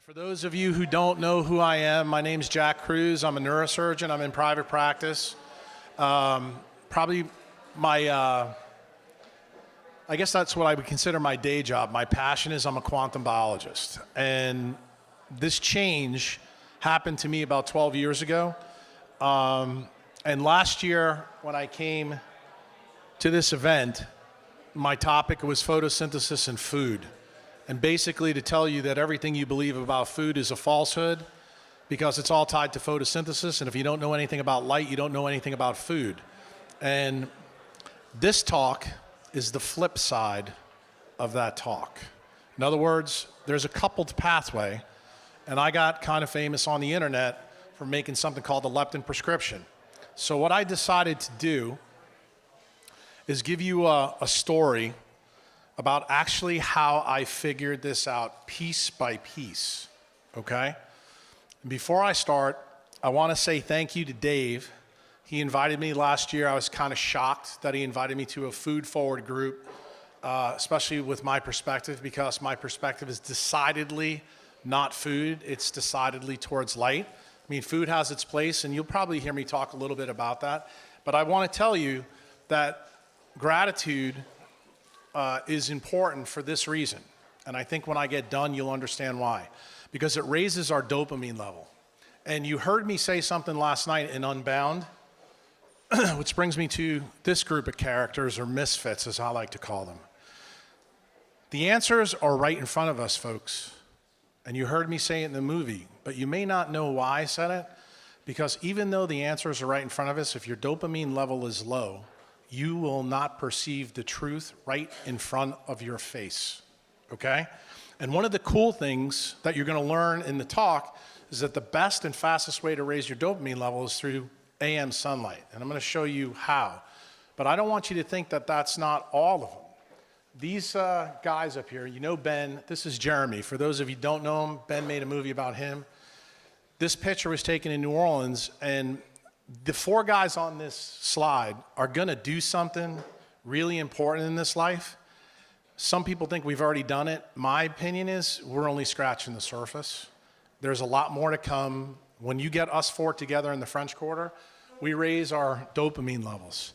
And for those of you who don't know who I am, my name's Jack Kruse. I'm a neurosurgeon. I'm in private practice. Probably my, I guess that's what I would consider my day job. My passion is I'm a quantum biologist. And this change happened to me about 12 years ago. And last year, when I came to this event, my topic was photosynthesis and food. And basically to tell you that everything you believe about food is a falsehood because it's all tied to photosynthesis. And if you don't know anything about light, you don't know anything about food. And this talk is the flip side of that talk. In other words, there's a coupled pathway. And I got kind of famous on the internet for making something called the leptin prescription. So what I decided to do is give you a story about actually how I figured this out piece by piece, okay? And before I start, I wanna say thank you to Dave. He invited me last year. I was kind of shocked that he invited me to a food forward group, especially with my perspective, because my perspective is decidedly not food, it's decidedly towards light. I mean, food has its place, and you'll probably hear me talk a little bit about that, but I wanna tell you that gratitude is important for this reason. And I think when I get done, you'll understand why. Because it raises our dopamine level. And you heard me say something last night in Unbound, which brings me to this group of characters, or misfits as I like to call them. The answers are right in front of us, folks. And you heard me say it in the movie, but you may not know why I said it, because even though the answers are right in front of us, if your dopamine level is low, you will not perceive the truth right in front of your face, okay? And one of the cool things that you're gonna learn in the talk is that the best and fastest way to raise your dopamine level is through AM sunlight. And I'm gonna show you how. But I don't want you to think that that's not all of them. These guys up here, you know Ben, this is Jeremy. For those of you who don't know him, Ben made a movie about him. This picture was taken in New Orleans, and the four guys on this slide are gonna do something really important in this life. Some people think we've already done it. My opinion is we're only scratching the surface. There's a lot more to come. When you get us four together in the French Quarter, we raise our dopamine levels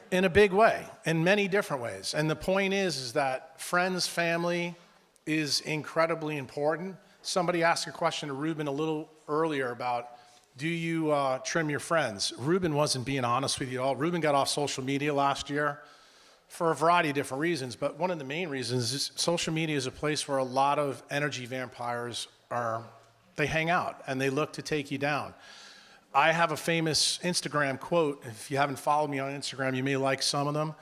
in a big way, in many different ways. And the point is that friends, family is incredibly important. Somebody asked a question to Ruben a little earlier about, do you trim your friends? Ruben wasn't being honest with you at all. Ruben got off social media last year for a variety of different reasons, but one of the main reasons is social media is a place where a lot of energy vampires they hang out and they look to take you down. I have a famous Instagram quote. If you haven't followed me on Instagram, you may like some of them,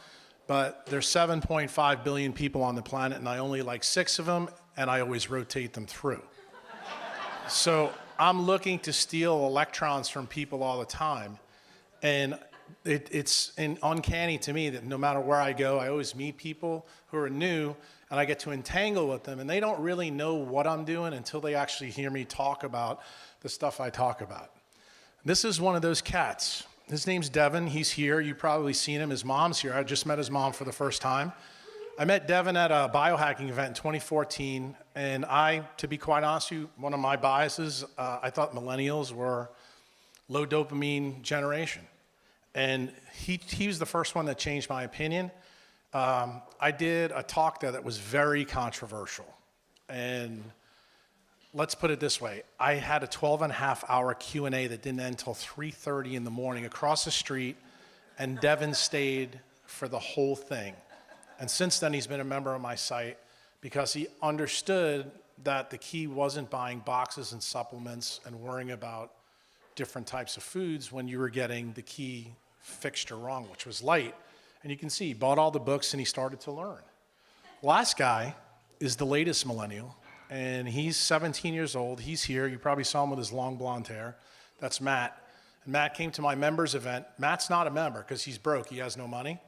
but there's 7.5 billion people on the planet and I only like 6 of them, and I always rotate them through. So I'm looking to steal electrons from people all the time. And it's uncanny to me that no matter where I go, I always meet people who are new and I get to entangle with them, and they don't really know what I'm doing until they actually hear me talk about the stuff I talk about. This is one of those cats. His name's Devin. He's here. You've probably seen him. His mom's here. I just met his mom for the first time. I met Devin at a biohacking event in 2014, and to be quite honest with you, one of my biases, I thought millennials were low dopamine generation. And he was the first one that changed my opinion. I did a talk there that was very controversial. And let's put it this way, I had a 12.5-hour Q&A that didn't end until 3:30 in the morning across the street, and Devin stayed for the whole thing. And since then, he's been a member of my site because he understood that the key wasn't buying boxes and supplements and worrying about different types of foods when you were getting the key fixture wrong, which was light. And you can see, he bought all the books and he started to learn. Last guy is the latest millennial, and he's 17 years old. He's here. You probably saw him with his long blonde hair. That's Matt. And Matt came to my members event. Matt's not a member because he's broke. He has no money.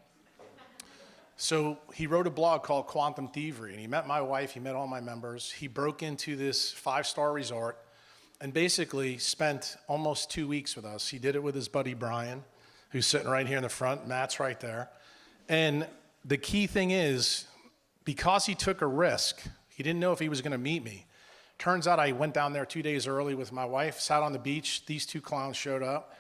So he wrote a blog called Quantum Thievery, and he met my wife, he met all my members. He broke into this 5-star resort and basically spent almost 2 weeks with us. He did it with his buddy Brian, who's sitting right here in the front. Matt's right there. And the key thing is, because he took a risk, he didn't know if he was gonna meet me. Turns out I went down there 2 days early with my wife, sat on the beach, these two clowns showed up,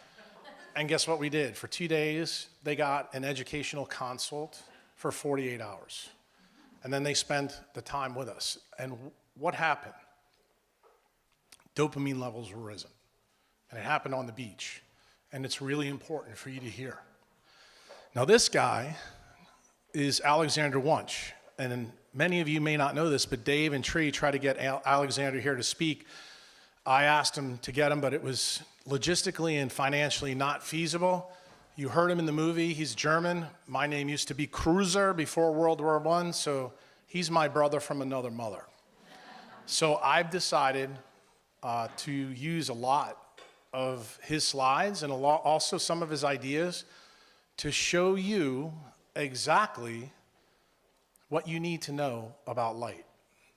and guess what we did? For 2 days, they got an educational consult for 48 hours. And then they spent the time with us. And what happened? Dopamine levels were risen. And it happened on the beach. And it's really important for you to hear. Now this guy is Alexander Wunsch. And many of you may not know this, but Dave and Tree tried to get Alexander here to speak. I asked him to get him, but it was logistically and financially not feasible. You heard him in the movie. He's German. My name used to be Kruse before World War I, so he's my brother from another mother. So I've decided to use a lot of his slides and also some of his ideas to show you exactly what you need to know about light.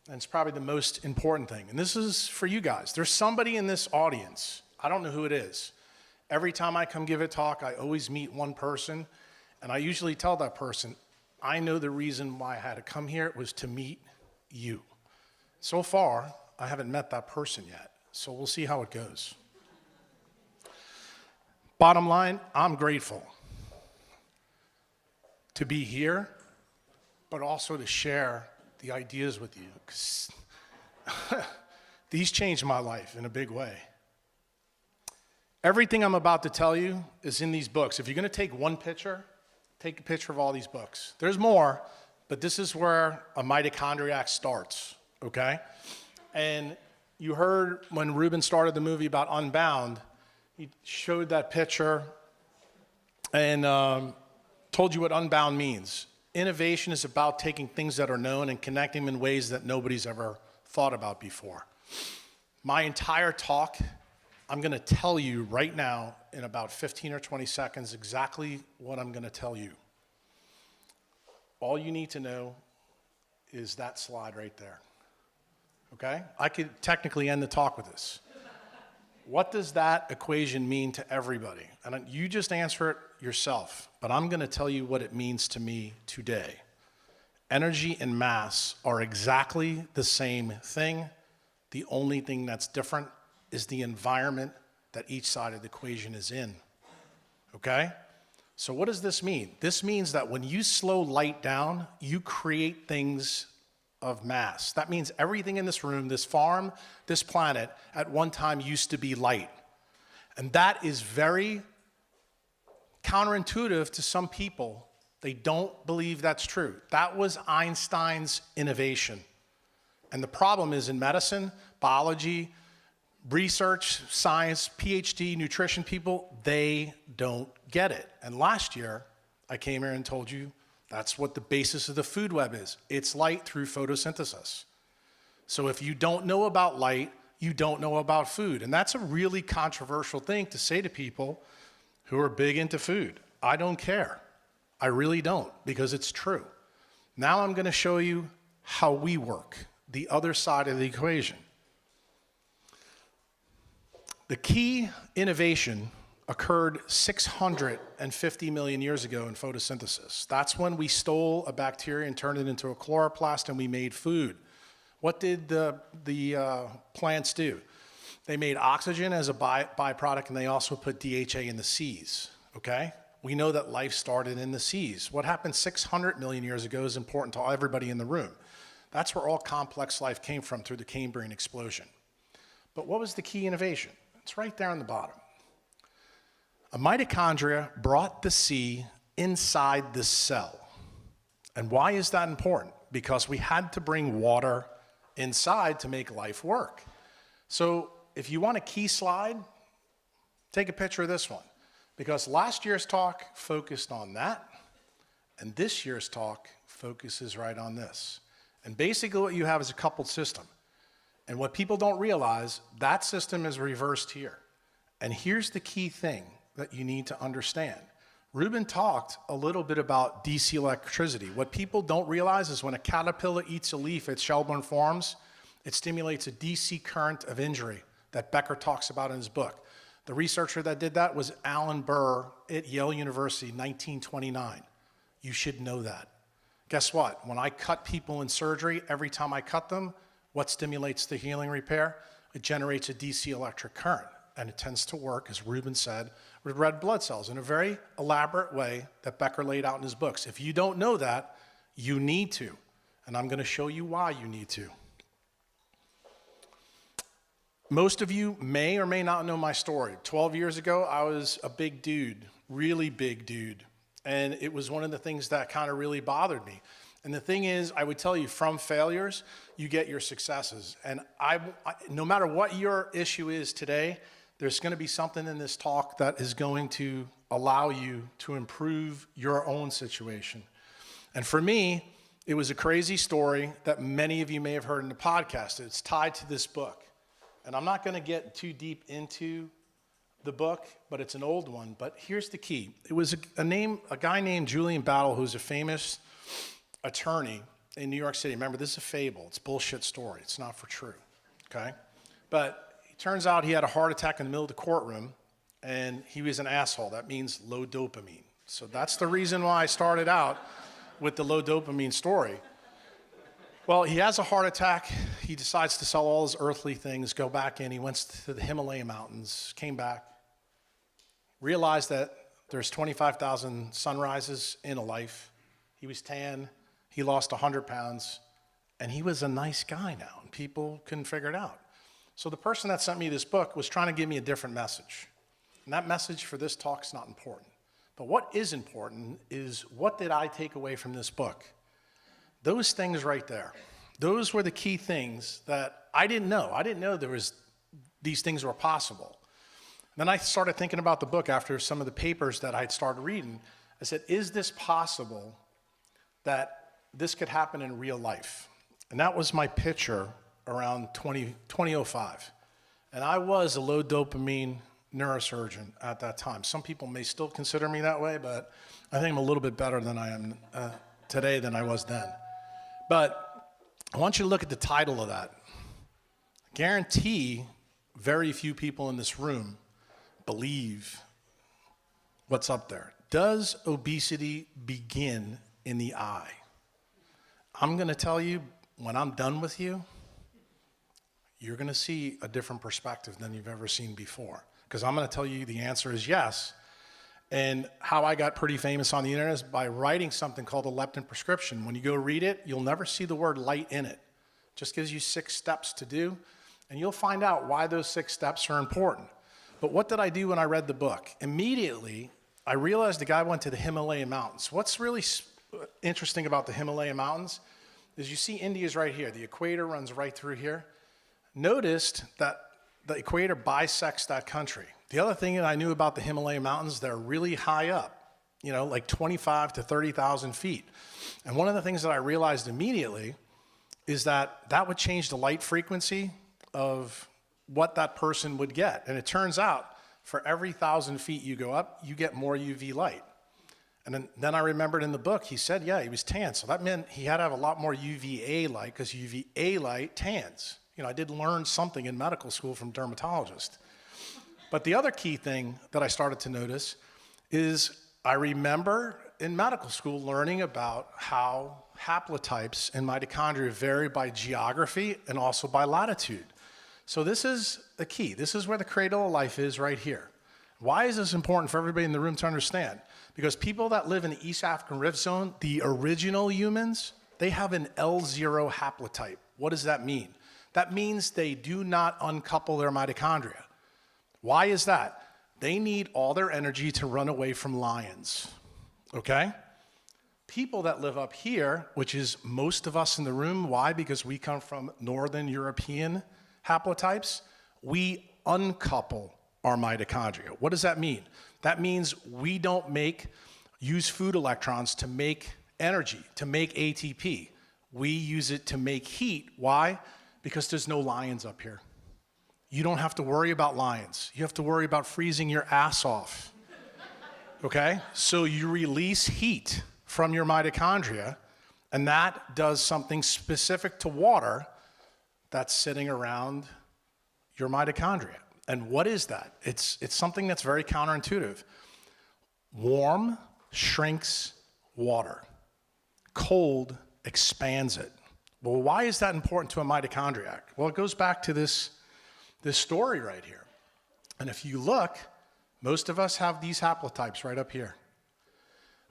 And it's probably the most important thing. And this is for you guys. There's somebody in this audience, I don't know who it is. Every time I come give a talk, I always meet one person, and I usually tell that person, I know the reason why I had to come here was to meet you. So far, I haven't met that person yet, so we'll see how it goes. Bottom line, I'm grateful to be here, but also to share the ideas with you, because these changed my life in a big way. Everything I'm about to tell you is in these books. If you're going to take one picture, take a picture of all these books. There's more, but this is where a mitochondriac starts, okay? And you heard when Ruben started the movie about Unbound, he showed that picture and told you what Unbound means. Innovation is about taking things that are known and connecting them in ways that nobody's ever thought about before. My entire talk, I'm going to tell you right now in about 15 or 20 seconds exactly what I'm going to tell you. All you need to know is that slide right there. Okay? I could technically end the talk with this. What does that equation mean to everybody? And you just answer it yourself, but I'm going to tell you what it means to me today. Energy and mass are exactly the same thing. The only thing that's different is the environment that each side of the equation is in. Okay? So what does this mean? This means that when you slow light down, you create things of mass. That means everything in this room, this farm, this planet, at one time used to be light. And that is very counterintuitive to some people. They don't believe that's true. That was Einstein's innovation. And the problem is in medicine, biology, research, science, PhD, nutrition people, they don't get it. And last year, I came here and told you that's what the basis of the food web is. It's light through photosynthesis. So if you don't know about light, you don't know about food. And that's a really controversial thing to say to people who are big into food. I don't care. I really don't, because it's true. Now I'm going to show you how we work, the other side of the equation. The key innovation occurred 650 million years ago in photosynthesis. That's when we stole a bacteria and turned it into a chloroplast and we made food. What did the plants do? They made oxygen as a byproduct, and they also put DHA in the seas, okay? We know that life started in the seas. What happened 600 million years ago is important to everybody in the room. That's where all complex life came from, through the Cambrian explosion. But what was the key innovation? It's right there on the bottom. A mitochondria brought the C inside the cell. And why is that important? Because we had to bring water inside to make life work. So if you want a key slide, take a picture of this one. Because last year's talk focused on that, and this year's talk focuses right on this. And basically what you have is a coupled system. And what people don't realize, that system is reversed here. And here's the key thing that you need to understand. Ruben talked a little bit about DC electricity. What people don't realize is when a caterpillar eats a leaf at Shelburne Farms, it stimulates a DC current of injury that Becker talks about in his book. The researcher that did that was Alan Burr at Yale University, 1929. You should know that. Guess what? When I cut people in surgery, every time I cut them, What stimulates the healing repair? It generates a DC electric current, and it tends to work, as Ruben said, with red blood cells in a very elaborate way that Becker laid out in his books. If you don't know that, you need to, and I'm going to show you why you need to. Most of you may or may not know my story. 12 years ago, I was a big dude, really big dude, and it was one of the things that kind of really bothered me. And the thing is, I would tell you, from failures, you get your successes. And no matter what your issue is today, there's going to be something in this talk that is going to allow you to improve your own situation. And for me, it was a crazy story that many of you may have heard in the podcast. It's tied to this book. And I'm not going to get too deep into the book, but it's an old one. But here's the key. It was a guy named Julian Battle, who's a famous attorney in New York City. Remember, this is a fable. It's a bullshit story. It's not for true, okay? But it turns out he had a heart attack in the middle of the courtroom, and he was an asshole. That means low dopamine. So that's the reason why I started out with the low dopamine story. Well, he has a heart attack. He decides to sell all his earthly things, go back in. He went to the Himalaya mountains, came back, realized that there's 25,000 sunrises in a life. He was tan. He lost 100 pounds. And he was a nice guy now, and people couldn't figure it out. So the person that sent me this book was trying to give me a different message. And that message for this talk is not important. But what is important is, what did I take away from this book? Those things right there, those were the key things that I didn't know. I didn't know these things were possible. Then I started thinking about the book after some of the papers that I'd started reading. I said, is this possible that this could happen in real life? And that was my picture around 2005. And I was a low dopamine neurosurgeon at that time. Some people may still consider me that way, but I think I'm a little bit better than I am today than I was then. But I want you to look at the title of that. I guarantee very few people in this room believe what's up there. Does obesity begin in the eye? I'm going to tell you, when I'm done with you, you're going to see a different perspective than you've ever seen before. Because I'm going to tell you the answer is yes. And how I got pretty famous on the internet is by writing something called a leptin prescription. When you go read it, you'll never see the word light in it. It just gives you 6 steps to do, and you'll find out why those 6 steps are important. But what did I do when I read the book? Immediately, I realized the guy went to the Himalaya mountains. What's really interesting about the Himalaya mountains is, you see India's right here. The equator runs right through here. Noticed that the equator bisects that country. The other thing that I knew about the Himalaya mountains, they're really high up, like 25 to 30,000 feet. And one of the things that I realized immediately is that would change the light frequency of what that person would get. And it turns out, for every 1,000 feet you go up, you get more UV light. And then I remembered in the book, he said, yeah, he was tan. So that meant he had to have a lot more UVA light, because UVA light tans. I did learn something in medical school from dermatologists. But the other key thing that I started to notice is, I remember in medical school learning about how haplotypes in mitochondria vary by geography and also by latitude. So this is the key. This is where the cradle of life is, right here. Why is this important for everybody in the room to understand? Because people that live in the East African Rift Zone, the original humans, they have an L0 haplotype. What does that mean? That means they do not uncouple their mitochondria. Why is that? They need all their energy to run away from lions, okay? People that live up here, which is most of us in the room, why? Because we come from Northern European haplotypes, we uncouple our mitochondria. What does that mean? That means we don't use food electrons to make energy, to make ATP. We use it to make heat. Why? Because there's no lions up here. You don't have to worry about lions. You have to worry about freezing your ass off, okay? So you release heat from your mitochondria, and that does something specific to water that's sitting around your mitochondria. And what is that? It's something that's very counterintuitive. Warm shrinks water. Cold expands it. Well, why is that important to a mitochondriac? Well, it goes back to this story right here. And if you look, most of us have these haplotypes right up here.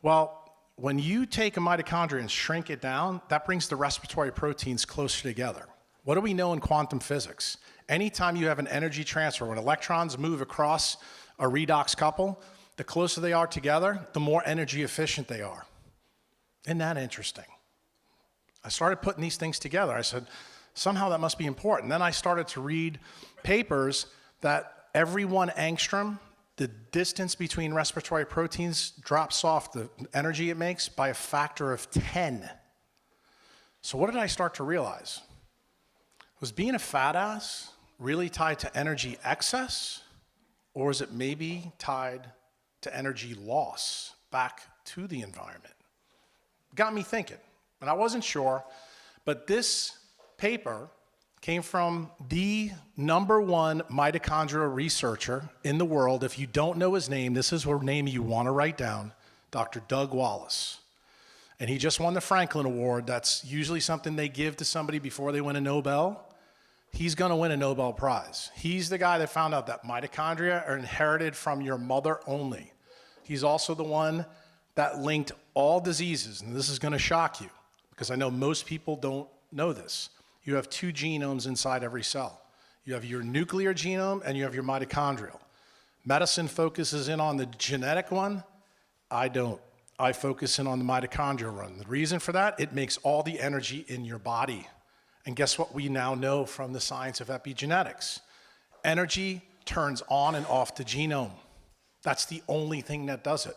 Well, when you take a mitochondria and shrink it down, that brings the respiratory proteins closer together. What do we know in quantum physics? Anytime you have an energy transfer, when electrons move across a redox couple, the closer they are together, the more energy efficient they are. Isn't that interesting? I started putting these things together. I said, somehow that must be important. Then I started to read papers that every 1 angstrom, the distance between respiratory proteins drops off the energy it makes by a factor of 10. So what did I start to realize? Was being a fat ass really tied to energy excess, or is it maybe tied to energy loss back to the environment? Got me thinking, and I wasn't sure, but this paper came from the #1 mitochondrial researcher in the world. If you don't know his name, this is a name you want to write down, Dr. Doug Wallace. And he just won the Franklin Award. That's usually something they give to somebody before they win a Nobel. He's going to win a Nobel Prize. He's the guy that found out that mitochondria are inherited from your mother only. He's also the one that linked all diseases, and this is going to shock you, because I know most people don't know this. You have 2 genomes inside every cell. You have your nuclear genome and you have your mitochondrial. Medicine focuses in on the genetic one. I don't. I focus in on the mitochondrial one. The reason for that, it makes all the energy in your body. And guess what we now know from the science of epigenetics? Energy turns on and off the genome. That's the only thing that does it.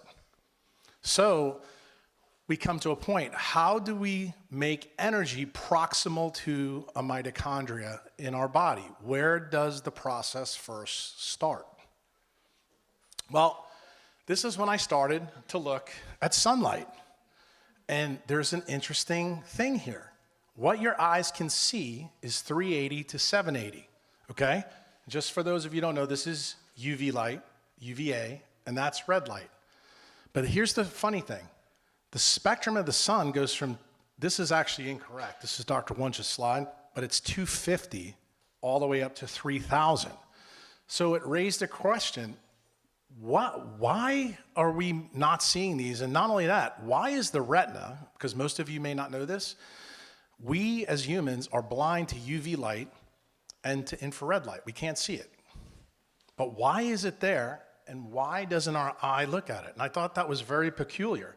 So we come to a point, how do we make energy proximal to a mitochondria in our body? Where does the process first start? Well, this is when I started to look at sunlight. And there's an interesting thing here. What your eyes can see is 380 to 780, okay? Just for those of you who don't know, this is UV light, UVA, and that's red light. But here's the funny thing. The spectrum of the sun goes from, this is actually incorrect, this is Dr. Wunsch's slide, but it's 250 all the way up to 3,000. So it raised a question, why are we not seeing these? And not only that, why is the retina, because most of you may not know this, we as humans are blind to UV light and to infrared light. We can't see it. But why is it there, and why doesn't our eye look at it? And I thought that was very peculiar.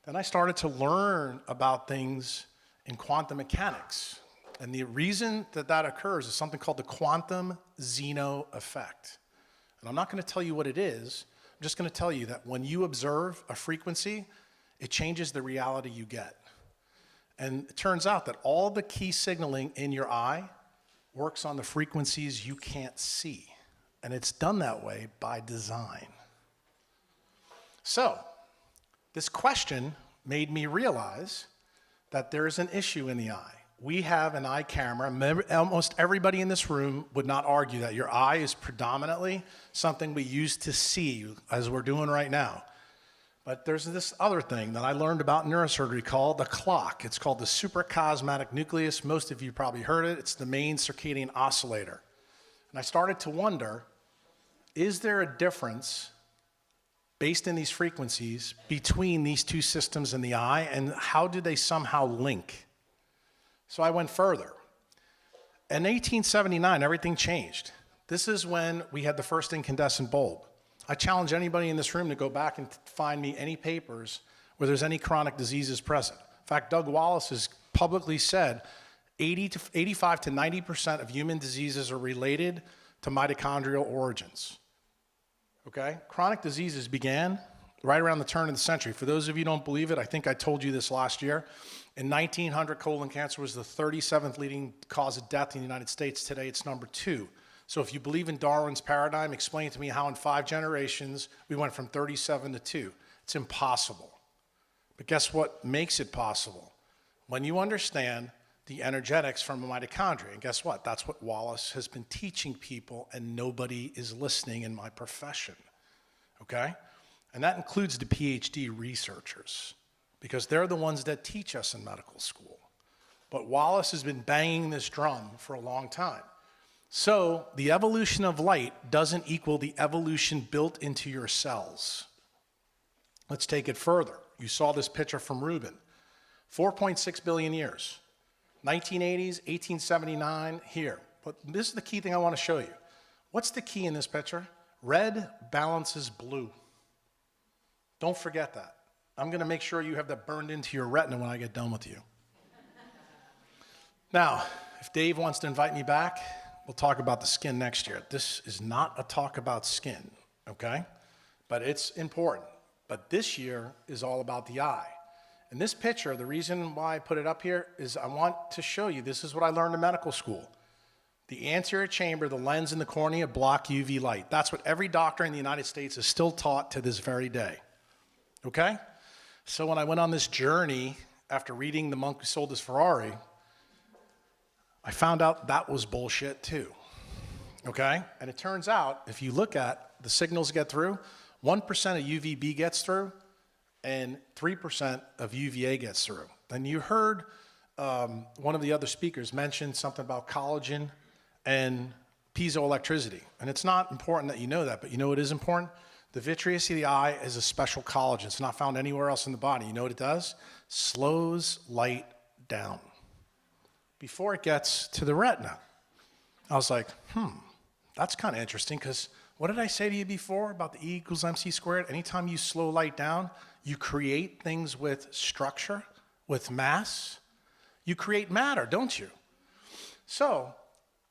Then I started to learn about things in quantum mechanics. And the reason that that occurs is something called the quantum Zeno effect. And I'm not going to tell you what it is. I'm just going to tell you that when you observe a frequency, it changes the reality you get. And it turns out that all the key signaling in your eye works on the frequencies you can't see. And it's done that way by design. So, this question made me realize that there is an issue in the eye. We have an eye camera. Almost everybody in this room would not argue that your eye is predominantly something we use to see, as we're doing right now. But there's this other thing that I learned about in neurosurgery called the clock. It's called the suprachiasmatic nucleus. Most of you probably heard it. It's the main circadian oscillator. And I started to wonder, is there a difference based in these frequencies between these 2 systems in the eye, and how do they somehow link? So I went further. In 1879, everything changed. This is when we had the first incandescent bulb. I challenge anybody in this room to go back and find me any papers where there's any chronic diseases present. In fact, Doug Wallace has publicly said 85 to 90% of human diseases are related to mitochondrial origins. Okay? Chronic diseases began right around the turn of the century. For those of you who don't believe it, I think I told you this last year. In 1900, colon cancer was the 37th leading cause of death in the United States. Today, it's number 2. So if you believe in Darwin's paradigm, explain to me how in 5 generations we went from 37 to 2. It's impossible. But guess what makes it possible? When you understand the energetics from a mitochondria. And guess what? That's what Wallace has been teaching people, and nobody is listening in my profession. Okay? And that includes the PhD researchers, because they're the ones that teach us in medical school. But Wallace has been banging this drum for a long time. So the evolution of light doesn't equal the evolution built into your cells. Let's take it further. You saw this picture from Rubin. 4.6 billion years. 1980s, 1879, here. But this is the key thing I want to show you. What's the key in this picture? Red balances blue. Don't forget that. I'm going to make sure you have that burned into your retina when I get done with you. Now, if Dave wants to invite me back, we'll talk about the skin next year. This is not a talk about skin, okay? But it's important. But this year is all about the eye. And this picture, the reason why I put it up here is I want to show you, this is what I learned in medical school. The anterior chamber, the lens, and the cornea block UV light. That's what every doctor in the United States is still taught to this very day, okay? So when I went on this journey after reading The Monk Who Sold His Ferrari, I found out that was bullshit too, okay? And it turns out, if you look at the signals get through, 1% of UVB gets through, and 3% of UVA gets through. And you heard one of the other speakers mention something about collagen and piezoelectricity. And it's not important that you know that, but you know what is important? The vitreous of the eye is a special collagen. It's not found anywhere else in the body. You know what it does? Slows light down before it gets to the retina. I was like, that's kind of interesting, because what did I say to you before about the E equals MC squared? Anytime you slow light down, you create things with structure, with mass. You create matter, don't you? So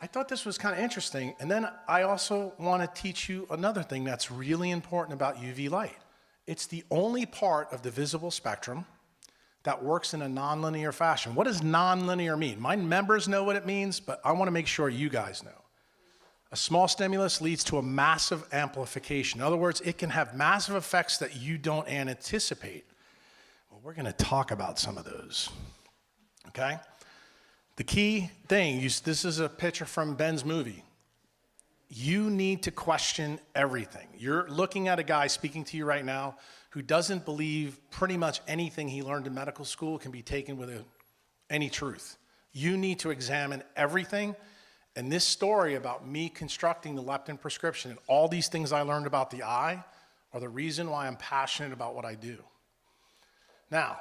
I thought this was kind of interesting. And then I also want to teach you another thing that's really important about UV light. It's the only part of the visible spectrum that works in a nonlinear fashion. What does nonlinear mean? My members know what it means, but I want to make sure you guys know. A small stimulus leads to a massive amplification. In other words, it can have massive effects that you don't anticipate. Well, we're going to talk about some of those, okay? The key thing, this is a picture from Ben's movie. You need to question everything. You're looking at a guy speaking to you right now who doesn't believe pretty much anything he learned in medical school can be taken with any truth. You need to examine everything. And this story about me constructing the leptin prescription and all these things I learned about the eye are the reason why I'm passionate about what I do. Now,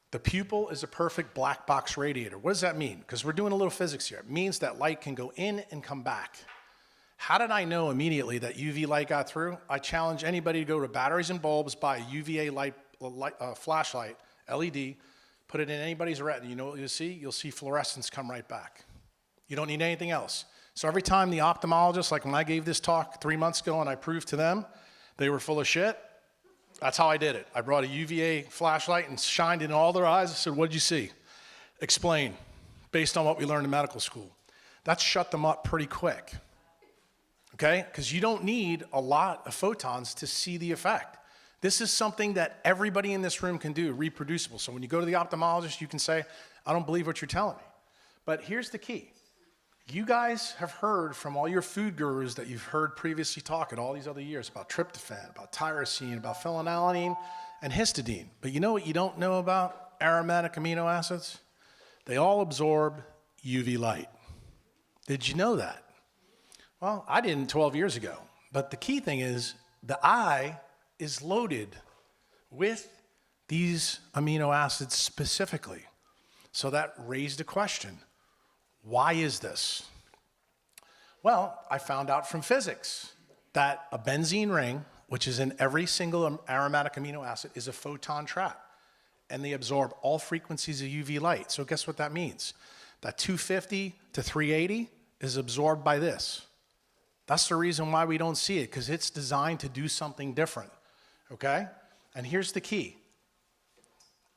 the pupil is a perfect black box radiator. What does that mean? Because we're doing a little physics here. It means that light can go in and come back. How did I know immediately that UV light got through? I challenge anybody to go to Batteries and Bulbs, buy a UVA flashlight, LED, put it in anybody's retina. You know what you'll see? You'll see fluorescence come right back. You don't need anything else. So every time the ophthalmologist, like when I gave this talk 3 months ago and I proved to them they were full of shit, that's how I did it. I brought a UVA flashlight and shined it in all their eyes. I said, what did you see? Explain, based on what we learned in medical school. That shut them up pretty quick, okay? Because you don't need a lot of photons to see the effect. This is something that everybody in this room can do, reproducible. So when you go to the ophthalmologist, you can say, I don't believe what you're telling me. But here's the key. You guys have heard from all your food gurus that you've heard previously talk at all these other years about tryptophan, about tyrosine, about phenylalanine, and histidine. But you know what you don't know about aromatic amino acids? They all absorb UV light. Did you know that? Well, I didn't 12 years ago. But the key thing is the eye is loaded with these amino acids specifically. So that raised a question. Why is this? Well, I found out from physics that a benzene ring, which is in every single aromatic amino acid, is a photon trap. And they absorb all frequencies of UV light. So guess what that means? That 250 to 380 is absorbed by this. That's the reason why we don't see it, because it's designed to do something different, okay? And here's the key.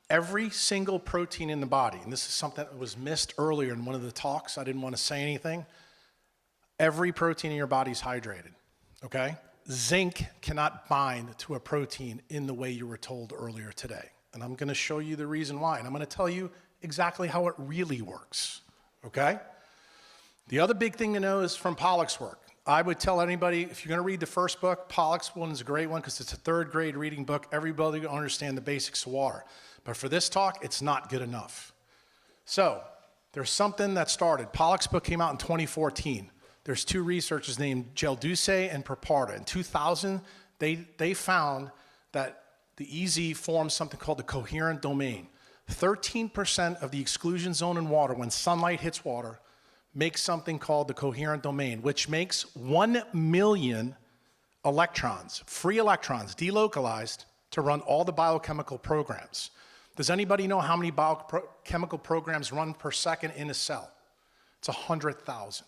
Every single protein in the body, and this is something that was missed earlier in one of the talks, I didn't want to say anything. Every protein in your body is hydrated, okay? Zinc cannot bind to a protein in the way you were told earlier today. And I'm going to show you the reason why, and I'm going to tell you exactly how it really works, okay? The other big thing to know is from Pollack's work. I would tell anybody, if you're going to read the first book, Pollack's one is a great one because it's a third grade reading book. Everybody will understand the basics of water. But for this talk, it's not good enough. So There's something that started. Pollock's book came out in 2014. There's two researchers named Gelduce and Perparta. In 2000, they found that the EZ forms something called the coherent domain. 13% of the exclusion zone in water, when sunlight hits water, makes something called the coherent domain, which makes 1 million electrons, free electrons, delocalized to run all the biochemical programs. Does anybody know how many biochemical programs run per second in a cell? It's 100,000.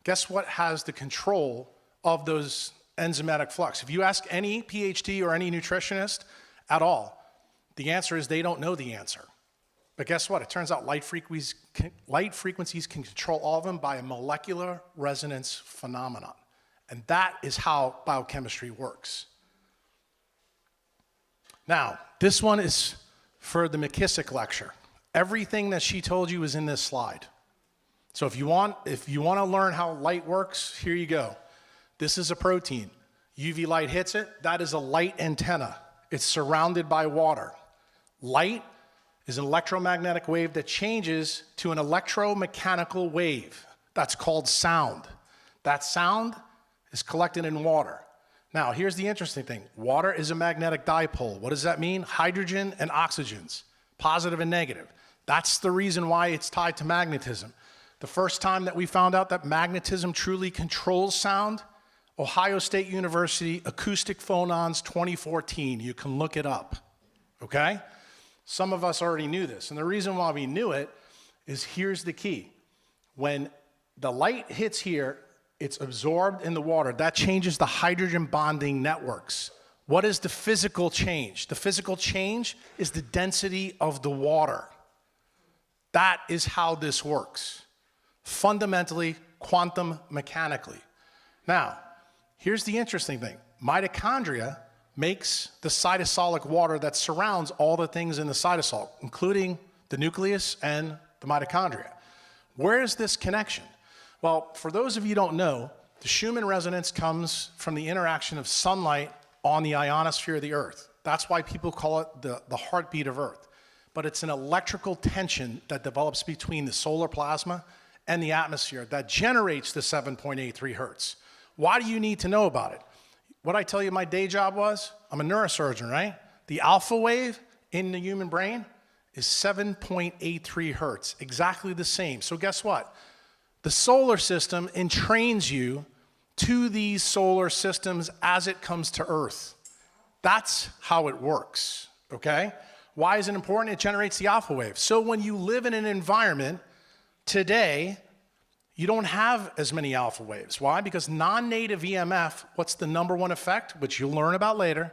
Guess what has the control of those enzymatic flux? If you ask any PhD or any nutritionist at all, the answer is they don't know the answer. But guess what? It turns out light frequencies can control all of them by a molecular resonance phenomenon. And that is how biochemistry works. Now, this one is for the McKissick lecture. Everything that she told you is in this slide. So if you want to learn how light works, here you go. This is a protein. UV light hits it. That is a light antenna. It's surrounded by water. Light is an electromagnetic wave that changes to an electromechanical wave. That's called sound. That sound is collected in water. Now, here's the interesting thing. Water is a magnetic dipole. What does that mean? Hydrogen and oxygens, positive and negative. That's the reason why it's tied to magnetism. The first time that we found out that magnetism truly controls sound, Ohio State University, Acoustic Phonons 2014. You can look it up, okay? Some of us already knew this, and the reason why we knew it is here's the key. When the light hits here, it's absorbed in the water. That changes the hydrogen bonding networks. What is the physical change? The physical change is the density of the water. That is how this works. Fundamentally, quantum mechanically. Now, here's the interesting thing. Mitochondria makes the cytosolic water that surrounds all the things in the cytosol, including the nucleus and the mitochondria. Where is this connection? Well, for those of you who don't know, the Schumann resonance comes from the interaction of sunlight on the ionosphere of the Earth. That's why people call it the heartbeat of Earth. But it's an electrical tension that develops between the solar plasma and the atmosphere that generates the 7.83 hertz. Why do you need to know about it? What I tell you my day job was, I'm a neurosurgeon, right? The alpha wave in the human brain is 7.83 hertz, exactly the same. So guess what? The solar system entrains you to these solar systems as it comes to Earth. That's how it works, okay? Why is it important? It generates the alpha wave. So when you live in an environment today, you don't have as many alpha waves. Why? Because non-native EMF, what's the number one effect, which you'll learn about later,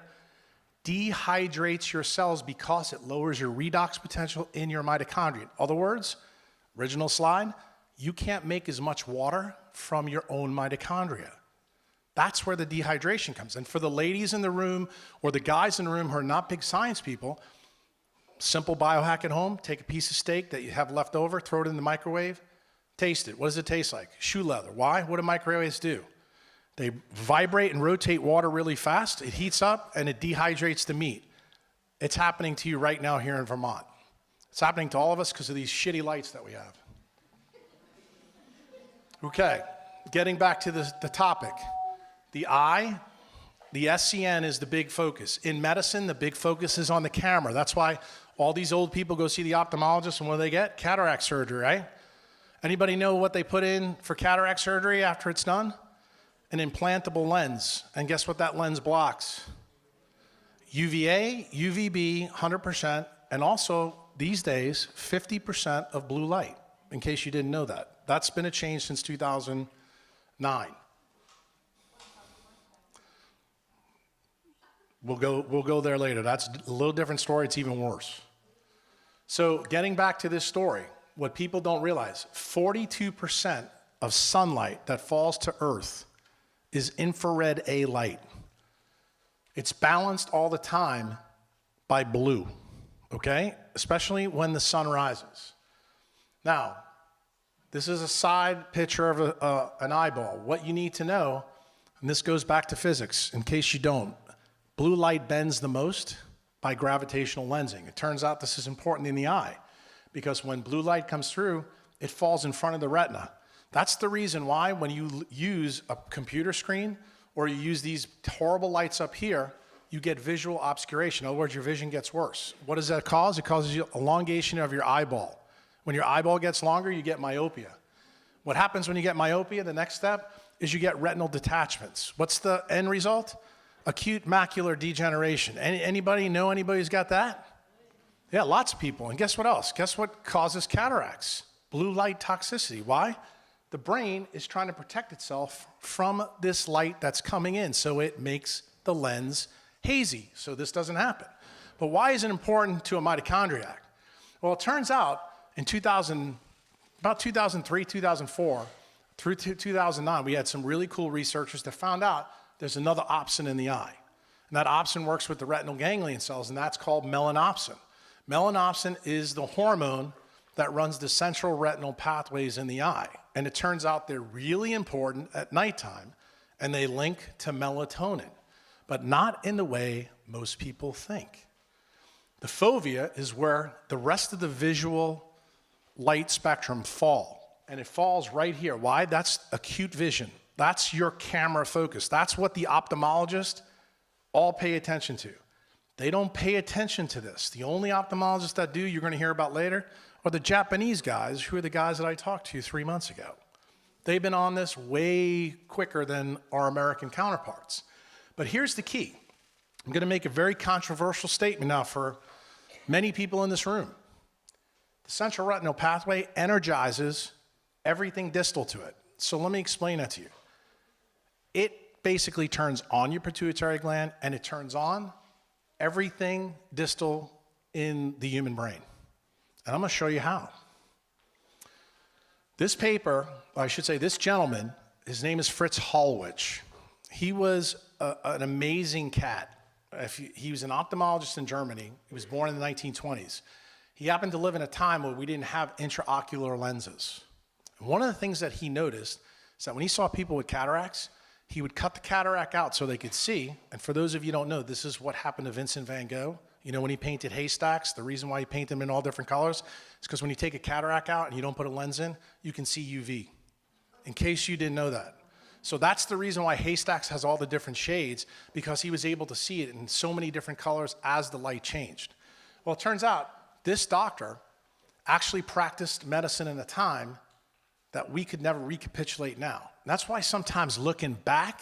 dehydrates your cells because it lowers your redox potential in your mitochondria. In other words, original slide, you can't make as much water from your own mitochondria. That's where the dehydration comes. And for the ladies in the room or the guys in the room who are not big science people, simple biohack at home, take a piece of steak that you have left over, throw it in the microwave, taste it. What does it taste like? Shoe leather. Why? What do microwaves do? They vibrate and rotate water really fast. It heats up and it dehydrates the meat. It's happening to you right now here in Vermont. It's happening to all of us because of these shitty lights that we have. Okay, getting back to the topic. The eye, the SCN is the big focus. In medicine, the big focus is on the camera. That's why all these old people go see the ophthalmologist, and what do they get? Cataract surgery, right? Anybody know what they put in for cataract surgery after it's done? An implantable lens. And guess what that lens blocks? UVA, UVB, 100%, and also, these days, 50% of blue light, in case you didn't know that. That's been a change since 2009. We'll go there later. That's a little different story. It's even worse. So getting back to this story, what people don't realize, 42% of sunlight that falls to Earth is infrared A light. It's balanced all the time by blue, okay? Especially when the sun rises. Now, this is a side picture of an eyeball. What you need to know, and this goes back to physics, in case you don't, blue light bends the most by gravitational lensing. It turns out this is important in the eye because when blue light comes through, it falls in front of the retina. That's the reason why when you use a computer screen or you use these horrible lights up here, you get visual obscuration. In other words, your vision gets worse. What does that cause? It causes you elongation of your eyeball. When your eyeball gets longer, you get myopia. What happens when you get myopia? The next step is you get retinal detachments. What's the end result? Acute macular degeneration. Anybody know anybody who's got that? Yeah, lots of people. And guess what else? Guess what causes cataracts? Blue light toxicity. Why? The brain is trying to protect itself from this light that's coming in, so it makes the lens hazy, so this doesn't happen. But why is it important to a mitochondriac? Well, it turns out in about 2003, 2004, through 2009, we had some really cool researchers that found out there's another opsin in the eye. And that opsin works with the retinal ganglion cells, and that's called melanopsin. Melanopsin is the hormone that runs the central retinal pathways in the eye. And it turns out they're really important at nighttime, and they link to melatonin, but not in the way most people think. The fovea is where the rest of the visual light spectrum fall, and it falls right here. Why? That's acute vision. That's your camera focus. That's what the ophthalmologists all pay attention to. They don't pay attention to this. The only ophthalmologists that do, you're going to hear about later, are the Japanese guys, who are the guys that I talked to 3 months ago. They've been on this way quicker than our American counterparts. But here's the key. I'm going to make a very controversial statement now for many people in this room. The central retinal pathway energizes everything distal to it. So let me explain that to you. It basically turns on your pituitary gland, and it turns on everything distal in the human brain. And I'm going to show you how. This paper, I should say this gentleman, his name is Fritz Hallwich. He was an amazing cat. He was an ophthalmologist in Germany. He was born in the 1920s. He happened to live in a time where we didn't have intraocular lenses. And one of the things that he noticed is that when he saw people with cataracts, he would cut the cataract out so they could see. And for those of you who don't know, this is what happened to Vincent van Gogh. You know, when he painted haystacks, the reason why he painted them in all different colors is because when you take a cataract out and you don't put a lens in, you can see UV, in case you didn't know that. So that's the reason why haystacks has all the different shades, because he was able to see it in so many different colors as the light changed. Well, it turns out this doctor actually practiced medicine in a time that we could never recapitulate now. And that's why sometimes looking back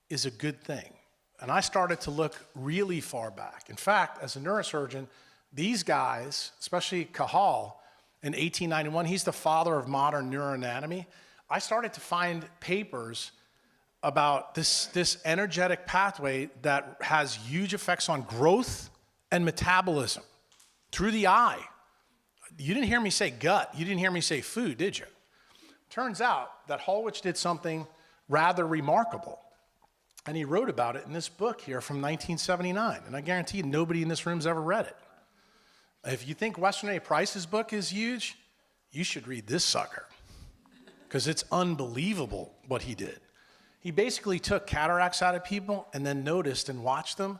is a good thing. And I started to look really far back. In fact, as a neurosurgeon, these guys, especially Cajal, in 1891, he's the father of modern neuroanatomy. I started to find papers about this energetic pathway that has huge effects on growth and metabolism through the eye. You didn't hear me say gut. You didn't hear me say food, did you? Turns out that Hallwich did something rather remarkable. And he wrote about it in this book here from 1979. And I guarantee you nobody in this room's ever read it. If you think Weston A. Price's book is huge, you should read this sucker, because it's unbelievable what he did. He basically took cataracts out of people and then noticed and watched them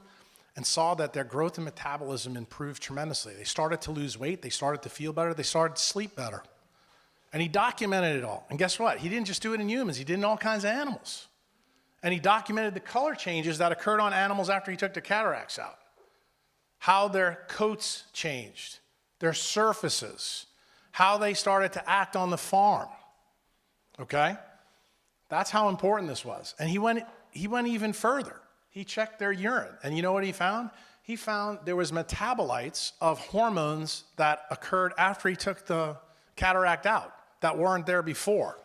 and saw that their growth and metabolism improved tremendously. They started to lose weight, they started to feel better, they started to sleep better. And he documented it all. And guess what? He didn't just do it in humans, he did it in all kinds of animals. And he documented the color changes that occurred on animals after he took the cataracts out. How their coats changed, their surfaces, how they started to act on the farm. Okay? That's how important this was. And he went even further. He checked their urine. And you know what he found? He found there was metabolites of hormones that occurred after he took the cataract out that weren't there before.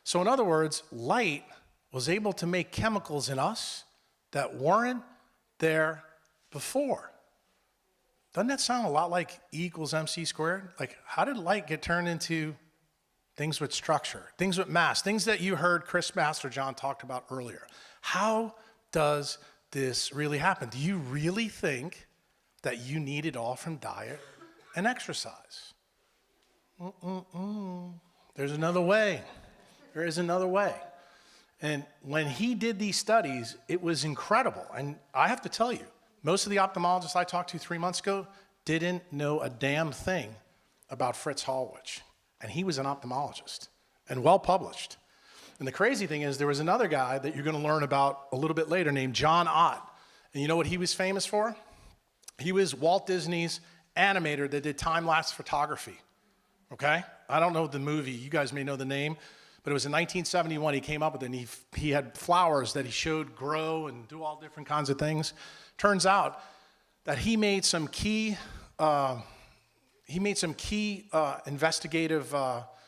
So in other words, light was able to make chemicals in us that weren't there before. Doesn't that sound a lot like E equals MC squared? Like, how did light get turned into things with structure, things with mass, things that you heard Chris Masterjohn talked about earlier? How does this really happen? Do you really think that you need it all from diet and exercise? There's another way. There is another way. And when he did these studies, it was incredible. And I have to tell you, most of the ophthalmologists I talked to 3 months ago didn't know a damn thing about Fritz Hallwich. And he was an ophthalmologist and well published. And the crazy thing is there was another guy that you're going to learn about a little bit later named John Ott. And you know what he was famous for? He was Walt Disney's animator that did time-lapse photography, okay? I don't know the movie. You guys may know the name. But it was in 1971 he came up with it, and he had flowers that he showed grow and do all different kinds of things. Turns out that he made some key investigative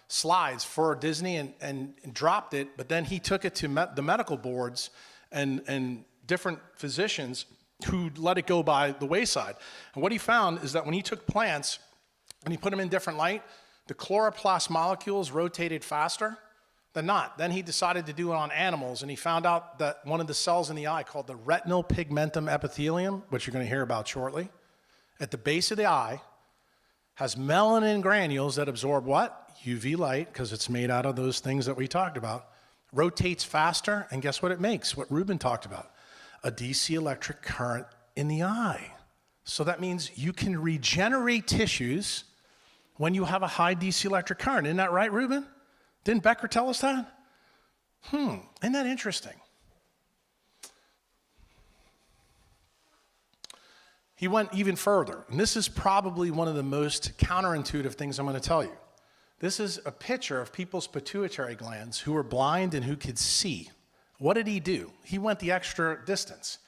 slides for Disney and dropped it, but then he took it to the medical boards and different physicians who let it go by the wayside. And what he found is that when he took plants and he put them in different light, the chloroplast molecules rotated faster than not. Then he decided to do it on animals, and he found out that one of the cells in the eye called the retinal pigmentum epithelium, which you're going to hear about shortly, at the base of the eye, has melanin granules that absorb what? UV light, because it's made out of those things that we talked about, rotates faster, and guess what it makes? What Ruben talked about, a DC electric current in the eye. So that means you can regenerate tissues when you have a high DC electric current. Isn't that right, Ruben? Didn't Becker tell us that? Isn't that interesting? He went even further, and this is probably one of the most counterintuitive things I'm going to tell you. This is a picture of people's pituitary glands who were blind and who could see. What did he do? He went the extra distance.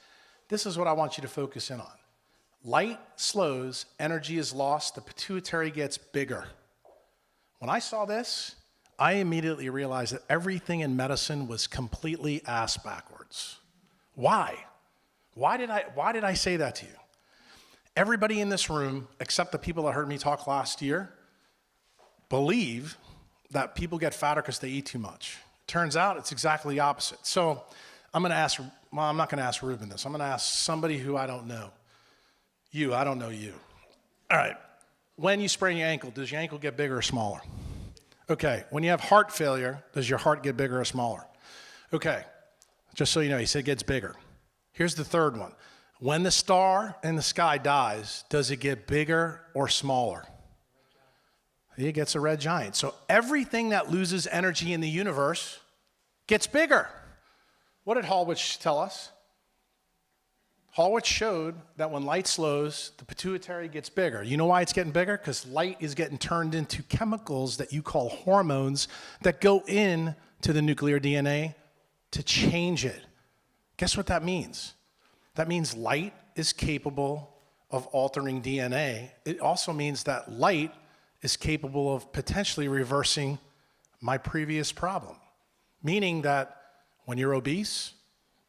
This is what I want you to focus in on. Light slows, energy is lost, the pituitary gets bigger. When I saw this, I immediately realized that everything in medicine was completely ass backwards. Why? Why did I say that to you? Everybody in this room, except the people that heard me talk last year, believe that people get fatter because they eat too much. Turns out it's exactly the opposite. So I'm going to ask, well, I'm not going to ask Ruben this. I'm going to ask somebody who I don't know. You, I don't know you. All right. When you sprain your ankle, does your ankle get bigger or smaller? Okay. When you have heart failure, does your heart get bigger or smaller? Okay. Just so you know, he said it gets bigger. Here's the third one. When the star in the sky dies, does it get bigger or smaller? It gets a red giant. So everything that loses energy in the universe gets bigger. What did Hallwich tell us? Hallwich showed that when light slows, the pituitary gets bigger. You know why it's getting bigger? Because light is getting turned into chemicals that you call hormones that go in to the nuclear DNA to change it. Guess what that means? That means light is capable of altering DNA. It also means that light is capable of potentially reversing my previous problem. Meaning that when you're obese,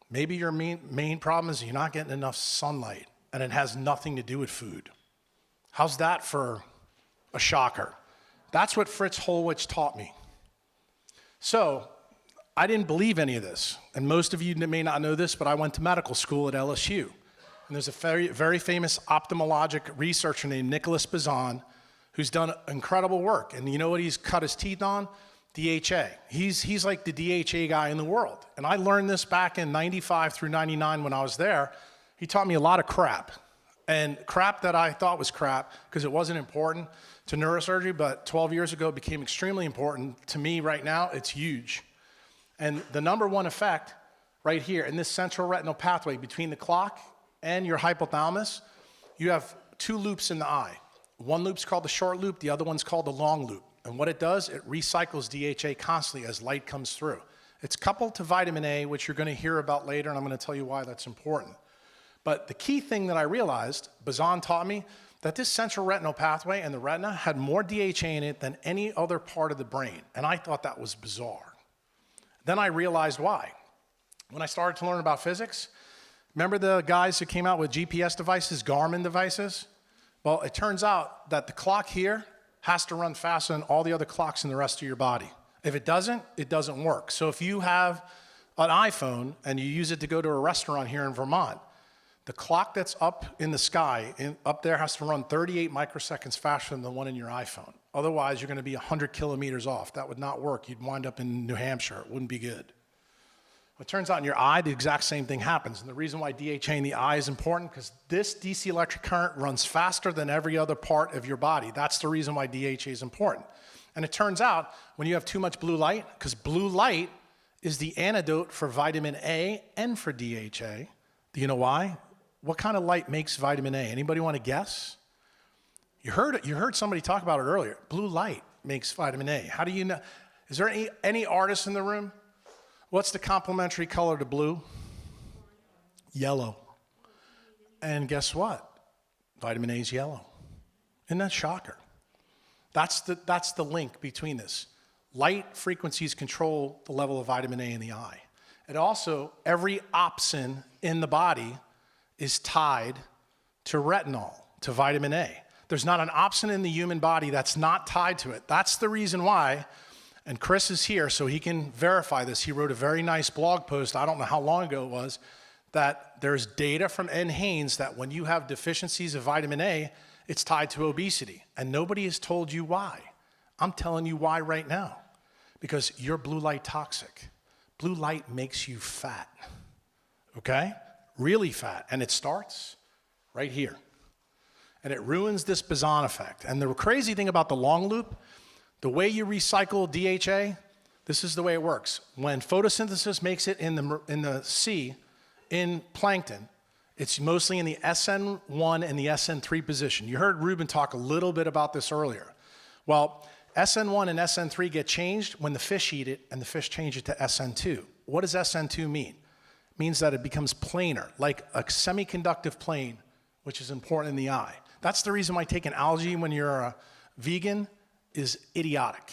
maybe your main problem is you're not getting enough sunlight, and it has nothing to do with food. How's that for a shocker? That's what Fritz Hollwich taught me. So I didn't believe any of this, and most of you may not know this, but I went to medical school at LSU. And there's a very, very famous ophthalmologic researcher named Nicholas Bazan who's done incredible work. And you know what he's cut his teeth on? DHA. He's like the DHA guy in the world. And I learned this back in 95 through 99 when I was there. He taught me a lot of crap. And crap that I thought was crap because it wasn't important to neurosurgery, but 12 years ago it became extremely important. To me right now, it's huge. And the number one effect right here in this central retinal pathway between the clock and your hypothalamus, you have two loops in the eye. One loop's called the short loop, the other one's called the long loop. And what it does, it recycles DHA constantly as light comes through. It's coupled to vitamin A, which you're going to hear about later, and I'm going to tell you why that's important. But the key thing that I realized, Bazan taught me, that this central retinal pathway and the retina had more DHA in it than any other part of the brain. And I thought that was bizarre. Then I realized why. When I started to learn about physics, remember the guys who came out with GPS devices, Garmin devices? Well, it turns out that the clock here has to run faster than all the other clocks in the rest of your body. If it doesn't work. So if you have an iPhone and you use it to go to a restaurant here in Vermont, the clock that's up in the sky, up there has to run 38 microseconds faster than the one in your iPhone. Otherwise, you're going to be 100 kilometers off. That would not work. You'd wind up in New Hampshire. It wouldn't be good. It turns out in your eye, the exact same thing happens. And the reason why DHA in the eye is important, because this DC electric current runs faster than every other part of your body. That's the reason why DHA is important. And it turns out when you have too much blue light, because blue light is the antidote for vitamin A and for DHA. Do you know why? What kind of light makes vitamin A? Anybody want to guess? You heard somebody talk about it earlier. Blue light makes vitamin A. How do you know? Is there any artists in the room? What's the complementary color to blue? Yellow. And guess what? Vitamin A is yellow. Isn't that a shocker? That's the link between this. Light frequencies control the level of vitamin A in the eye. And also, every opsin in the body is tied to retinol, to vitamin A. There's not an opsin in the human body that's not tied to it. That's the reason why, and Chris is here so he can verify this. He wrote a very nice blog post, I don't know how long ago it was, that there's data from N. Haynes that when you have deficiencies of vitamin A, it's tied to obesity. And nobody has told you why. I'm telling you why right now. Because you're blue light toxic. Blue light makes you fat, okay? Really fat, and it starts right here. And it ruins this boson effect. And the crazy thing about the long loop, the way you recycle DHA, this is the way it works. When photosynthesis makes it in the sea, in plankton, it's mostly in the SN1 and the SN3 position. You heard Ruben talk a little bit about this earlier. Well, SN1 and SN3 get changed when the fish eat it and the fish change it to SN2. What does SN2 mean? It means that it becomes planar, like a semiconductive plane, which is important in the eye. That's the reason why taking algae when you're a vegan is idiotic,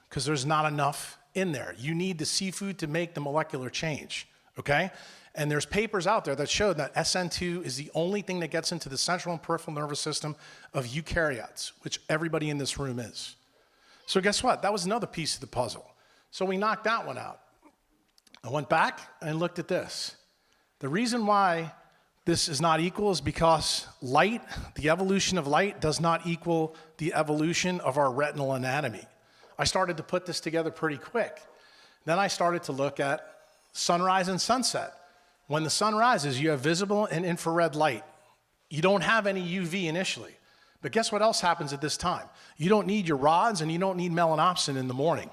because there's not enough in there. You need the seafood to make the molecular change, okay? And there's papers out there that show that SN2 is the only thing that gets into the central and peripheral nervous system of eukaryotes, which everybody in this room is. So guess what? That was another piece of the puzzle. So we knocked that one out. I went back and looked at this. The reason why this is not equal is because light, the evolution of light, does not equal the evolution of our retinal anatomy. I started to put this together pretty quick. Then I started to look at sunrise and sunset. When the sun rises, you have visible and infrared light. You don't have any UV initially. But guess what else happens at this time? You don't need your rods and you don't need melanopsin in the morning.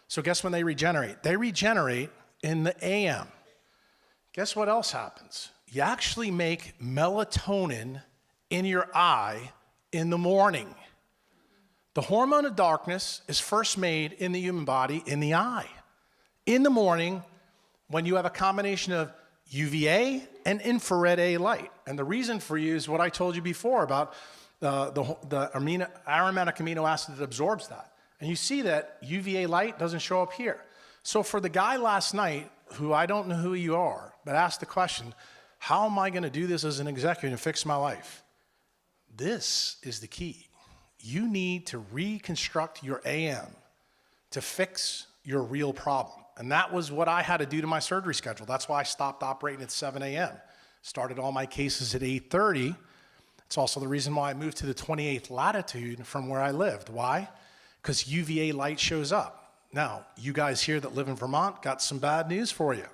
So guess when they regenerate? They regenerate in the AM. Guess what else happens? You actually make melatonin in your eye in the morning. The hormone of darkness is first made in the human body in the eye. In the morning, when you have a combination of UVA and infrared A light. And the reason for you is what I told you before about the aromatic amino acid that absorbs that. And you see that UVA light doesn't show up here. So for the guy last night, who I don't know who you are, but asked the question, how am I going to do this as an executive and fix my life? This is the key. You need to reconstruct your AM to fix your real problem. And that was what I had to do to my surgery schedule. That's why I stopped operating at 7 a.m. Started all my cases at 8:30. It's also the reason why I moved to the 28th latitude from where I lived. Why? Because UVA light shows up. Now, you guys here that live in Vermont got some bad news for you.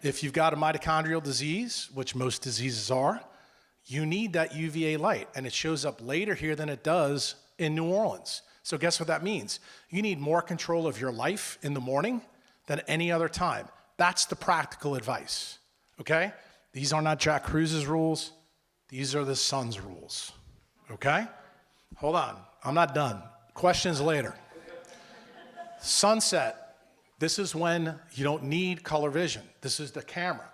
If you've got a mitochondrial disease, which most diseases are, you need that UVA light, and it shows up later here than it does in New Orleans. So guess what that means? You need more control of your life in the morning than any other time. That's the practical advice, okay? These are not Jack Kruse's rules. These are the sun's rules, okay? Hold on, I'm not done. Questions later. Sunset, this is when you don't need color vision. This is the camera.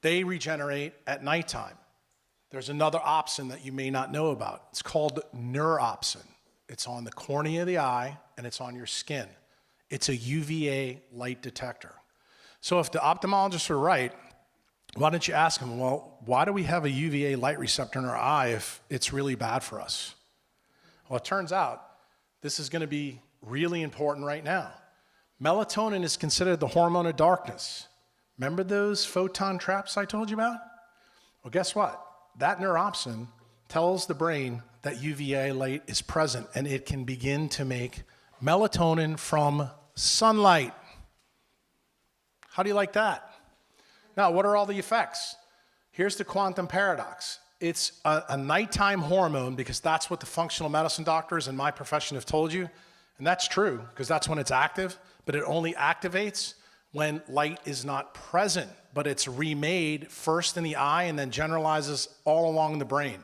They regenerate at nighttime. There's another opsin that you may not know about. It's called neuropsin. It's on the cornea of the eye, and it's on your skin. It's a UVA light detector. So if the ophthalmologists are right, why don't you ask them, well, why do we have a UVA light receptor in our eye if it's really bad for us? Well, it turns out this is going to be really important right now. Melatonin is considered the hormone of darkness. Remember those photon traps I told you about? Well, guess what? That neuropsin tells the brain that UVA light is present, and it can begin to make melatonin from sunlight. How do you like that? Now, what are all the effects? Here's the quantum paradox. It's a nighttime hormone because that's what the functional medicine doctors in my profession have told you, And that's true, because that's when it's active, but it only activates when light is not present, but it's remade first in the eye and then generalizes all along the brain.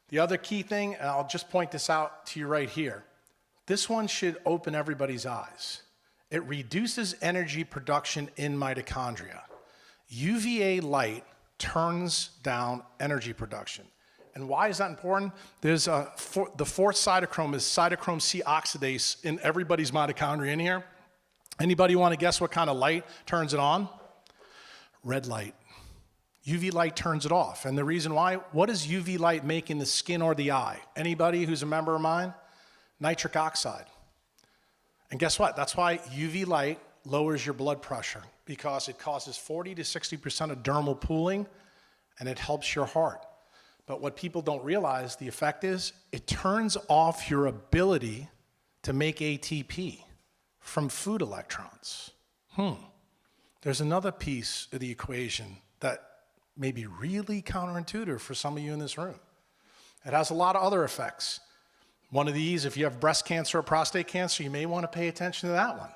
The other key thing, and I'll just point this out to you right here, this one should open everybody's eyes. It reduces energy production in mitochondria. UVA light turns down energy production. And why is that important? There's the fourth cytochrome is cytochrome C oxidase in everybody's mitochondria in here. Anybody want to guess what kind of light turns it on? Red light. UV light turns it off. And the reason why, what does UV light make in the skin or the eye? Anybody who's a member of mine? Nitric oxide. And guess what? That's why UV light lowers your blood pressure, because it causes 40 to 60% of dermal pooling, and it helps your heart. But what people don't realize, the effect is, it turns off your ability to make ATP from food electrons. There's another piece of the equation that may be really counterintuitive for some of you in this room. It has a lot of other effects. One of these, if you have breast cancer or prostate cancer, you may want to pay attention to that one,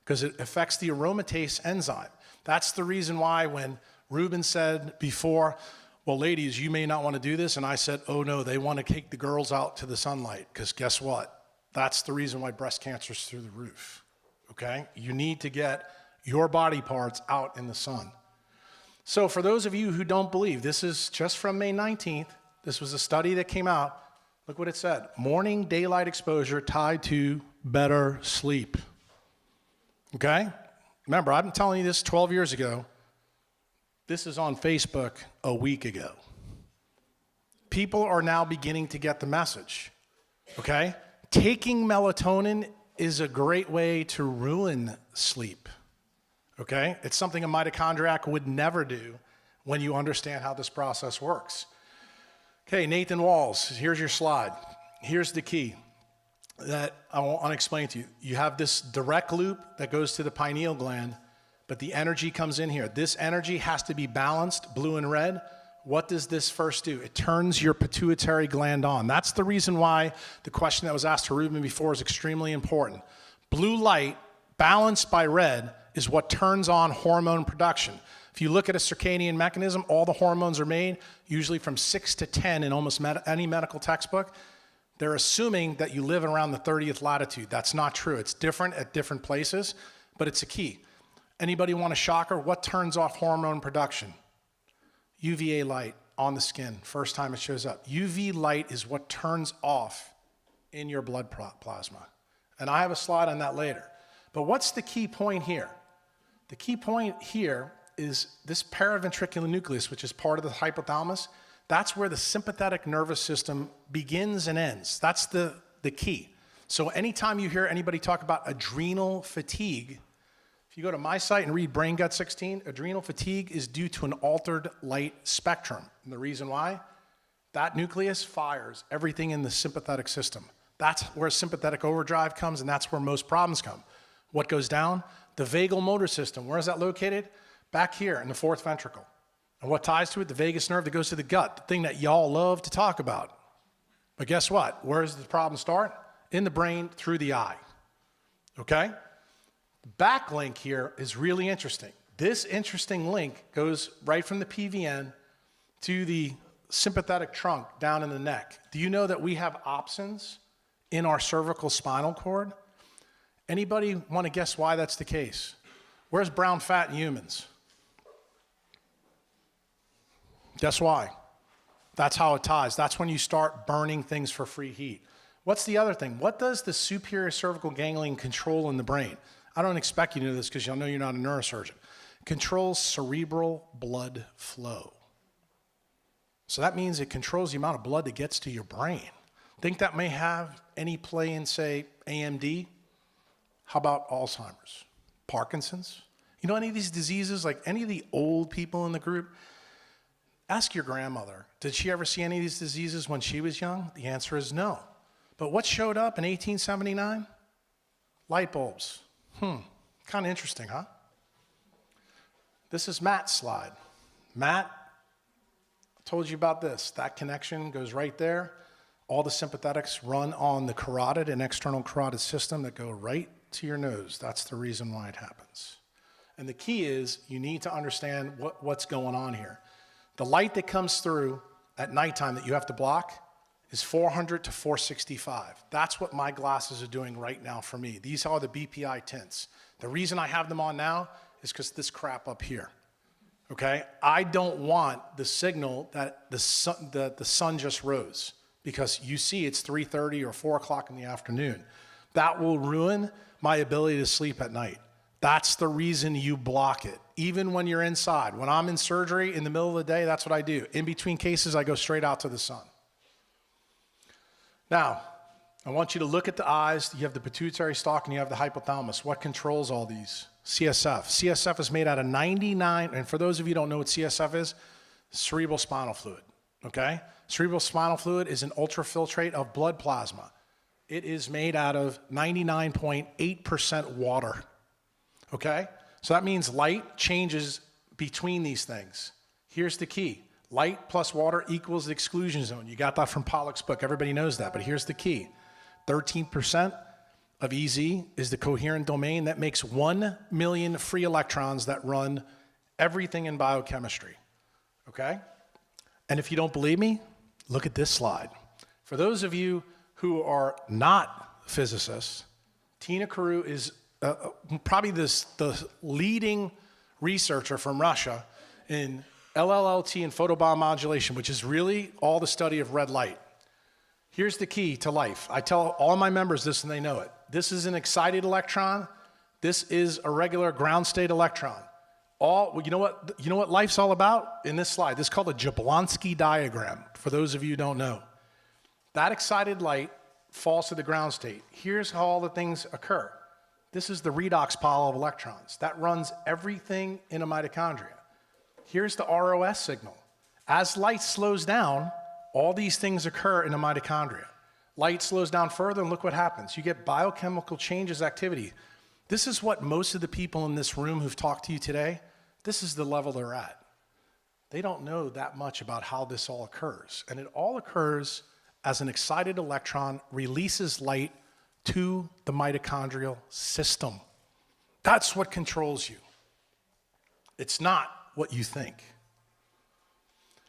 because it affects the aromatase enzyme. That's the reason why when Ruben said before, well, ladies, you may not want to do this, and I said, oh no, they want to take the girls out to the sunlight, because guess what? That's the reason why breast cancer is through the roof, okay? You need to get your body parts out in the sun. So for those of you who don't believe, this is just from May 19th. This was a study that came out. Look what it said. Morning daylight exposure tied to better sleep. Okay? Remember, I've been telling you this 12 years ago. This is on Facebook a week ago. People are now beginning to get the message. Okay? Taking melatonin is a great way to ruin sleep. Okay? It's something a mitochondriac would never do when you understand how this process works. Okay, Nathan Walls, here's your slide. Here's the key that I want to explain to you. You have this direct loop that goes to the pineal gland, but the energy comes in here. This energy has to be balanced, blue and red. What does this first do? It turns your pituitary gland on. That's the reason why the question that was asked to Ruben before is extremely important. Blue light, balanced by red, is what turns on hormone production. If you look at a circadian mechanism, all the hormones are made usually from 6 to 10 in almost any medical textbook. They're assuming that you live around the 30th latitude. That's not true. It's different at different places, but it's a key. Anybody want a shocker? What turns off hormone production? UVA light on the skin, first time it shows up. UV light is what turns off in your blood plasma. And I have a slide on that later. But what's the key point here? The key point here is this paraventricular nucleus, which is part of the hypothalamus. That's where the sympathetic nervous system begins and ends. That's the key. So anytime you hear anybody talk about adrenal fatigue, if you go to my site and read Brain Gut 16, adrenal fatigue is due to an altered light spectrum. And the reason why? That nucleus fires everything in the sympathetic system. That's where sympathetic overdrive comes, and that's where most problems come. What goes down? The vagal motor system. Where is that located? Back here in the fourth ventricle. And what ties to it? The vagus nerve that goes to the gut, the thing that y'all love to talk about. But guess what? Where does the problem start? In the brain, through the eye. Okay? The backlink here is really interesting. This interesting link goes right from the PVN to the sympathetic trunk down in the neck. Do you know that we have opsins in our cervical spinal cord? Anybody want to guess why that's the case? Where's brown fat in humans? Guess why? That's how it ties. That's when you start burning things for free heat. What's the other thing? What does the superior cervical ganglion control in the brain? I don't expect you to know this because y'all know you're not a neurosurgeon. It controls cerebral blood flow. So that means it controls the amount of blood that gets to your brain. Think that may have any play in, say, AMD? How about Alzheimer's? Parkinson's? You know any of these diseases, like any of the old people in the group? Ask your grandmother, did she ever see any of these diseases when she was young? The answer is no. But what showed up in 1879? Light bulbs. Kind of interesting, huh? This is Matt's slide. Matt told you about this. That connection goes right there. All the sympathetics run on the carotid and external carotid system that go right to your nose. That's the reason why it happens. And the key is you need to understand what's going on here. The light that comes through at nighttime that you have to block is 400 to 465. That's what my glasses are doing right now for me. These are the BPI tints. The reason I have them on now is because this crap up here, okay? I don't want the signal that the sun just rose, because you see it's 3:30 or 4 o'clock in the afternoon. That will ruin my ability to sleep at night. That's the reason you block it, even when you're inside. When I'm in surgery in the middle of the day, that's what I do. In between cases, I go straight out to the sun. Now, I want you to look at the eyes. You have the pituitary stalk and you have the hypothalamus. What controls all these? CSF. CSF is made out of 99, and for those of you who don't know what CSF is, cerebral spinal fluid, okay? Cerebral spinal fluid is an ultrafiltrate of blood plasma. It is made out of 99.8% water, okay? So that means light changes between these things. Here's the key. Light plus water equals the exclusion zone. You got that from Pollack's book. Everybody knows that, but here's the key. 13% of EZ is the coherent domain that makes 1 million free electrons that run everything in biochemistry, okay? And if you don't believe me, look at this slide. For those of you who are not physicists, Tina Carew is probably the leading researcher from Russia in LLLT and photobiomodulation, which is really all the study of red light. Here's the key to life. I tell all my members this and they know it. This is an excited electron. This is a regular ground state electron. You know what life's all about? In this slide, this is called a Jablonski diagram, for those of you who don't know. That excited light falls to the ground state. Here's how all the things occur. This is the redox pile of electrons. That runs everything in a mitochondria. Here's the ROS signal. As light slows down, all these things occur in a mitochondria. Light slows down further, and look what happens. You get biochemical changes activity. This is what most of the people in this room who've talked to you today, this is the level they're at. They don't know that much about how this all occurs. And it all occurs as an excited electron releases light to the mitochondrial system. That's what controls you. It's not what you think.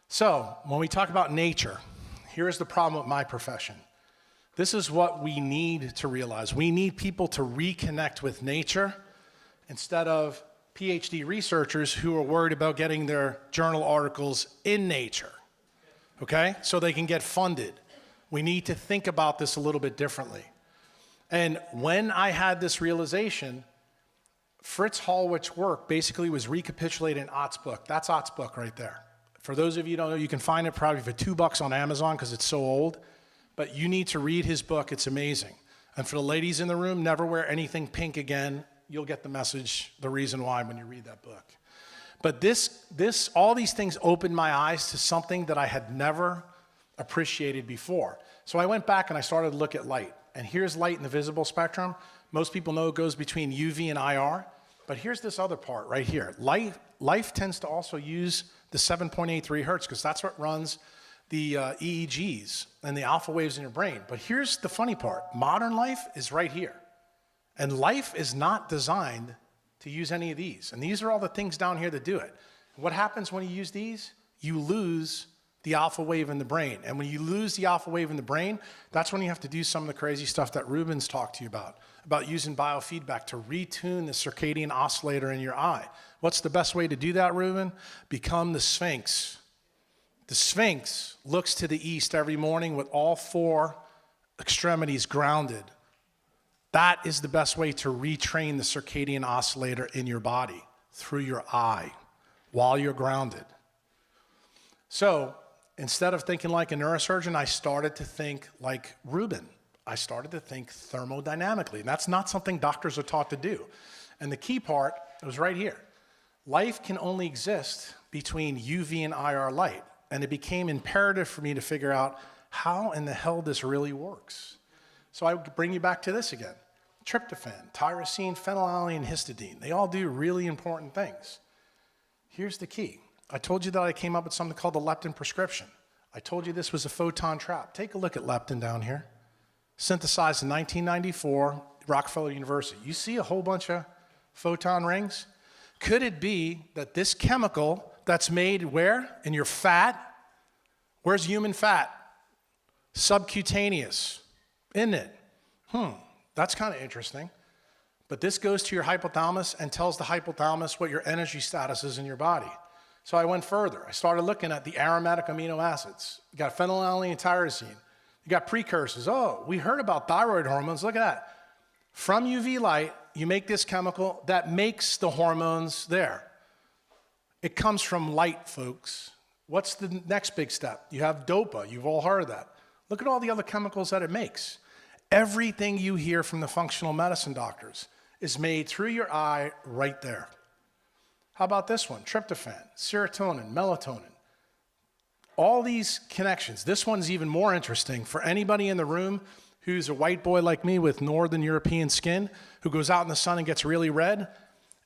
So, when we talk about nature, here's the problem with my profession. This is what we need to realize. We need people to reconnect with nature instead of PhD researchers who are worried about getting their journal articles in Nature, okay? So they can get funded. We need to think about this a little bit differently. And when I had this realization, Fritz Hallwich's work basically was recapitulated in Ott's book. That's Ott's book right there. For those of you who don't know, you can find it probably for $2 on Amazon because it's so old. But you need to read his book. It's amazing. And for the ladies in the room, never wear anything pink again. You'll get the message, the reason why, when you read that book. But all these things opened my eyes to something that I had never appreciated before. So I went back and I started to look at light. And here's light in the visible spectrum. Most people know it goes between UV and IR. But here's this other part right here. Life tends to also use the 7.83 hertz because that's what runs the EEGs and the alpha waves in your brain. But here's the funny part. Modern life is right here. And life is not designed to use any of these. And these are all the things down here that do it. What happens when you use these? You lose the alpha wave in the brain. And when you lose the alpha wave in the brain, that's when you have to do some of the crazy stuff that Ruben's talked to you about using biofeedback to retune the circadian oscillator in your eye. What's the best way to do that, Ruben? Become the Sphinx. The Sphinx looks to the east every morning with all 4 extremities grounded. That is the best way to retrain the circadian oscillator in your body, through your eye, while you're grounded. So instead of thinking like a neurosurgeon, I started to think like Ruben. I started to think thermodynamically. And that's not something doctors are taught to do. And the key part was right here. Life can only exist between UV and IR light. And it became imperative for me to figure out how in the hell this really works. So I bring you back to this again. Tryptophan, tyrosine, phenylalanine, histidine. They all do really important things. Here's the key. I told you that I came up with something called the leptin prescription. I told you this was a photon trap. Take a look at leptin down here. Synthesized in 1994, Rockefeller University. You see a whole bunch of photon rings? Could it be that this chemical that's made where? In your fat? Where's human fat? Subcutaneous, isn't it? That's kind of interesting. But this goes to your hypothalamus and tells the hypothalamus what your energy status is in your body. So I went further. I started looking at the aromatic amino acids. You got phenylalanine and tyrosine. You got precursors. Oh, we heard about thyroid hormones. Look at that. From UV light, you make this chemical that makes the hormones there. It comes from light, folks. What's the next big step? You have DOPA. You've all heard of that. Look at all the other chemicals that it makes. Everything you hear from the functional medicine doctors is made through your eye right there. How about this one? Tryptophan, serotonin, melatonin. All these connections. This one's even more interesting for anybody in the room who's a white boy like me with Northern European skin, who goes out in the sun and gets really red.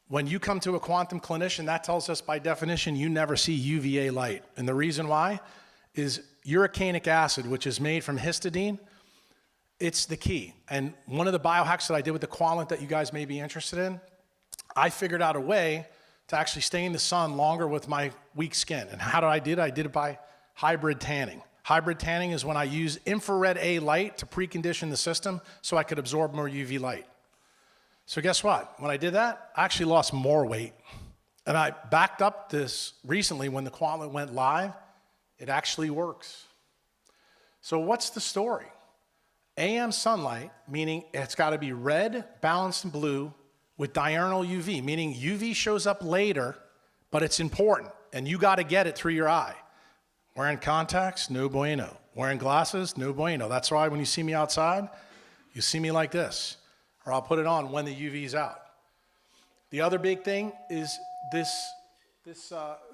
When you come to a quantum clinician, that tells us by definition you never see UVA light. And the reason why is uricanic acid, which is made from histidine. It's the key. And one of the biohacks that I did with the Qualant that you guys may be interested in, I figured out a way to actually stay in the sun longer with my weak skin. And how did I do it? I did it by hybrid tanning. Hybrid tanning is when I use infrared A light to precondition the system so I could absorb more UV light. So guess what? When I did that, I actually lost more weight. And I backed up this recently when the Qualant went live. It actually works. So what's the story? AM sunlight, meaning it's got to be red, balanced, and blue with diurnal UV, meaning UV shows up later, but it's important, and you got to get it through your eye. Wearing contacts, no bueno. Wearing glasses, no bueno. That's why when you see me outside, you see me like this, or I'll put it on when the UV's out. The other big thing is this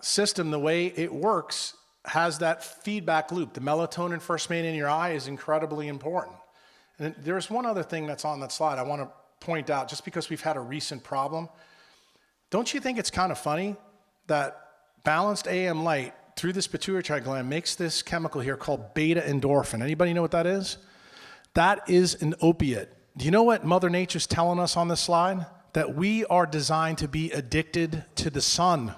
system, the way it works, has that feedback loop. The melatonin first made in your eye is incredibly important. And there's one other thing that's on that slide I want to point out, just because we've had a recent problem. Don't you think it's kind of funny that balanced AM light through this pituitary gland makes this chemical here called beta endorphin? Anybody know what that is? That is an opiate. Do you know what Mother Nature's telling us on this slide? That we are designed to be addicted to the sun.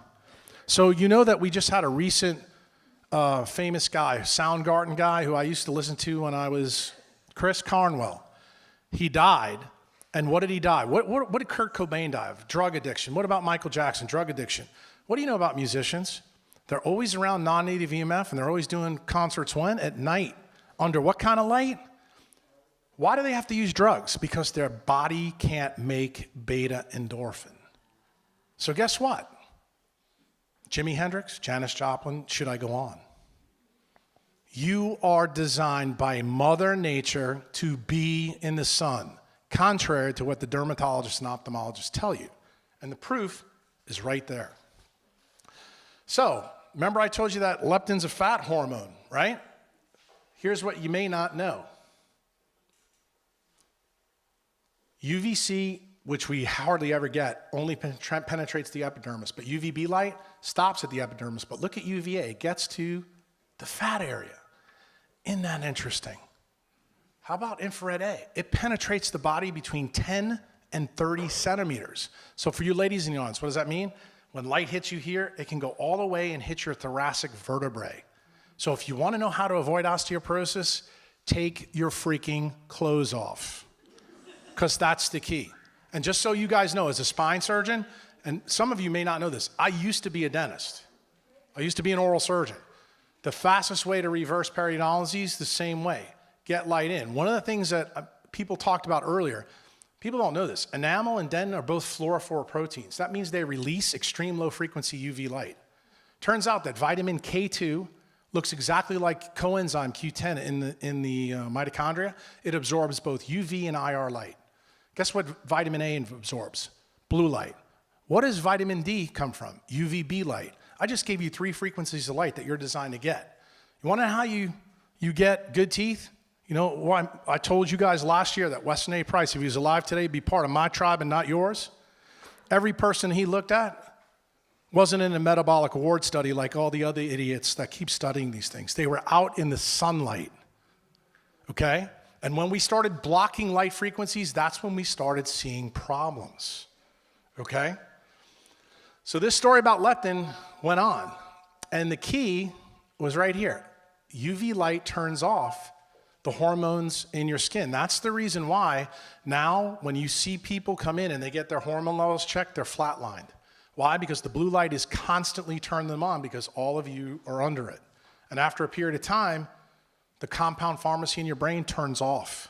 So you know that we just had a recent famous guy, Soundgarden guy, who I used to listen to when I was Chris Cornwell. He died, and what did he die? What did Kurt Cobain die of? Drug addiction. What about Michael Jackson? Drug addiction. What do you know about musicians? They're always around non-native EMF, and they're always doing concerts when? At night. Under what kind of light? Why do they have to use drugs? Because their body can't make beta endorphin. So guess what? Jimi Hendrix, Janis Joplin, should I go on? You are designed by Mother Nature to be in the sun, contrary to what the dermatologists and ophthalmologists tell you. And the proof is right there. So, remember I told you that leptin's a fat hormone, right? Here's what you may not know. UVC, which we hardly ever get, only penetrates the epidermis, but UVB light stops at the epidermis. But look at UVA, it gets to the fat area. Isn't that interesting? How about infrared A? It penetrates the body between 10 and 30 centimeters. So for you ladies in the audience, what does that mean? When light hits you here, it can go all the way and hit your thoracic vertebrae. So if you want to know how to avoid osteoporosis, take your freaking clothes off, because that's the key. And just so you guys know, as a spine surgeon, and some of you may not know this, I used to be a dentist. I used to be an oral surgeon. The fastest way to reverse periodontalgia is the same way. Get light in. One of the things that people talked about earlier, people don't know this. Enamel and dentin are both fluorophore proteins. That means they release extreme low frequency UV light. Turns out that vitamin K2 looks exactly like coenzyme Q10 in the mitochondria. It absorbs both UV and IR light. Guess what vitamin A absorbs? Blue light. What does vitamin D come from? UVB light. I just gave you 3 frequencies of light that you're designed to get. You want to know how you get good teeth? You know, I told you guys last year that Weston A. Price, if he was alive today, would be part of my tribe and not yours. Every person he looked at Wasn't in a metabolic ward study like all the other idiots that keep studying these things. They were out in the sunlight, okay? And when we started blocking light frequencies, that's when we started seeing problems, okay? So this story about leptin went on, and the key was right here. UV light turns off the hormones in your skin. That's the reason why now when you see people come in and they get their hormone levels checked, they're flatlined. Why? Because the blue light is constantly turning them on because all of you are under it. And after a period of time, the compound pharmacy in your brain turns off.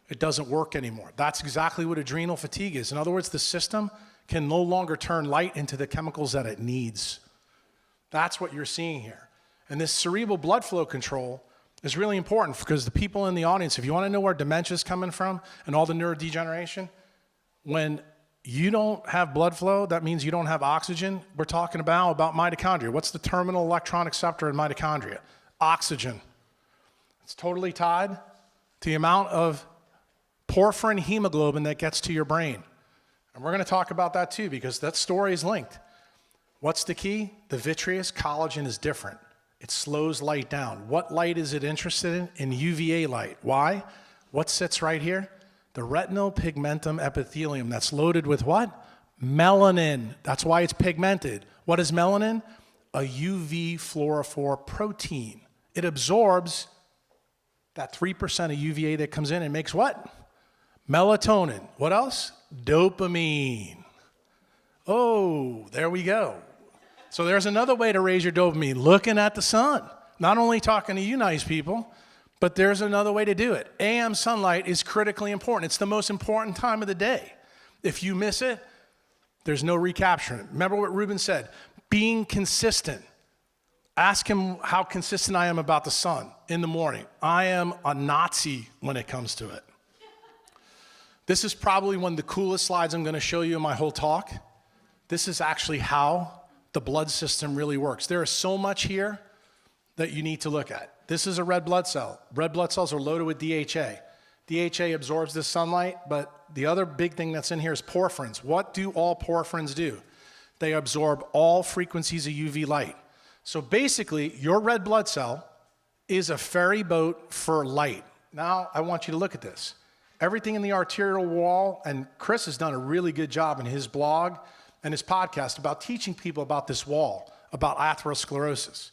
It doesn't work anymore. That's exactly what adrenal fatigue is. In other words, the system can no longer turn light into the chemicals that it needs. That's what you're seeing here. And this cerebral blood flow control is really important because the people in the audience, if you want to know where dementia is coming from and all the neurodegeneration, when you don't have blood flow, that means you don't have oxygen. We're talking about mitochondria. What's the terminal electron acceptor in mitochondria? Oxygen. It's totally tied to the amount of porphyrin hemoglobin that gets to your brain. And we're going to talk about that too because that story is linked. What's the key? The vitreous collagen is different. It slows light down. What light is it interested in? In UVA light. Why? What sits right here? The retinal pigmentum epithelium that's loaded with what? Melanin. That's why it's pigmented. What is melanin? A UV fluorophore protein. It absorbs that 3% of UVA that comes in and makes what? Melatonin. What else? Dopamine. Oh, there we go. So there's another way to raise your dopamine, looking at the sun. Not only talking to you nice people, but there's another way to do it. AM sunlight is critically important. It's the most important time of the day. If you miss it, there's no recapturing it. Remember what Ruben said, being consistent. Ask him how consistent I am about the sun in the morning. I am a Nazi when it comes to it. This is probably one of the coolest slides I'm going to show you in my whole talk. This is actually how the blood system really works. There is so much here that you need to look at. This is a red blood cell. Red blood cells are loaded with DHA. DHA absorbs the sunlight, but the other big thing that's in here is porphyrins. What do all porphyrins do? They absorb all frequencies of UV light. So basically, your red blood cell is a ferry boat for light. Now, I want you to look at this. Everything in the arterial wall, and Chris has done a really good job in his blog and his podcast about teaching people about this wall, about atherosclerosis.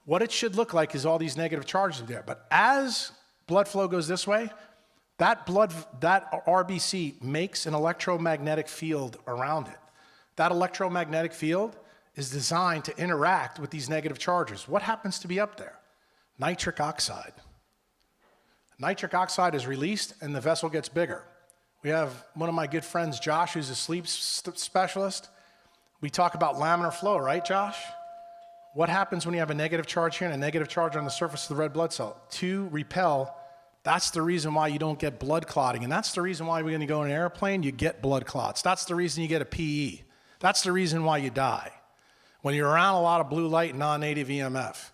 What it should look like is all these negative charges there. But as blood flow goes this way, that RBC makes an electromagnetic field around it. That electromagnetic field is designed to interact with these negative charges. What happens to be up there? Nitric oxide. Nitric oxide is released and the vessel gets bigger. We have one of my good friends, Josh, who's a sleep specialist. We talk about laminar flow, right, Josh? What happens when you have a negative charge here and a negative charge on the surface of the red blood cell? To repel, that's the reason why you don't get blood clotting. And that's the reason why when you go in an airplane, you get blood clots. That's the reason you get a PE. That's the reason why you die. When you're around a lot of blue light and non-native EMF,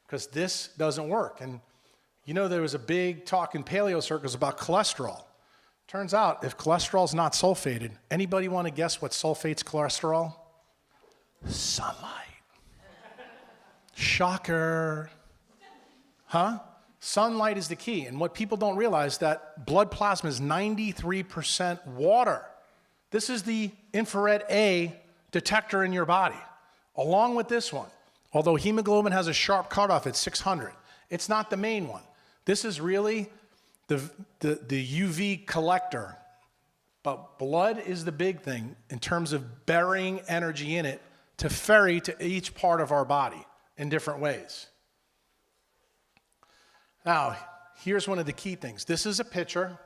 because this doesn't work. And you know there was a big talk in paleo circles about cholesterol. Turns out, if cholesterol is not sulfated, anybody want to guess what sulfates cholesterol? Sunlight. Shocker. Huh? Sunlight is the key. And what people don't realize that blood plasma is 93% water. This is the infrared A detector in your body, along with this one. Although hemoglobin has a sharp cutoff at 600, it's not the main one. This is really the UV collector. But blood is the big thing in terms of burying energy in it to ferry to each part of our body in different ways. Now, here's one of the key things. This is a picture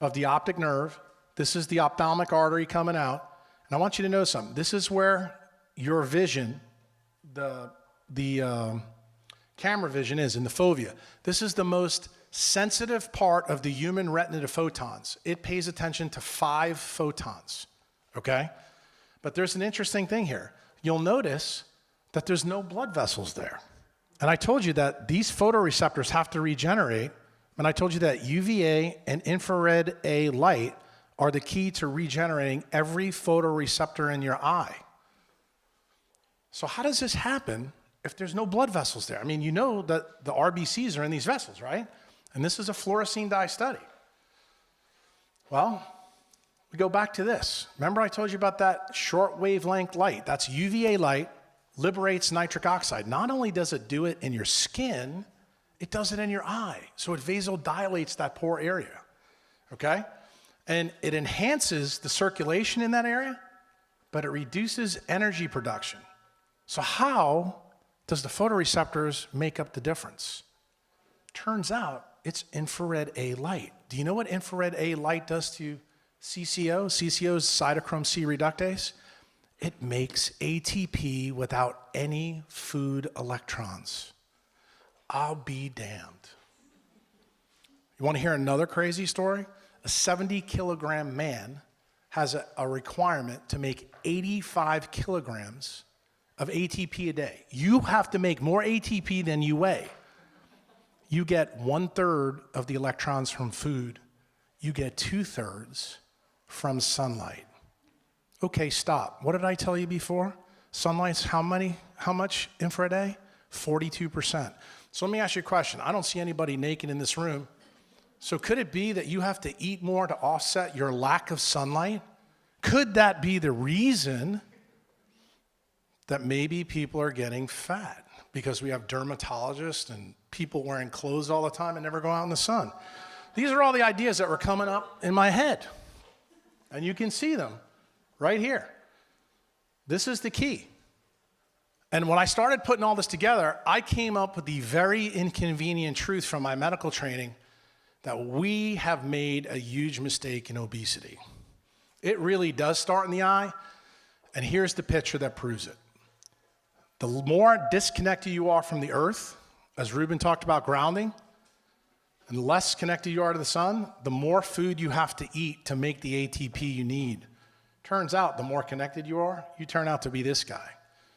of the optic nerve. This is the ophthalmic artery coming out. And I want you to know something. This is where your vision, the camera vision is in the fovea. This is the most sensitive part of the human retina to photons. It pays attention to 5 photons, okay? But there's an interesting thing here. You'll notice that there's no blood vessels there. And I told you that these photoreceptors have to regenerate, and I told you that UVA and infrared A light are the key to regenerating every photoreceptor in your eye. So how does this happen if there's no blood vessels there? I mean, you know that the RBCs are in these vessels, right? And this is a fluorescein dye study. Well, we go back to this. Remember I told you about that short wavelength light? That's UVA light, liberates nitric oxide. Not only does it do it in your skin, it does it in your eye. So it vasodilates that poor area, okay? And it enhances the circulation in that area, but it reduces energy production. So how does the photoreceptors make up the difference? Turns out it's infrared A light. Do you know what infrared A light does to CCO? CCO is cytochrome C reductase. It makes ATP without any food electrons. I'll be damned. You want to hear another crazy story? A 70-kilogram man has a requirement to make 85 kilograms of ATP a day. You have to make more ATP than you weigh. You get 1/3 of the electrons from food. You get 2/3 from sunlight. Okay, stop. What did I tell you before? Sunlight's how much infrared A? 42%. So let me ask you a question. I don't see anybody naked in this room. So could it be that you have to eat more to offset your lack of sunlight? Could that be the reason that maybe people are getting fat? Because we have dermatologists and people wearing clothes all the time and never go out in the sun. These are all the ideas that were coming up in my head. And you can see them right here. This is the key. And when I started putting all this together, I came up with the very inconvenient truth from my medical training that we have made a huge mistake in obesity. It really does start in the eye, and here's the picture that proves it. The more disconnected you are from the earth, as Ruben talked about grounding, and the less connected you are to the sun, the more food you have to eat to make the ATP you need. Turns out, the more connected you are, you turn out to be this guy.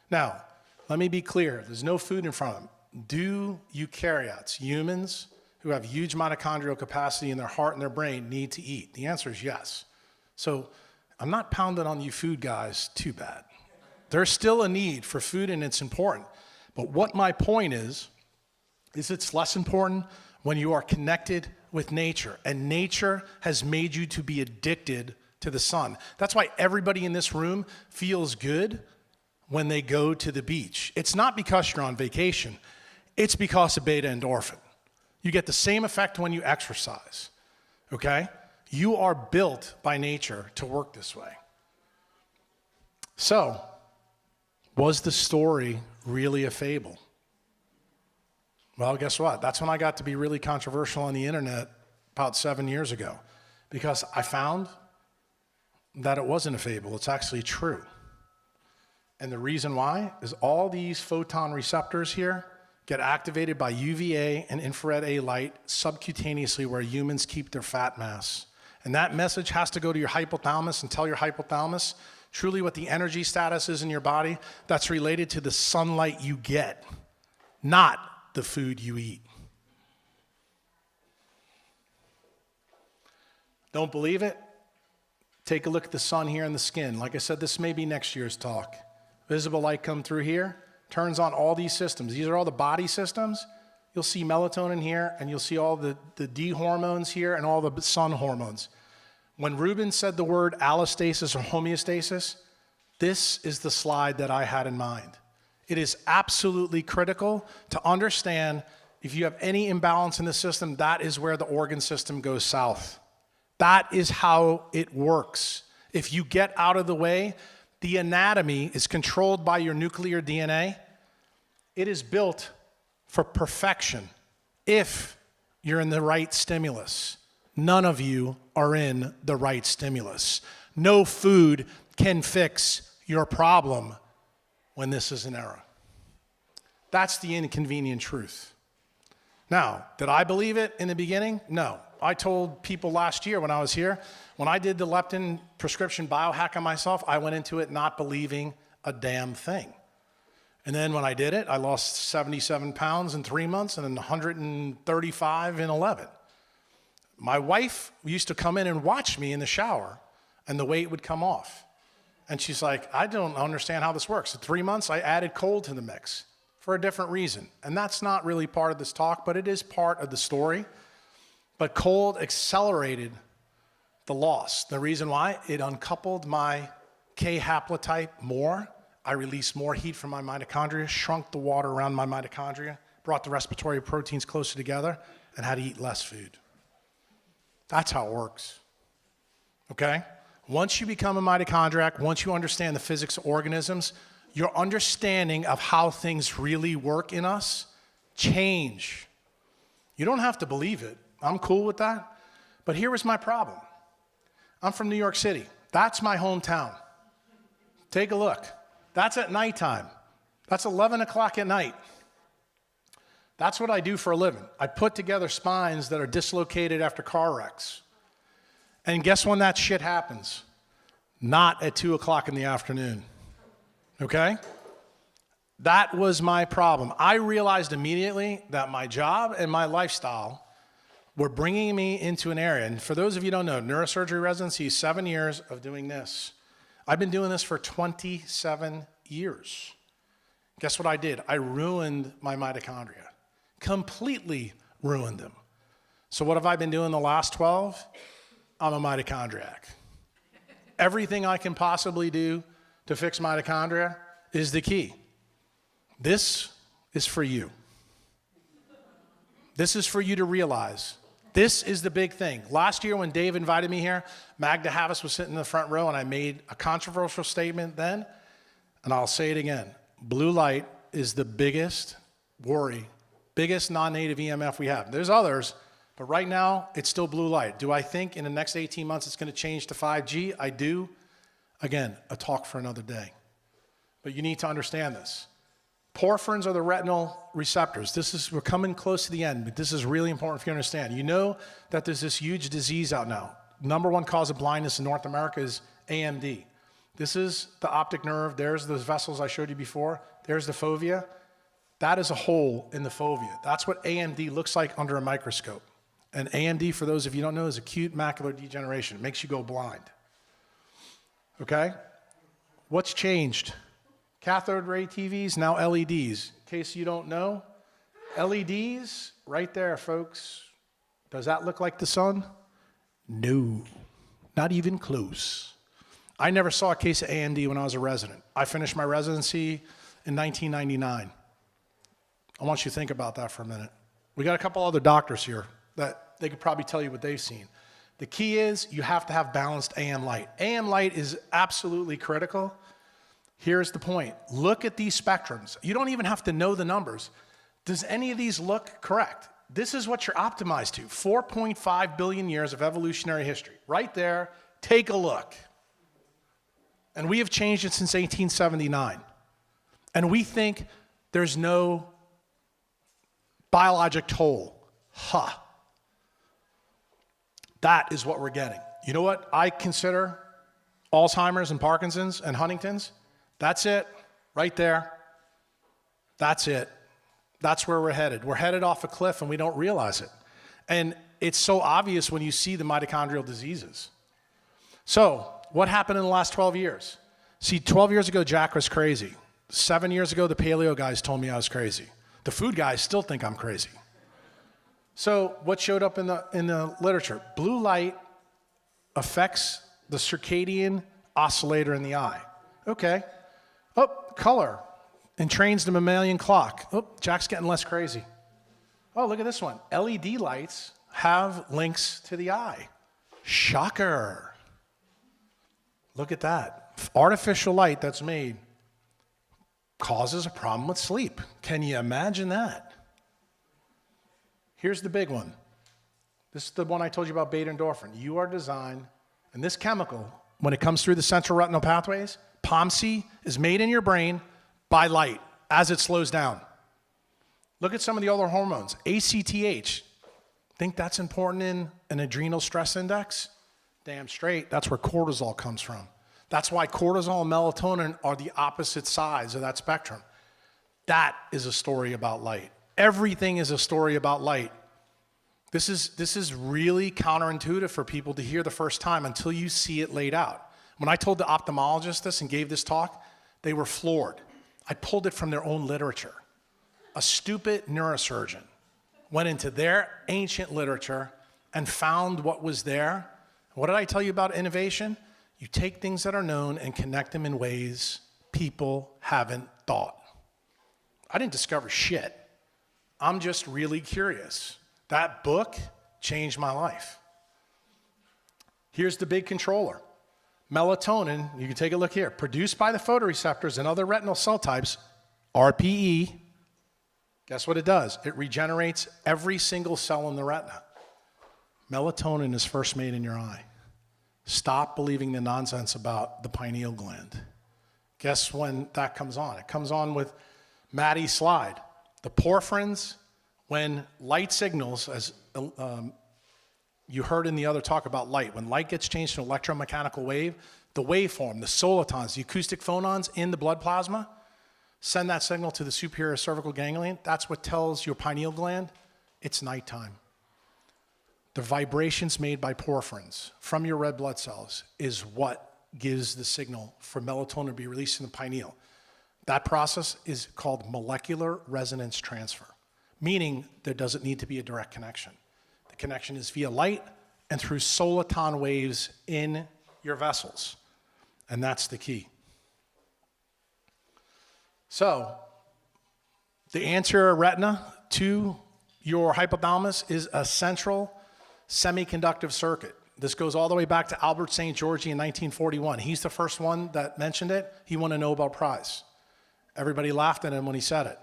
Now, let me be clear, there's no food in front of them. Do eukaryotes, humans who have huge mitochondrial capacity in their heart and their brain, need to eat? The answer is yes. So I'm not pounding on you food guys too bad. There's still a need for food and it's important. But what my point is it's less important when you are connected with nature. And nature has made you to be addicted to the sun. That's why everybody in this room feels good when they go to the beach. It's not because you're on vacation. It's because of beta endorphin. You get the same effect when you exercise, okay? You are built by nature to work this way. So, was the story really a fable? Well, guess what? That's when I got to be really controversial on the internet about 7 years ago, because I found that it wasn't a fable. It's actually true. And the reason why is all these photon receptors here get activated by UVA and infrared A light subcutaneously where humans keep their fat mass. And that message has to go to your hypothalamus and tell your hypothalamus truly what the energy status is in your body that's related to the sunlight you get, not the food you eat. Don't believe it? Take a look at the sun here in the skin. Like I said, this may be next year's talk. Visible light come through here, turns on all these systems. These are all the body systems. You'll see melatonin here, and you'll see all the D hormones here and all the sun hormones. When Ruben said the word allostasis or homeostasis, this is the slide that I had in mind. It is absolutely critical to understand if you have any imbalance in the system, that is where the organ system goes south. That is how it works. If you get out of the way, the anatomy is controlled by your nuclear DNA. It is built for perfection if you're in the right stimulus. None of you are in the right stimulus. No food can fix your problem when this is an error. That's the inconvenient truth. Now, did I believe it in the beginning? No. I told people last year when I was here, when I did the leptin prescription biohack on myself, I went into it not believing a damn thing. And then when I did it, I lost 77 pounds in 3 months and then 135 in 11. My wife used to come in and watch me in the shower, and the weight would come off. And she's like, I don't understand how this works. In 3 months, I added cold to the mix for a different reason. And that's not really part of this talk, but it is part of the story. But cold accelerated the loss. The reason why, it uncoupled my K haplotype more. I released more heat from my mitochondria, shrunk the water around my mitochondria, brought the respiratory proteins closer together, and had to eat less food. That's how it works, okay? Once you become a mitochondriac, once you understand the physics of organisms, your understanding of how things really work in us change. You don't have to believe it. I'm cool with that. But here was my problem. I'm from New York City. That's my hometown. Take a look. That's at nighttime. That's 11 o'clock at night. That's what I do for a living. I put together spines that are dislocated after car wrecks. And guess when that shit happens? Not at 2 o'clock in the afternoon. Okay? That was my problem. I realized immediately that my job and my lifestyle were bringing me into an area. And for those of you who don't know, neurosurgery residency, 7 years of doing this. I've been doing this for 27 years. Guess what I did? I ruined my mitochondria. Completely ruined them. So what have I been doing the last 12? I'm a mitochondriac. Everything I can possibly do to fix mitochondria is the key. This is for you. This is for you to realize. This is the big thing. Last year when Dave invited me here, Magda Havas was sitting in the front row and I made a controversial statement then, and I'll say it again. Blue light is the biggest worry, biggest non-native EMF we have. There's others, but right now it's still blue light. Do I think in the next 18 months it's going to change to 5G? I do. Again, a talk for another day. But you need to understand this. Porphyrins are the retinal receptors. We're coming close to the end, but this is really important for you to understand. You know that there's this huge disease out now. Number one cause of blindness in North America is AMD. This is the optic nerve. There's those vessels I showed you before. There's the fovea. That is a hole in the fovea. That's what AMD looks like under a microscope. And AMD, for those of you who don't know, is acute macular degeneration. It makes you go blind. Okay? What's changed? Cathode ray TVs, now LEDs. In case you don't know, LEDs, right there, folks. Does that look like the sun? No, not even close. I never saw a case of AMD when I was a resident. I finished my residency in 1999. I want you to think about that for a minute. We got a couple other doctors here that they could probably tell you what they've seen. The key is you have to have balanced AM light. AM light is absolutely critical. Here's the point. Look at these spectrums. You don't even have to know the numbers. Does any of these look correct? This is what you're optimized to. 4.5 billion years of evolutionary history. Right there, take a look. And we have changed it since 1879. And we think there's no biologic toll. That is what we're getting. You know what I consider Alzheimer's and Parkinson's and Huntington's? That's it, right there. That's it. That's where we're headed. We're headed off a cliff and we don't realize it. And it's so obvious when you see the mitochondrial diseases. So, what happened in the last 12 years? See, 12 years ago, Jack was crazy. 7 years ago, the paleo guys told me I was crazy. The food guys still think I'm crazy. So, what showed up in the literature? Blue light affects the circadian oscillator in the eye. Okay. Oh, color. Entrains the mammalian clock. Oh, Jack's getting less crazy. Oh, look at this one. LED lights have links to the eye. Shocker. Look at that. Artificial light that's made causes a problem with sleep. Can you imagine that? Here's the big one. This is the one I told you about, beta endorphin. You are designed, and this chemical, when it comes through the central retinal pathways, POMC is made in your brain by light as it slows down. Look at some of the other hormones. ACTH. Think that's important in an adrenal stress index? Damn straight. That's where cortisol comes from. That's why cortisol and melatonin are the opposite sides of that spectrum. That is a story about light. Everything is a story about light. This is really counterintuitive for people to hear the first time until you see it laid out. When I told the ophthalmologist this and gave this talk, they were floored. I pulled it from their own literature. A stupid neurosurgeon went into their ancient literature and found what was there. What did I tell you about innovation? You take things that are known and connect them in ways people haven't thought. I didn't discover shit. I'm just really curious. That book changed my life. Here's the big controller. Melatonin, you can take a look here, produced by the photoreceptors and other retinal cell types, RPE. Guess what it does? It regenerates every single cell in the retina. Melatonin is first made in your eye. Stop believing the nonsense about the pineal gland. Guess when that comes on? It comes on with Maddie's slide. The porphyrins, when light signals, as you heard in the other talk about light, when light gets changed to an electromechanical wave, the waveform, the solitons, the acoustic phonons in the blood plasma, send that signal to the superior cervical ganglion. That's what tells your pineal gland it's nighttime. The vibrations made by porphyrins from your red blood cells is what gives the signal for melatonin to be released in the pineal. That process is called molecular resonance transfer, meaning there doesn't need to be a direct connection. The connection is via light and through soliton waves in your vessels, and that's the key. So, the anterior retina to your hypothalamus is a central semiconductive circuit. This goes all the way back to Albert St. George in 1941. He's the first one that mentioned it. He won a Nobel Prize. Everybody laughed at him when he said it.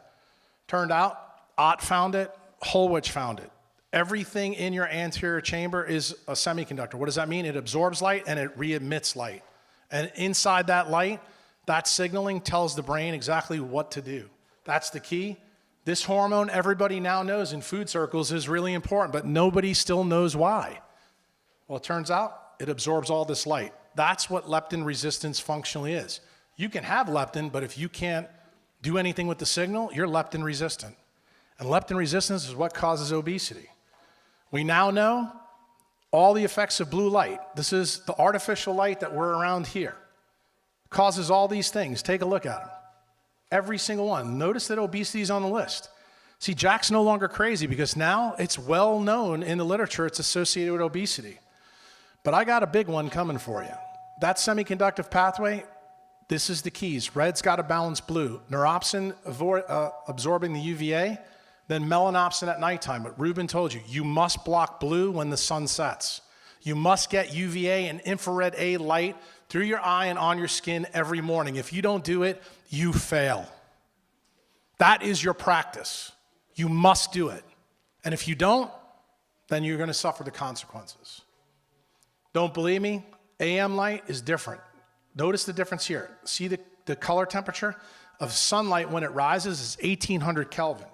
Turned out, Ott found it, Holwich found it. Everything in your anterior chamber is a semiconductor. What does that mean? It absorbs light and it re-emits light. And inside that light, that signaling tells the brain exactly what to do. That's the key. This hormone everybody now knows in food circles is really important, but nobody still knows why. Well, it turns out it absorbs all this light. That's what leptin resistance functionally is. You can have leptin, but if you can't do anything with the signal, you're leptin resistant. And leptin resistance is what causes obesity. We now know all the effects of blue light. This is the artificial light that we're around here. Causes all these things. Take a look at them. Every single one. Notice that obesity is on the list. See, Jack's no longer crazy because now it's well known in the literature it's associated with obesity. But I got a big one coming for you. That semiconductive pathway, this is the keys. Red's got to balance blue. Neuropsin absorbing the UVA, then melanopsin at nighttime. But Ruben told you, you must block blue when the sun sets. You must get UVA and infrared A light through your eye and on your skin every morning. If you don't do it, you fail. That is your practice. You must do it. And if you don't, then you're going to suffer the consequences. Don't believe me? AM light is different. Notice the difference here. See the color temperature of sunlight when it rises is 1800 Kelvin.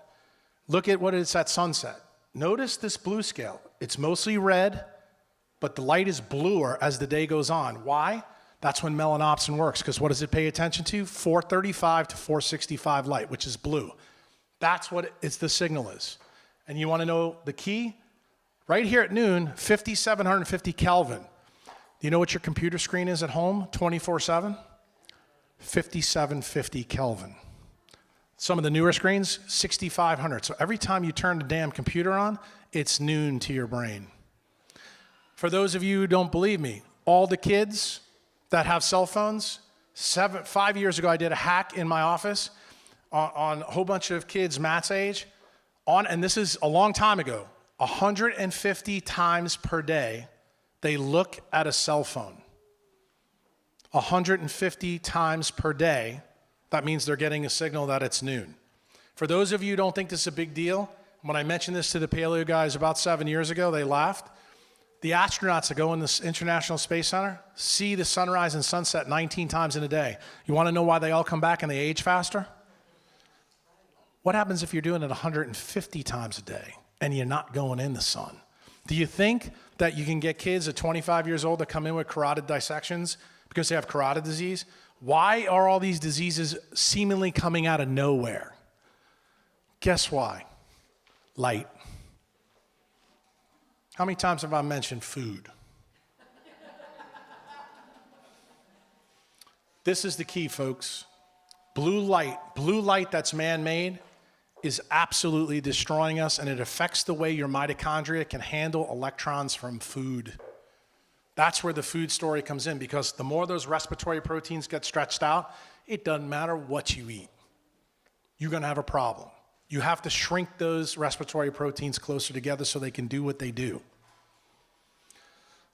Look at what it's at sunset. Notice this blue scale. It's mostly red, but the light is bluer as the day goes on. Why? That's when melanopsin works, because what does it pay attention to? 435 to 465 light, which is blue. That's what the signal is. And you want to know the key? Right here at noon, 5750 Kelvin. Do you know what your computer screen is at home 24/7? 5750 Kelvin. Some of the newer screens, 6500. So every time you turn the damn computer on, it's noon to your brain. For those of you who don't believe me, all the kids that have cell phones, 5 years ago I did a hack in my office on a whole bunch of kids Matt's age, and this is a long time ago, 150 times per day they look at a cell phone. 150 times per day, that means they're getting a signal that it's noon. For those of you who don't think this is a big deal, when I mentioned this to the paleo guys about 7 years ago, they laughed. The astronauts that go in the International Space Center see the sunrise and sunset 19 times in a day. You want to know why they all come back and they age faster? What happens if you're doing it 150 times a day and you're not going in the sun? Do you think that you can get kids at 25 years old that come in with carotid dissections because they have carotid disease? Why are all these diseases seemingly coming out of nowhere? Guess why? Light. How many times have I mentioned food? This is the key, folks. Blue light that's man-made is absolutely destroying us, and it affects the way your mitochondria can handle electrons from food. That's where the food story comes in, because the more those respiratory proteins get stretched out, it doesn't matter what you eat. You're gonna have a problem. You have to shrink those respiratory proteins closer together so they can do what they do.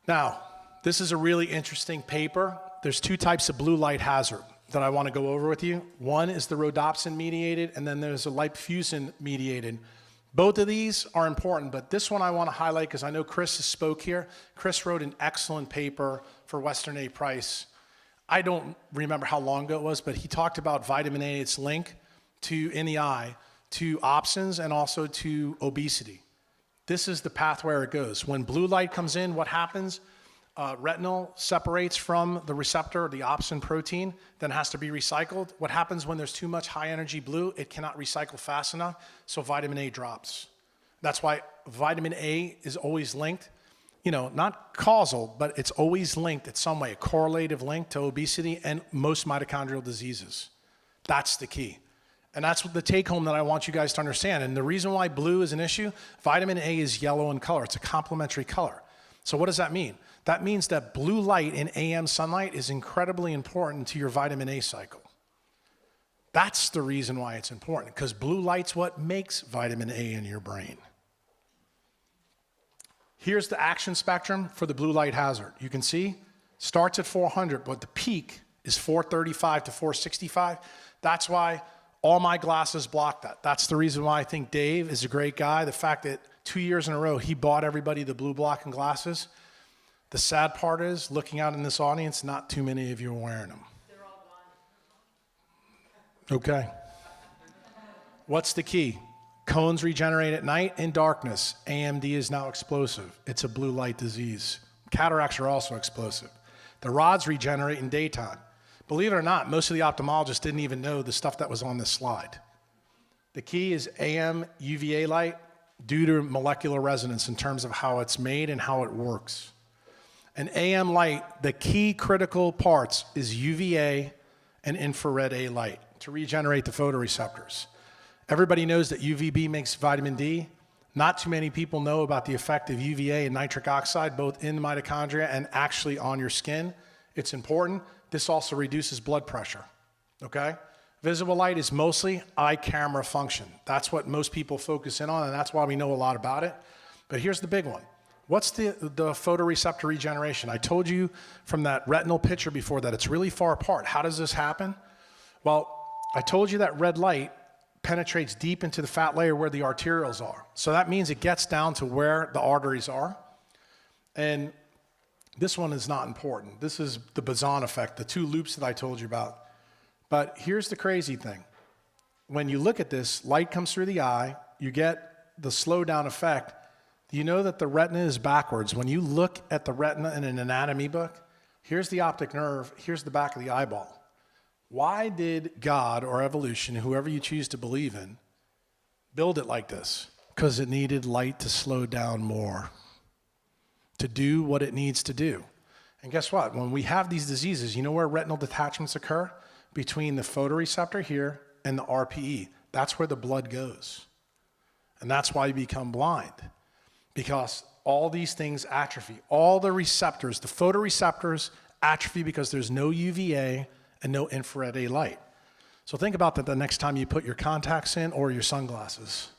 Now, this is a really interesting paper. There's two types of blue light hazard that I want to go over with you. One is the rhodopsin mediated, and then there's a lipfusin mediated. Both of these are important, but this one I want to highlight because I know Chris has spoke here. Chris wrote an excellent paper for Western A. Price. I don't remember how long ago it was, but he talked about vitamin A, its link in the eye to opsins and also to obesity. This is the path where it goes. When blue light comes in, what happens? Retinol separates from the receptor, the opsin protein, then has to be recycled. What happens when there's too much high energy blue? It cannot recycle fast enough, so vitamin A drops. That's why vitamin A is always linked, not causal, but it's always linked in some way, a correlative link to obesity and most mitochondrial diseases. That's the key. And that's the take home that I want you guys to understand. And the reason why blue is an issue, vitamin A is yellow in color. It's a complementary color. So what does that mean? That means that blue light in AM sunlight is incredibly important to your vitamin A cycle. That's the reason why it's important, because blue light's what makes vitamin A in your brain. Here's the action spectrum for the blue light hazard. You can see, starts at 400, but the peak is 435 to 465. That's why all my glasses block that. That's the reason why I think Dave is a great guy. The fact that 2 years in a row, he bought everybody the blue blocking glasses. The sad part is, looking out in this audience, not too many of you are wearing them. They're all gone. Okay. What's the key? Cones regenerate at night in darkness. AMD is now explosive. It's a blue light disease. Cataracts are also explosive. The rods regenerate in daytime. Believe it or not, most of the ophthalmologists didn't even know the stuff that was on this slide. The key is AM UVA light due to molecular resonance in terms of how it's made and how it works. And AM light, the key critical parts is UVA and infrared A light to regenerate the photoreceptors. Everybody knows that UVB makes vitamin D. Not too many people know about the effect of UVA and nitric oxide, both in the mitochondria and actually on your skin. It's important. This also reduces blood pressure, okay? Visible light is mostly eye camera function. That's what most people focus in on, and that's why we know a lot about it. But here's the big one. What's the photoreceptor regeneration? I told you from that retinal picture before that it's really far apart. How does this happen? Well, I told you that red light penetrates deep into the fat layer where the arterioles are. So that means it gets down to where the arteries are. And this one is not important. This is the boson effect, the two loops that I told you about. But here's the crazy thing. When you look at this, light comes through the eye, you get the slowdown effect. You know that the retina is backwards. When you look at the retina in an anatomy book, here's the optic nerve, here's the back of the eyeball. Why did God or evolution, whoever you choose to believe in, build it like this? Because it needed light to slow down more, to do what it needs to do. And guess what? When we have these diseases, you know where retinal detachments occur? Between the photoreceptor here and the RPE. That's where the blood goes. And that's why you become blind. Because all these things atrophy. All the receptors, the photoreceptors atrophy because there's no UVA and no infrared A light. So think about that the next time you put your contacts in or your sunglasses.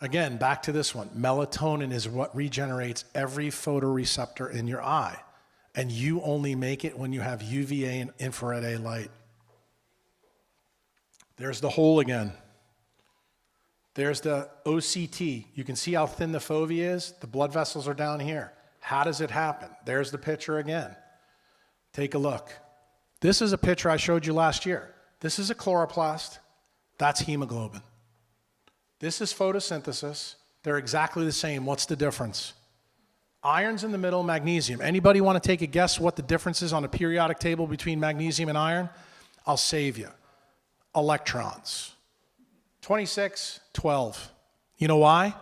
Again, back to this one. Melatonin is what regenerates every photoreceptor in your eye. And you only make it when you have UVA and infrared A light. There's the hole again. There's the OCT. You can see how thin the fovea is. The blood vessels are down here. How does it happen? There's the picture again. Take a look. This is a picture I showed you last year. This is a chloroplast. That's hemoglobin. This is photosynthesis. They're exactly the same. What's the difference? Iron's in the middle, magnesium. Anybody want to take a guess what the difference is on a periodic table between magnesium and iron? I'll save you. Electrons. 26, 12. You know why?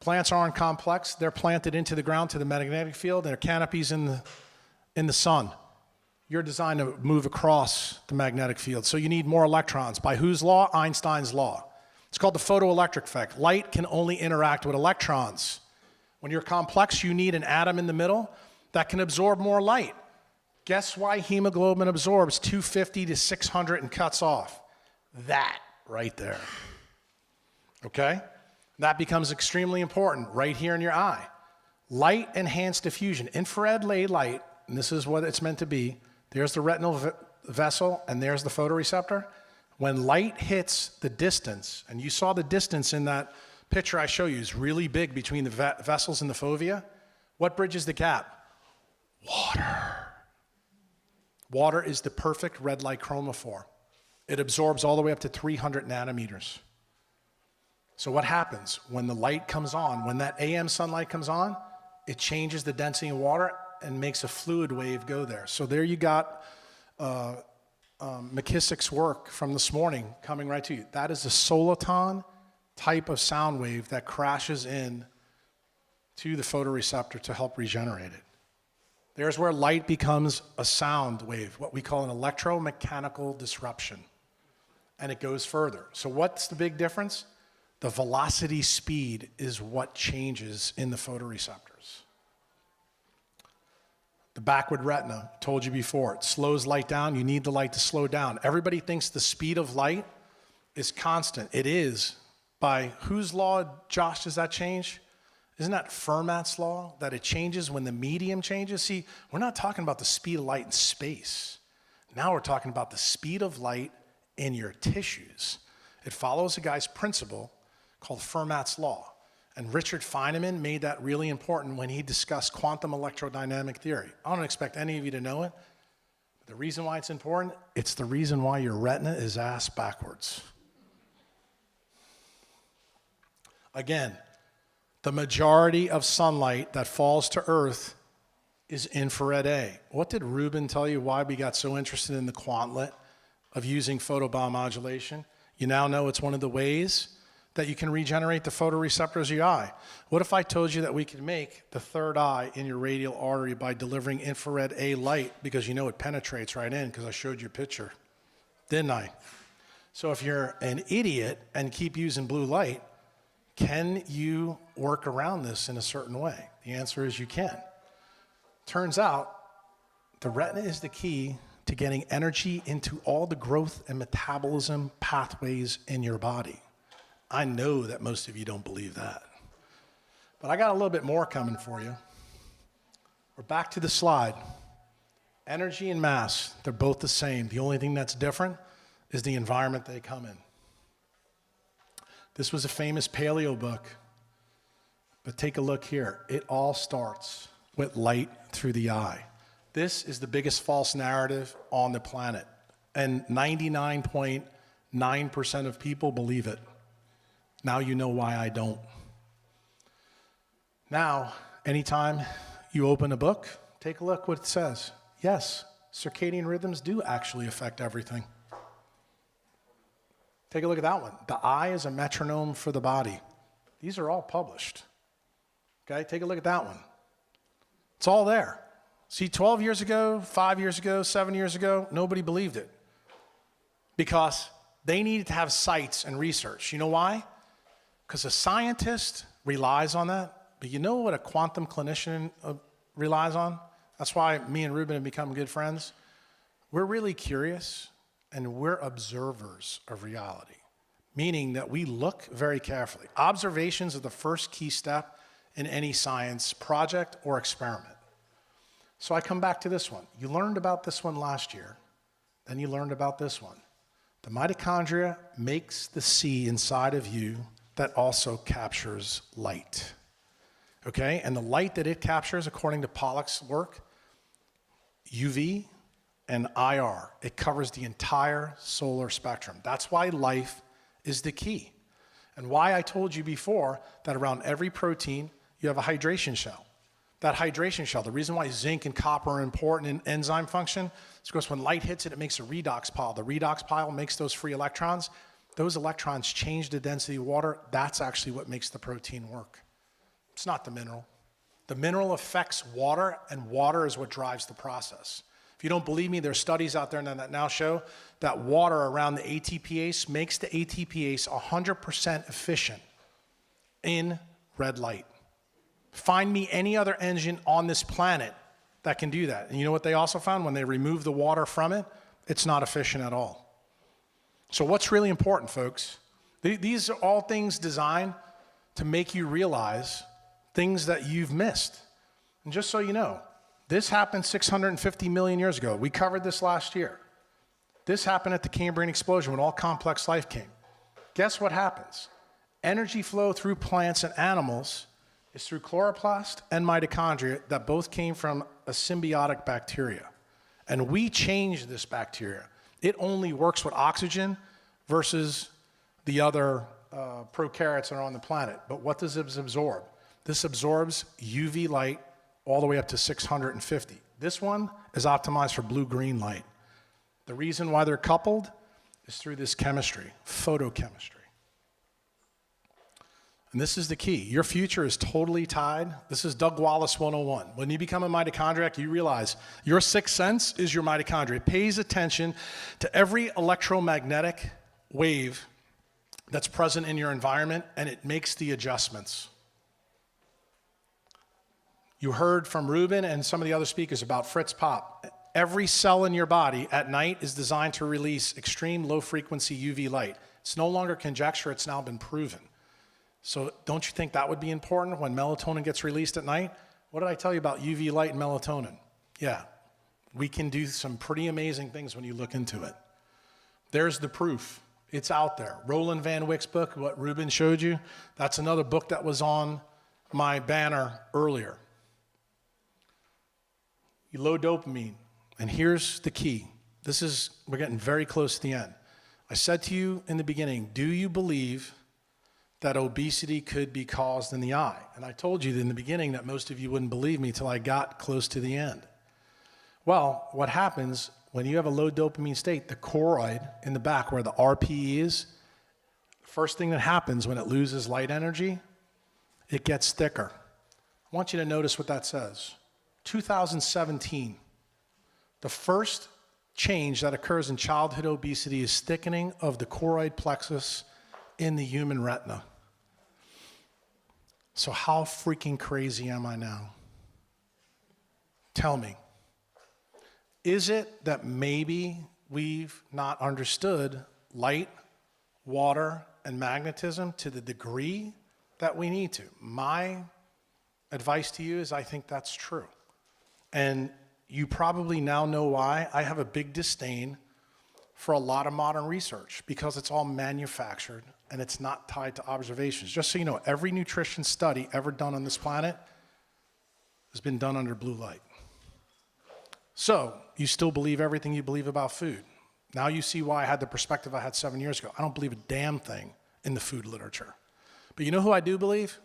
Plants aren't complex. They're planted into the ground to the magnetic field. Their canopies in the sun. you're designed to move across the magnetic field. So you need more electrons. By whose law? Einstein's law. It's called the photoelectric effect. Light can only interact with electrons. When you're complex, you need an atom in the middle that can absorb more light. Guess why hemoglobin absorbs 250 to 600 and cuts off? That right there. Okay? That becomes extremely important right here in your eye. Light enhanced diffusion. Infrared light, and this is what it's meant to be. There's the retinal vessel, and there's the photoreceptor. When light hits the distance, and you saw the distance in that picture I show you is really big between the vessels and the fovea. What bridges the gap? Water. Water is the perfect red light chromophore. It absorbs all the way up to 300 nanometers. So what happens when the light comes on, when that AM sunlight comes on, it changes the density of water and makes a fluid wave go there. So there you got McKissick's work from this morning coming right to you. That is a soliton type of sound wave that crashes in to the photoreceptor to help regenerate it. There's where light becomes a sound wave, what we call an electromechanical disruption. And it goes further. So what's the big difference? The velocity speed is what changes in the photoreceptors. The backward retina, told you before, it slows light down. You need the light to slow down. Everybody thinks the speed of light is constant. It is. By whose law, Josh, does that change? Isn't that Fermat's law, that it changes when the medium changes? See, we're not talking about the speed of light in space. Now we're talking about the speed of light in your tissues. It follows a guy's principle called Fermat's law. And Richard Feynman made that really important when he discussed quantum electrodynamic theory. I don't expect any of you to know it. But the reason why it's important, it's the reason why your retina is ass backwards. Again, the majority of sunlight that falls to Earth is infrared A. What did Ruben tell you why we got so interested in the quantlet of using photobiomodulation? You now know it's one of the ways that you can regenerate the photoreceptors of your eye. What if I told you that we could make the third eye in your radial artery by delivering infrared A light, because you know it penetrates right in, because I showed you a picture, didn't I? So if you're an idiot and keep using blue light, can you work around this in a certain way? The answer is you can. Turns out the retina is the key to getting energy into all the growth and metabolism pathways in your body. I know that most of you don't believe that. But I got a little bit more coming for you. We're back to the slide. Energy and mass, they're both the same. The only thing that's different is the environment they come in. This was a famous paleo book, but take a look here. It all starts with light through the eye. This is the biggest false narrative on the planet, and 99.9% of people believe it. Now you know why I don't. Now, anytime you open a book, take a look what it says. Yes, circadian rhythms do actually affect everything. Take a look at that one. The eye is a metronome for the body. These are all published. Okay, take a look at that one. It's all there. See, 12 years ago, 5 years ago, 7 years ago, nobody believed it. Because they needed to have sites and research. You know why? Because a scientist relies on that. But you know what a quantum clinician relies on? That's why me and Ruben have become good friends. We're really curious. And we're observers of reality, meaning that we look very carefully. Observations are the first key step in any science project or experiment. So I come back to this one. You learned about this one last year, then you learned about this one. The mitochondria makes the C inside of you that also captures light. Okay, and the light that it captures, according to Pollack's work, UV, and IR. It covers the entire solar spectrum. That's why life is the key. And why I told you before that around every protein, you have a hydration shell. That hydration shell, the reason why zinc and copper are important in enzyme function is because when light hits it, it makes a redox pile. The redox pile makes those free electrons. Those electrons change the density of water. That's actually what makes the protein work. It's not the mineral. The mineral affects water, and water is what drives the process. If you don't believe me, there's studies out there that now show that water around the ATPase makes the ATPase 100% efficient in red light. Find me any other engine on this planet that can do that. And you know what they also found? When they remove the water from it, it's not efficient at all. So what's really important, folks? These are all things designed to make you realize things that you've missed. And just so you know, this happened 650 million years ago. We covered this last year. This happened at the Cambrian explosion when all complex life came. Guess what happens? Energy flow through plants and animals is through chloroplast and mitochondria that both came from a symbiotic bacteria. And we changed this bacteria. It only works with oxygen versus the other prokaryotes that are on the planet. But what does it absorb? This absorbs UV light all the way up to 650. This one is optimized for blue-green light. The reason why they're coupled is through this chemistry, photochemistry. And this is the key. Your future is totally tied. This is Doug Wallace 101. When you become a mitochondriac, you realize your sixth sense is your mitochondria. It pays attention to every electromagnetic wave that's present in your environment, and it makes the adjustments. You heard from Ruben and some of the other speakers about Fritz Pop. Every cell in your body at night is designed to release extreme low-frequency UV light. It's no longer conjecture. It's now been proven. So don't you think that would be important when melatonin gets released at night? What did I tell you about UV light and melatonin? Yeah, we can do some pretty amazing things when you look into it. There's the proof. It's out there. Roland Van Wyck's book, what Ruben showed you, that's another book that was on my banner earlier. Low dopamine. And here's the key. We're getting very close to the end. I said to you in the beginning, do you believe that obesity could be caused in the eye? And I told you in the beginning that most of you wouldn't believe me till I got close to the end. Well, what happens when you have a low dopamine state, the choroid in the back where the RPE is, the first thing that happens when it loses light energy, it gets thicker. I want you to notice what that says. 2017, the first change that occurs in childhood obesity is thickening of the choroid plexus in the human retina. So how freaking crazy am I now? Tell me. Is it that maybe we've not understood light, water, and magnetism to the degree that we need to? My advice to you is I think that's true. And you probably now know why I have a big disdain for a lot of modern research, because it's all manufactured and it's not tied to observations. Just so you know, every nutrition study ever done on this planet has been done under blue light. So you still believe everything you believe about food. Now you see why I had the perspective I had 7 years ago. I don't believe a damn thing in the food literature. But you know who I do believe?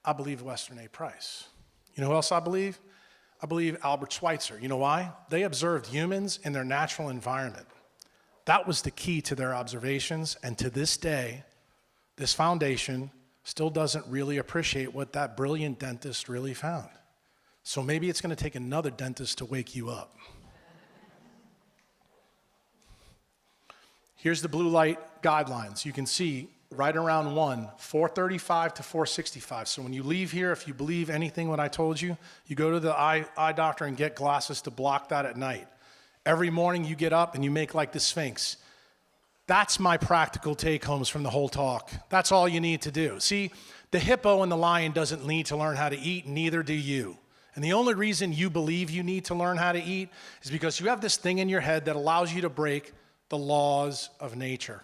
I believe Western A. Price. You know who else I believe? I believe Albert Schweitzer. You know why? They observed humans in their natural environment. That was the key to their observations, and to this day, this foundation still doesn't really appreciate what that brilliant dentist really found. So maybe it's going to take another dentist to wake you up. Here's the blue light guidelines. You can see right around 435 to 465. So when you leave here, if you believe anything what I told you, you go to the eye doctor and get glasses to block that at night. Every morning you get up and you make like the Sphinx. That's my practical take-homes from the whole talk. That's all you need to do. See, the hippo and the lion doesn't need to learn how to eat, neither do you. And the only reason you believe you need to learn how to eat is because you have this thing in your head that allows you to break the laws of nature.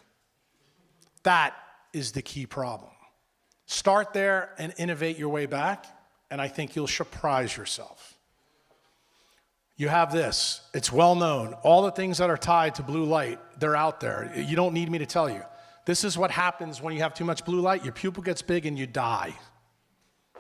That is the key problem. Start there and innovate your way back, and I think you'll surprise yourself. You have this. It's well known. All the things that are tied to blue light, they're out there. You don't need me to tell you. This is what happens when you have too much blue light. Your pupil gets big and you die.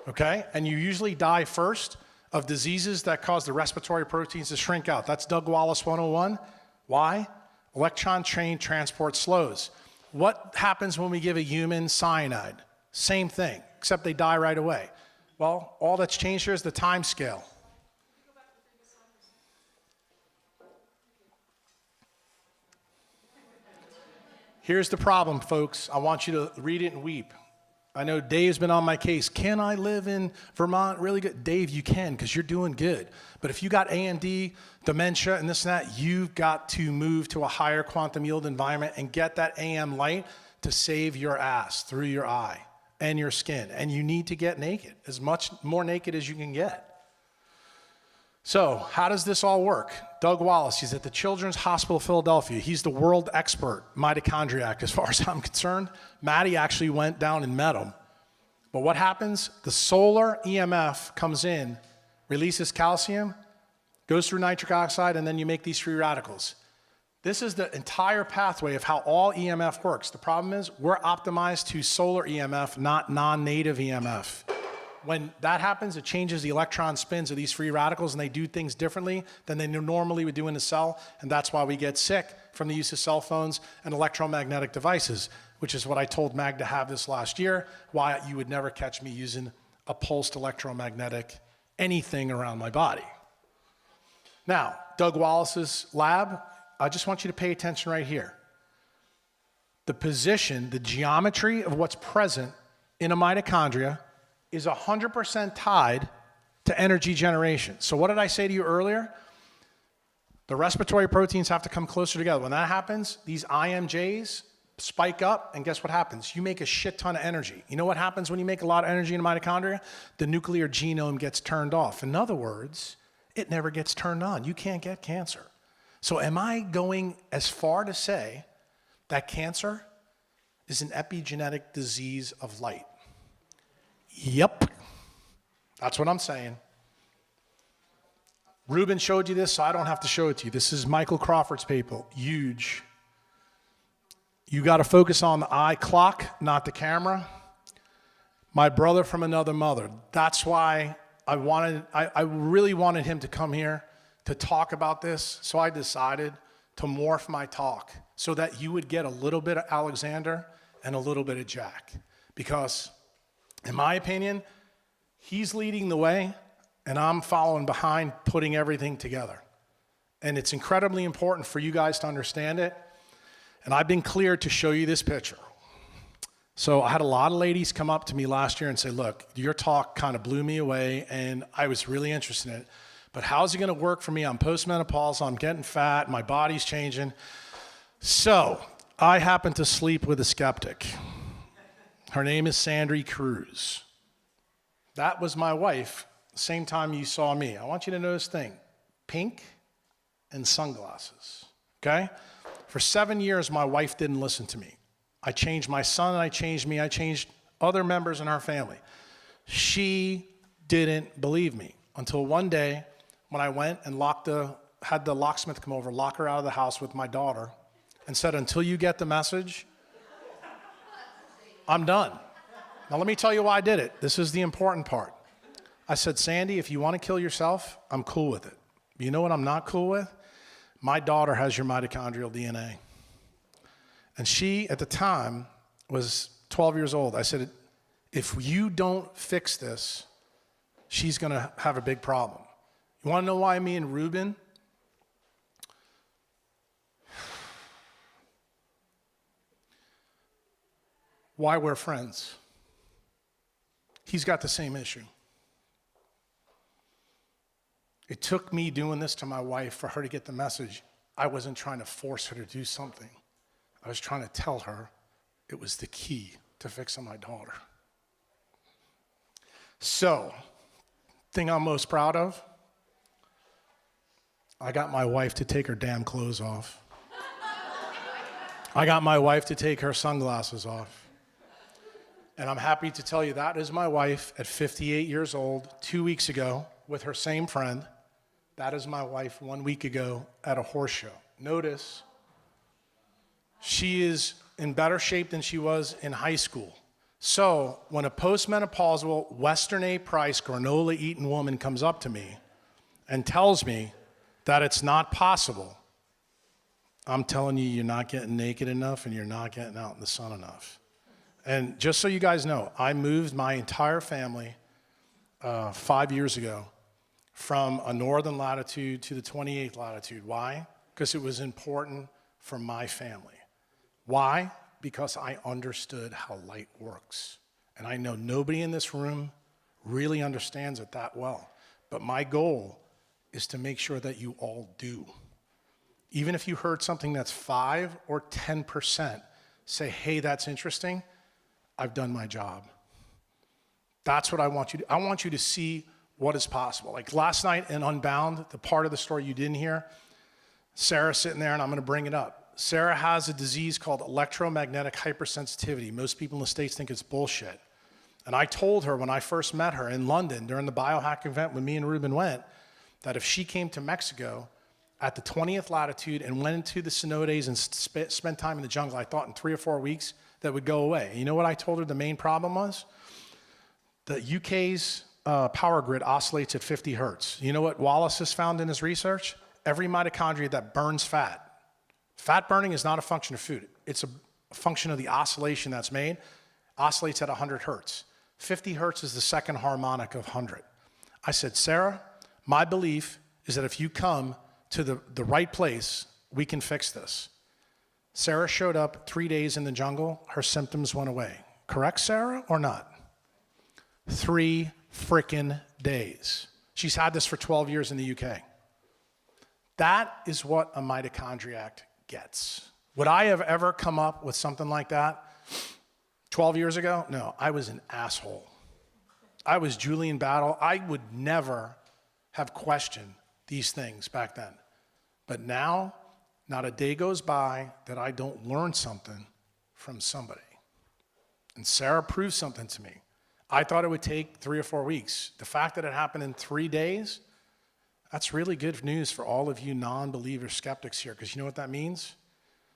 Okay? And you usually die first of diseases that cause the respiratory proteins to shrink out. That's Doug Wallace 101. Why? Electron chain transport slows. What happens when we give a human cyanide? Same thing, except they die right away. Well, all that's changed here is the time scale. Here's the problem, folks. I want you to read it and weep. I know Dave's been on my case. Can I live in Vermont really good? Dave, you can, because you're doing good. But if you got AMD, dementia, and this and that, you've got to move to a higher quantum yield environment and get that AM light to save your ass through your eye and your skin. And you need to get naked, as much more naked as you can get. So how does this all work? Doug Wallace, he's at the Children's Hospital of Philadelphia. He's the world expert mitochondriac as far as I'm concerned. Maddie actually went down and met him. But what happens? The solar EMF comes in, releases calcium, goes through nitric oxide, and then you make these free radicals. This is the entire pathway of how all EMF works. The problem is we're optimized to solar EMF, not non-native EMF. When that happens, it changes the electron spins of these free radicals, and they do things differently than they normally would do in the cell, and that's why we get sick from the use of cell phones and electromagnetic devices, which is what I told Mag to have this last year, why you would never catch me using a pulsed electromagnetic anything around my body. Now, Doug Wallace's lab, I just want you to pay attention right here. The position, the geometry of what's present in a mitochondria is 100% tied to energy generation. So what did I say to you earlier? The respiratory proteins have to come closer together. When that happens, these IMJs spike up, and guess what happens? You make a shit ton of energy. You know what happens when you make a lot of energy in a mitochondria? The nuclear genome gets turned off. In other words, it never gets turned on. You can't get cancer. So am I going as far to say that cancer is an epigenetic disease of light? Yep, that's what I'm saying. Ruben showed you this, so I don't have to show it to you. This is Michael Crawford's paper, huge. You got to focus on the eye clock, not the camera. My brother from another mother. That's why I really wanted him to come here to talk about this, so I decided to morph my talk so that you would get a little bit of Alexander and a little bit of Jack. Because in my opinion, he's leading the way, and I'm following behind, putting everything together. And it's incredibly important for you guys to understand it. And I've been cleared to show you this picture. So I had a lot of ladies come up to me last year and say, look, your talk kind of blew me away, and I was really interested in it. But how's it going to work for me? I'm postmenopausal, I'm getting fat, my body's changing. So I happen to sleep with a skeptic. Her name is Sandry Kruse. That was my wife the same time you saw me. I want you to know this thing, pink and sunglasses, okay? For 7 years, my wife didn't listen to me. I changed my son, and I changed me. I changed other members in our family. She didn't believe me until one day when I went and had the locksmith come over, lock her out of the house with my daughter, and said, until you get the message, I'm done. Now let me tell you why I did it. This is the important part. I said, Sandy, if you want to kill yourself, I'm cool with it. You know what I'm not cool with? My daughter has your mitochondrial DNA. And she, at the time, was 12 years old. I said, if you don't fix this, she's going to have a big problem. You want to know why me and Ruben? Why we're friends. He's got the same issue. It took me doing this to my wife for her to get the message. I wasn't trying to force her to do something. I was trying to tell her it was the key to fixing my daughter. So, thing I'm most proud of, I got my wife to take her damn clothes off. I got my wife to take her sunglasses off. And I'm happy to tell you that is my wife at 58 years old, 2 weeks ago, with her same friend. That is my wife 1 week ago at a horse show. Notice, she is in better shape than she was in high school. So when a postmenopausal, Western A price, granola-eating woman comes up to me and tells me that it's not possible, I'm telling you, you're not getting naked enough and you're not getting out in the sun enough. And just so you guys know, I moved my entire family 5 years ago from a northern latitude to the 28th latitude. Why? Because it was important for my family. Why? Because I understood how light works. And I know nobody in this room really understands it that well. But my goal is to make sure that you all do. Even if you heard something that's 5 or 10%, say, hey, that's interesting, I've done my job. That's what I want you to do. I want you to see what is possible. Like last night in Unbound, the part of the story you didn't hear, Sarah's sitting there, and I'm going to bring it up. Sarah has a disease called electromagnetic hypersensitivity. Most people in the States think it's bullshit. And I told her when I first met her in London during the biohack event when me and Ruben went, that if she came to Mexico at the 20th latitude and went into the cenotes and spent time in the jungle, I thought in 3 or 4 weeks that would go away. You know what I told her the main problem was? The UK's power grid oscillates at 50 hertz. You know what Wallace has found in his research? Every mitochondria that burns fat. Fat burning is not a function of food. It's a function of the oscillation that's made. Oscillates at 100 hertz. 50 hertz is the second harmonic of 100. I said, Sarah, my belief is that if you come to the right place, we can fix this. Sarah showed up 3 days in the jungle. Her symptoms went away. Correct, Sarah, or not? 3 frickin' days. She's had this for 12 years in the UK. That is what a mitochondriac gets. Would I have ever come up with something like that 12 years ago? No, I was an asshole. I was Julian Battle. I would never have questioned these things back then. But now, not a day goes by that I don't learn something from somebody. And Sarah proved something to me. I thought it would take 3 or 4 weeks. The fact that it happened in 3 days, that's really good news for all of you non-believer skeptics here, because you know what that means?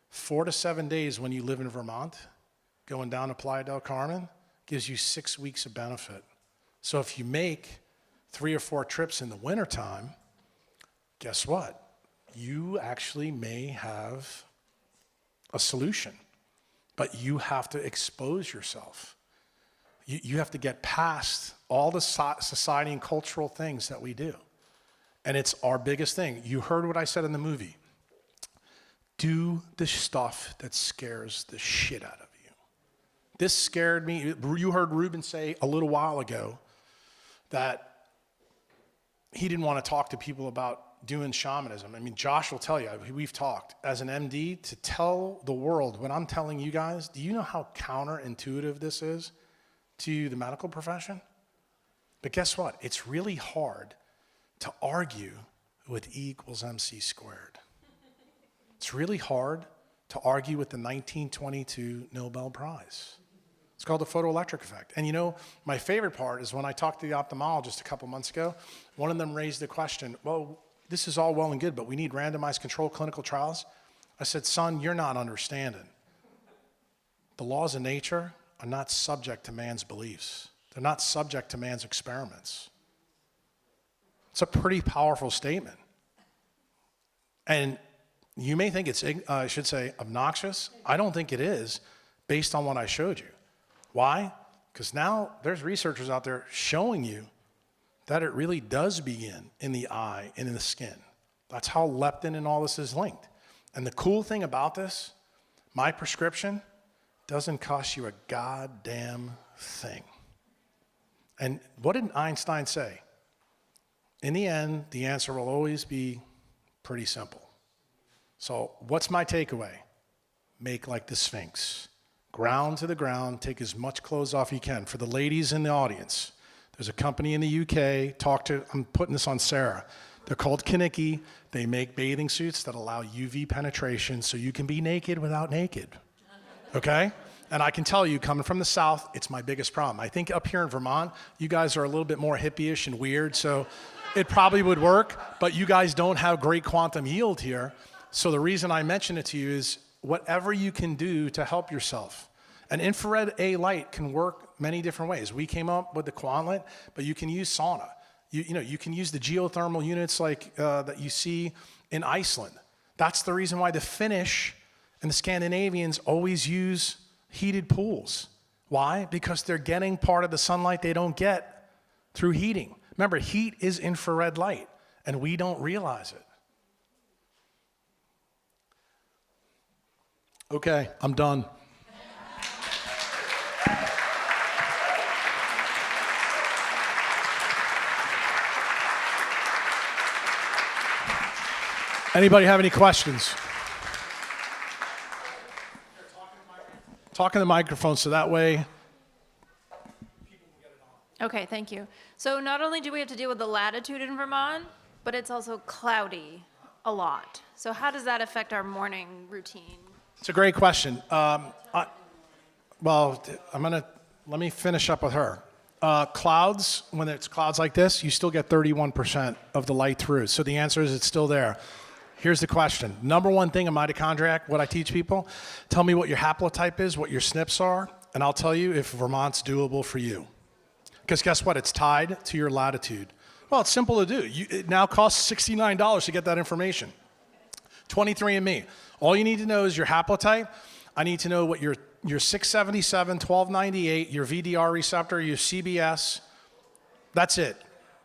4 to 7 days when you live in Vermont, going down to Playa del Carmen, gives you 6 weeks of benefit. So if you make 3 or 4 trips in the wintertime, guess what? You actually may have a solution, but you have to expose yourself. You have to get past all the society and cultural things that we do. And it's our biggest thing. You heard what I said in the movie. Do the stuff that scares the shit out of you. This scared me. You heard Ruben say a little while ago that he didn't want to talk to people about doing shamanism. I mean, Josh will tell you, we've talked. As an MD, to tell the world what I'm telling you guys, do you know how counterintuitive this is to the medical profession? But guess what? It's really hard to argue with E equals MC squared. It's really hard to argue with the 1922 Nobel Prize. It's called the photoelectric effect. And you know, my favorite part is when I talked to the ophthalmologist a couple months ago, one of them raised the question, well, this is all well and good, but we need randomized controlled clinical trials. I said, son, you're not understanding. The laws of nature are not subject to man's beliefs. They're not subject to man's experiments. It's a pretty powerful statement. And you may think it's, I should say, obnoxious. I don't think it is, based on what I showed you. Why? Because now there's researchers out there showing you that it really does begin in the eye and in the skin. That's how leptin and all this is linked. And the cool thing about this, my prescription doesn't cost you a goddamn thing. And what did Einstein say? In the end, the answer will always be pretty simple. So what's my takeaway? Make like the Sphinx. Ground to the ground, take as much clothes off you can. For the ladies in the audience, there's a company in the UK, I'm putting this on Sarah. They're called Kaniki. They make bathing suits that allow UV penetration so you can be naked without naked, okay? And I can tell you, coming from the South, it's my biggest problem. I think up here in Vermont, you guys are a little bit more hippie-ish and weird, so it probably would work, but you guys don't have great quantum yield here. So the reason I mention it to you is whatever you can do to help yourself. An infrared A light can work many different ways. We came up with the Quantlet, but you can use sauna. You can use the geothermal units like that you see in Iceland. That's the reason why the Finnish and the Scandinavians always use heated pools. Why? Because they're getting part of the sunlight they don't get through heating. Remember, heat is infrared light, and we don't realize it. Okay, I'm done. Anybody have any questions? Talk in the microphone so that way. Okay, thank you. So not only do we have to deal with the latitude in Vermont, but it's also cloudy a lot. So how does that affect our morning routine? It's a great question. Let me finish up with her. Clouds, when it's clouds like this, you still get 31% of the light through. So the answer is it's still there. Here's the question. Number one thing in mitochondriac, what I teach people, tell me what your haplotype is, what your SNPs are, and I'll tell you if Vermont's doable for you. Because guess what? It's tied to your latitude. Well, it's simple to do. It now costs $69 to get that information. 23andMe. All you need to know is your haplotype. I need to know what your 677, 1298, your VDR receptor, your CBS. That's it.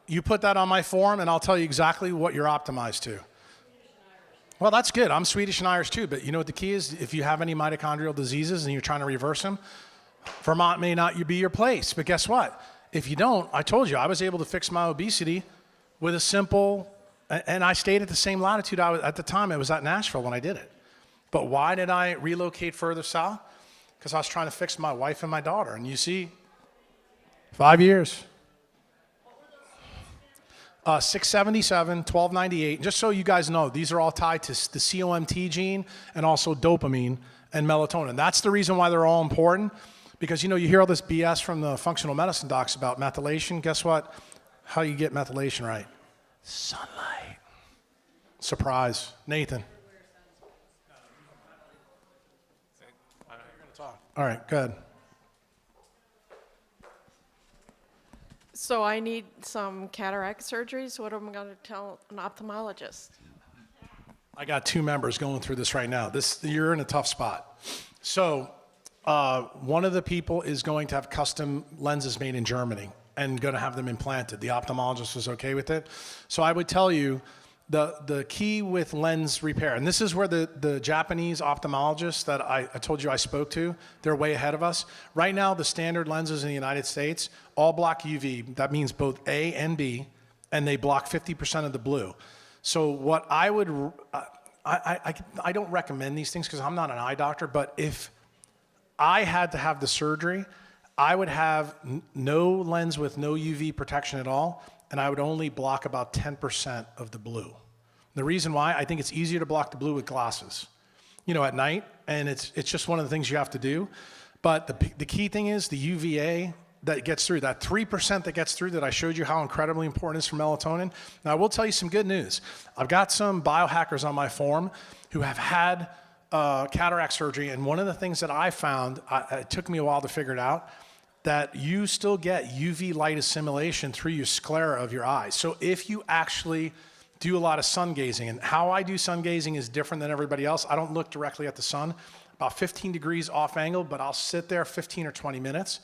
You put that on my form, and I'll tell you exactly what you're optimized to. Well, that's good. I'm Swedish and Irish too, but you know what the key is? If you have any mitochondrial diseases and you're trying to reverse them, Vermont may not be your place. But guess what? If you don't, I told you, I was able to fix my obesity with a simple, and I stayed at the same latitude at the time. I was at Nashville when I did it. But why did I relocate further south? Because I was trying to fix my wife and my daughter. And you see, 5 years. 677, 1298. Just so you guys know, these are all tied to the COMT gene and also dopamine and melatonin. That's the reason why they're all important. Because, you know, you hear all this BS from the functional medicine docs about methylation. Guess what? How you get methylation right? Sunlight. Surprise. Nathan. All right, good. So I need some cataract surgeries. What am I going to tell an ophthalmologist? I got 2 members going through this right now. You're in a tough spot. So one of the people is going to have custom lenses made in Germany and going to have them implanted. The ophthalmologist was okay with it. So I would tell you the key with lens repair, and this is where the Japanese ophthalmologists that I told you I spoke to, they're way ahead of us. Right now, the standard lenses in the United States all block UV. That means both A and B, and they block 50% of the blue. So what I would, I don't recommend these things because I'm not an eye doctor, but if I had to have the surgery, I would have no lens with no UV protection at all, and I would only block about 10% of the blue. The reason why, I think it's easier to block the blue with glasses, you know, at night, and it's just one of the things you have to do. But the key thing is the UVA that gets through, that 3% that gets through that I showed you how incredibly important it is for melatonin. Now, I will tell you some good news. I've got some biohackers on my forum who have had cataract surgery, and one of the things that I found, it took me a while to figure it out, that you still get UV light assimilation through your sclera of your eyes. So if you actually do a lot of sun gazing, and how I do sun gazing is different than everybody else. I don't look directly at the sun, about 15 degrees off angle, but I'll sit there 15 or 20 minutes.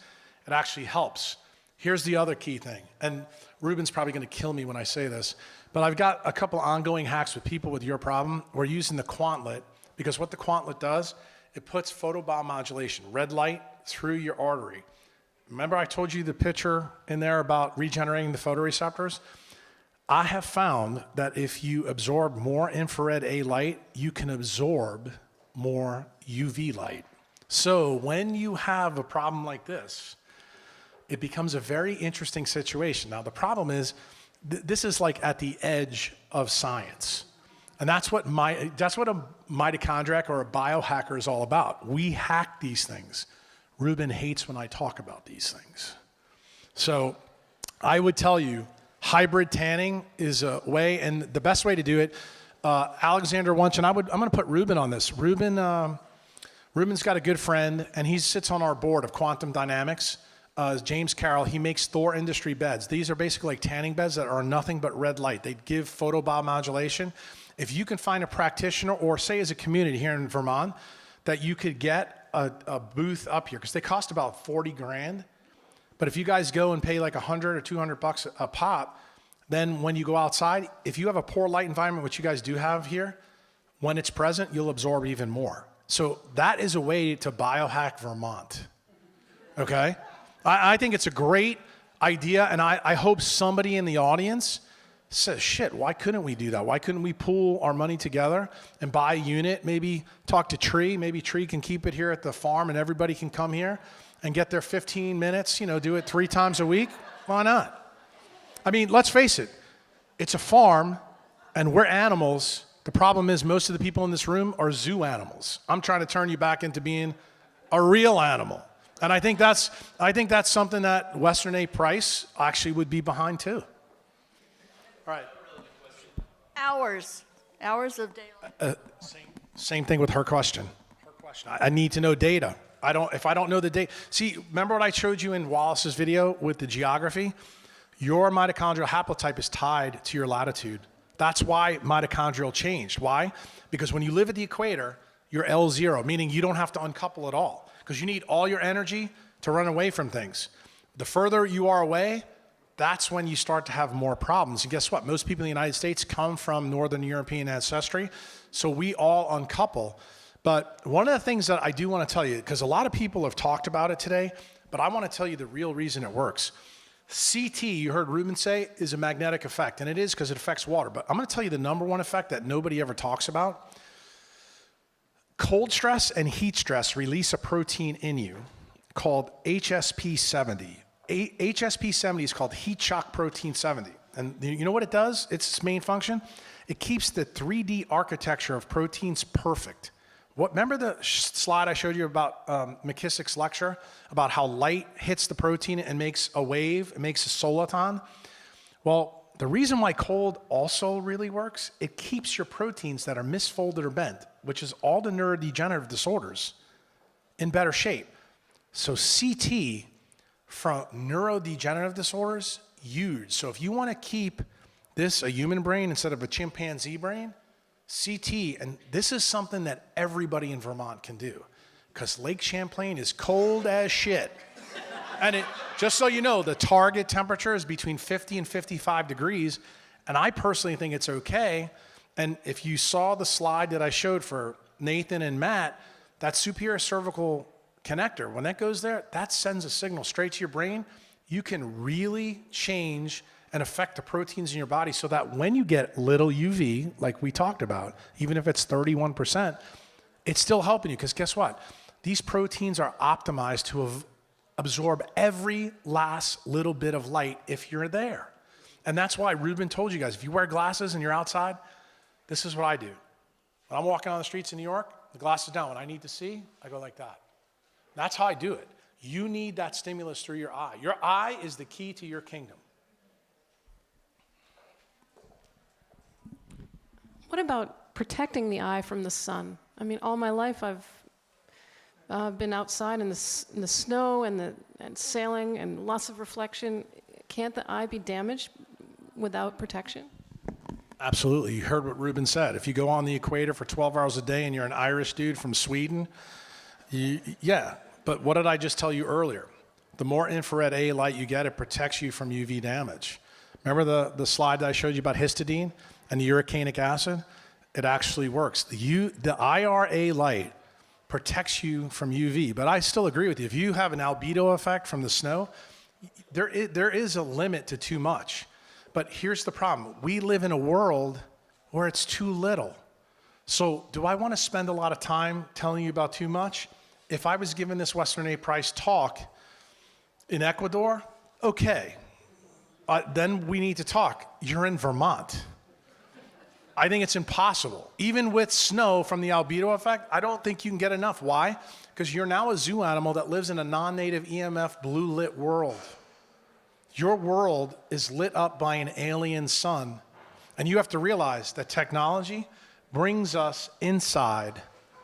It actually helps. Here's the other key thing, and Ruben's probably gonna kill me when I say this, but I've got a couple ongoing hacks with people with your problem. We're using the Quantlet, because what the Quantlet does, it puts photobiomodulation, red light through your artery. Remember I told you the picture in there about regenerating the photoreceptors? I have found that if you absorb more infrared A light, you can absorb more UV light. So when you have a problem like this, it becomes a very interesting situation. Now the problem is, this is like at the edge of science. And that's what a mitochondriac or a biohacker is all about. We hack these things. Ruben hates when I talk about these things. So I would tell you, hybrid tanning is a way, and the best way to do it, Alexander Wunsch, and I'm gonna put Ruben on this. Ruben's got a good friend, and he sits on our board of Quantum Dynamics. James Carroll, he makes Thor Industry beds. These are basically like tanning beds that are nothing but red light. They give photobiomodulation. If you can find a practitioner, or say as a community here in Vermont, that you could get a booth up here, because they cost about 40 grand. But if you guys go and pay like 100 or 200 bucks a pop, then when you go outside, if you have a poor light environment, which you guys do have here, when it's present, you'll absorb even more. So that is a way to biohack Vermont, okay? I think it's a great idea, and I hope somebody in the audience says, shit, why couldn't we do that? Why couldn't we pool our money together and buy a unit, maybe talk to Tree, maybe Tree can keep it here at the farm and everybody can come here and get their 15 minutes, do it 3 times a week? Why not? I mean, let's face it, it's a farm and we're animals. The problem is most of the people in this room are zoo animals. I'm trying to turn you back into being a real animal. And I think that's something that Western A Price actually would be behind too. All right. Hours of daylight. Same thing with her question. I need to know data. If I don't know the data. See, remember what I showed you in Wallace's video with the geography? Your mitochondrial haplotype is tied to your latitude. That's why mitochondrial changed. Why? Because when you live at the equator, you're L0, meaning you don't have to uncouple at all, because you need all your energy to run away from things. The further you are away, that's when you start to have more problems. And guess what? Most people in the United States come from Northern European ancestry, so we all uncouple. But one of the things that I do want to tell you, because a lot of people have talked about it today, but I want to tell you the real reason it works. CT, you heard Ruben say, is a magnetic effect, and it is because it affects water. But I'm going to tell you the number one effect that nobody ever talks about. Cold stress and heat stress release a protein in you called HSP70. HSP70 is called heat shock protein 70. And you know what it does? Its main function? It keeps the 3D architecture of proteins perfect. Remember the slide I showed you about McKissick's lecture about how light hits the protein and makes a wave, it makes a soliton? Well, the reason why cold also really works, it keeps your proteins that are misfolded or bent, which is all the neurodegenerative disorders, in better shape. So CT from neurodegenerative disorders, huge. So if you want to keep this a human brain instead of a chimpanzee brain, CT, and this is something that everybody in Vermont can do, because Lake Champlain is cold as shit. And just so you know, the target temperature is between 50 and 55 degrees, and I personally think it's okay. And if you saw the slide that I showed for Nathan and Matt, that superior cervical connector, when that goes there, that sends a signal straight to your brain. You can really change and affect the proteins in your body so that when you get little UV, like we talked about, even if it's 31%, it's still helping you, because guess what? These proteins are optimized to absorb every last little bit of light if you're there. And that's why Ruben told you guys, if you wear glasses and you're outside, this is what I do. When I'm walking on the streets in New York, the glasses down. When I need to see, I go like that. That's how I do it. You need that stimulus through your eye. Your eye is the key to your kingdom. What about protecting the eye from the sun? I mean, all my life I've been outside in the snow and sailing and lots of reflection. Can't the eye be damaged without protection? Absolutely. You heard what Ruben said. If you go on the equator for 12 hours a day and you're an Irish dude from Sweden, yeah. But what did I just tell you earlier? The more infrared A light you get, it protects you from UV damage. Remember the slide that I showed you about histidine and the uricanic acid? It actually works. The IRA light protects you from UV. But I still agree with you. If you have an albedo effect from the snow, there is a limit to too much. But here's the problem. We live in a world where it's too little. So do I want to spend a lot of time telling you about too much? If I was given this Western A Price talk in Ecuador, okay. Then we need to talk. You're in Vermont. I think it's impossible. Even with snow from the albedo effect, I don't think you can get enough. Why? Because you're now a zoo animal that lives in a non-native EMF blue lit world. Your world is lit up by an alien sun. And you have to realize that technology brings us inside,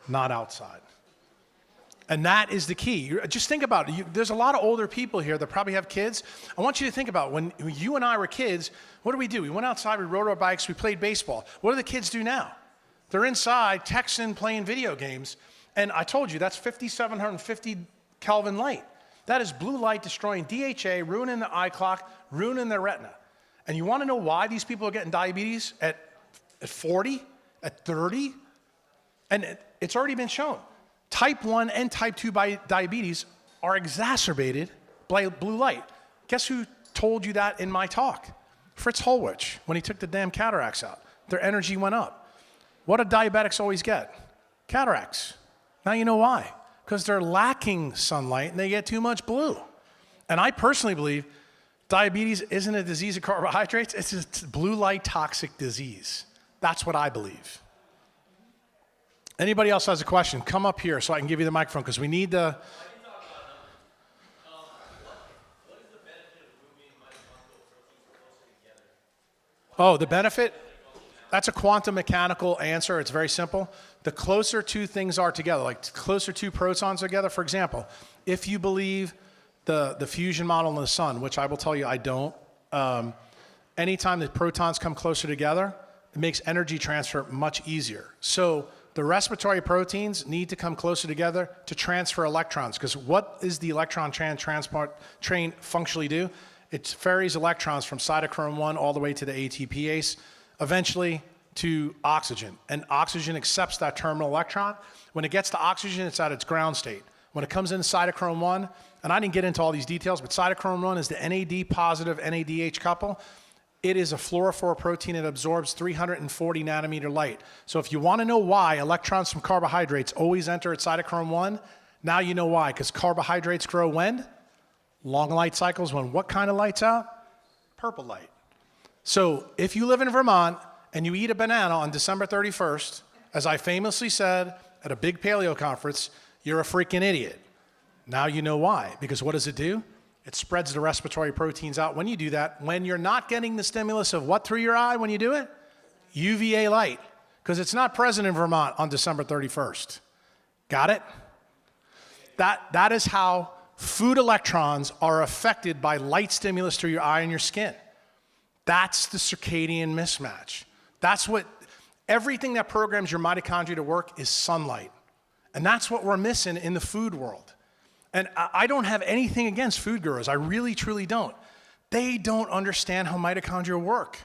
not outside. And that is the key. Just think about it. There's a lot of older people here that probably have kids. I want you to think about when you and I were kids, what do? We went outside, we rode our bikes, we played baseball. What do the kids do now? They're inside, texting, playing video games. And I told you, that's 5,750 Kelvin light. That is blue light destroying DHA, ruining the eye clock, ruining their retina. And you want to know why these people are getting diabetes at 40, at 30? And it's already been shown. Type 1 and type 2 diabetes are exacerbated by blue light. Guess who told you that in my talk? Fritz Holwich, when he took the damn cataracts out. Their energy went up. What do diabetics always get? Cataracts. Now you know why. Because they're lacking sunlight and they get too much blue. And I personally believe diabetes isn't a disease of carbohydrates, it's a blue light toxic disease. That's what I believe. Anybody else has a question, come up here so I can give you the microphone because we need the... Oh, the benefit? That's a quantum mechanical answer. It's very simple. The closer two things are together, like closer two protons together, for example, if you believe the fusion model in the sun, which I will tell you I don't, anytime the protons come closer together, it makes energy transfer much easier. So the respiratory proteins need to come closer together to transfer electrons, because what is the electron transport train functionally do? It ferries electrons from cytochrome 1 all the way to the ATPase, eventually to oxygen. And oxygen accepts that terminal electron. When it gets to oxygen, it's at its ground state. When it comes into cytochrome 1, and I didn't get into all these details, but cytochrome 1 is the NAD positive NADH couple. It is a fluorophore protein that absorbs 340 nanometer light. So if you want to know why electrons from carbohydrates always enter at cytochrome 1, now you know why, because carbohydrates grow when? Long light cycles, when what kind of light's out? Purple light. So if you live in Vermont and you eat a banana on December 31st, as I famously said at a big paleo conference, you're a freaking idiot. Now you know why, because what does it do? It spreads the respiratory proteins out. When you do that, when you're not getting the stimulus of what through your eye when you do it? UVA light, because it's not present in Vermont on December 31st. Got it? That is how food electrons are affected by light stimulus through your eye and your skin. That's the circadian mismatch. That's what, everything that programs your mitochondria to work is sunlight. And that's what we're missing in the food world. And I don't have anything against food gurus. I really, truly don't. They don't understand how mitochondria work.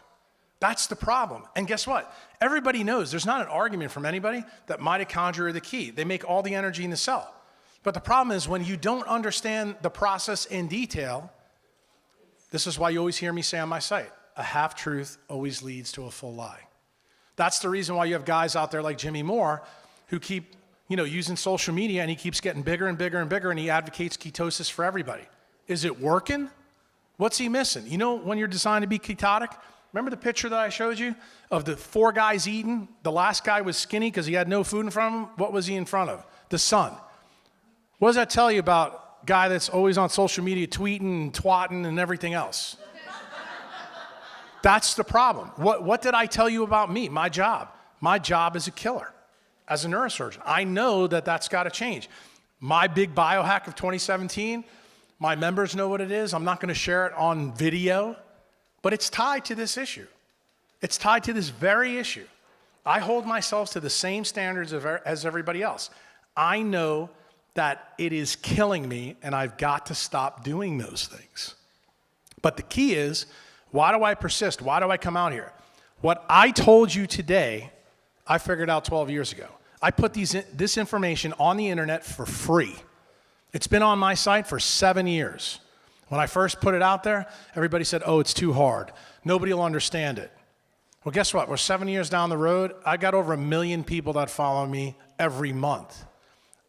That's the problem. And guess what? Everybody knows, there's not an argument from anybody that mitochondria are the key. They make all the energy in the cell. But the problem is when you don't understand the process in detail, this is why you always hear me say on my site, a half-truth always leads to a full lie. That's the reason why you have guys out there like Jimmy Moore who keep using social media, and he keeps getting bigger and bigger and bigger, and he advocates ketosis for everybody. Is it working? What's he missing? You know, when you're designed to be ketotic, remember the picture that I showed you of the 4 guys eating? The last guy was skinny because he had no food in front of him. What was he in front of? The sun. What does that tell you about a guy that's always on social media tweeting and twatting and everything else? That's the problem. What did I tell you about me? My job. My job is a killer. As a neurosurgeon, I know that that's got to change. My big biohack of 2017, my members know what it is. I'm not going to share it on video, but it's tied to this issue. It's tied to this very issue. I hold myself to the same standards as everybody else. I know that it is killing me, and I've got to stop doing those things. But the key is, why do I persist? Why do I come out here? What I told you today, I figured out 12 years ago. I put this information on the internet for free. It's been on my site for 7 years. When I first put it out there, everybody said, oh, it's too hard. Nobody will understand it. Well, guess what? We're 7 years down the road. I got over 1 million people that follow me every month.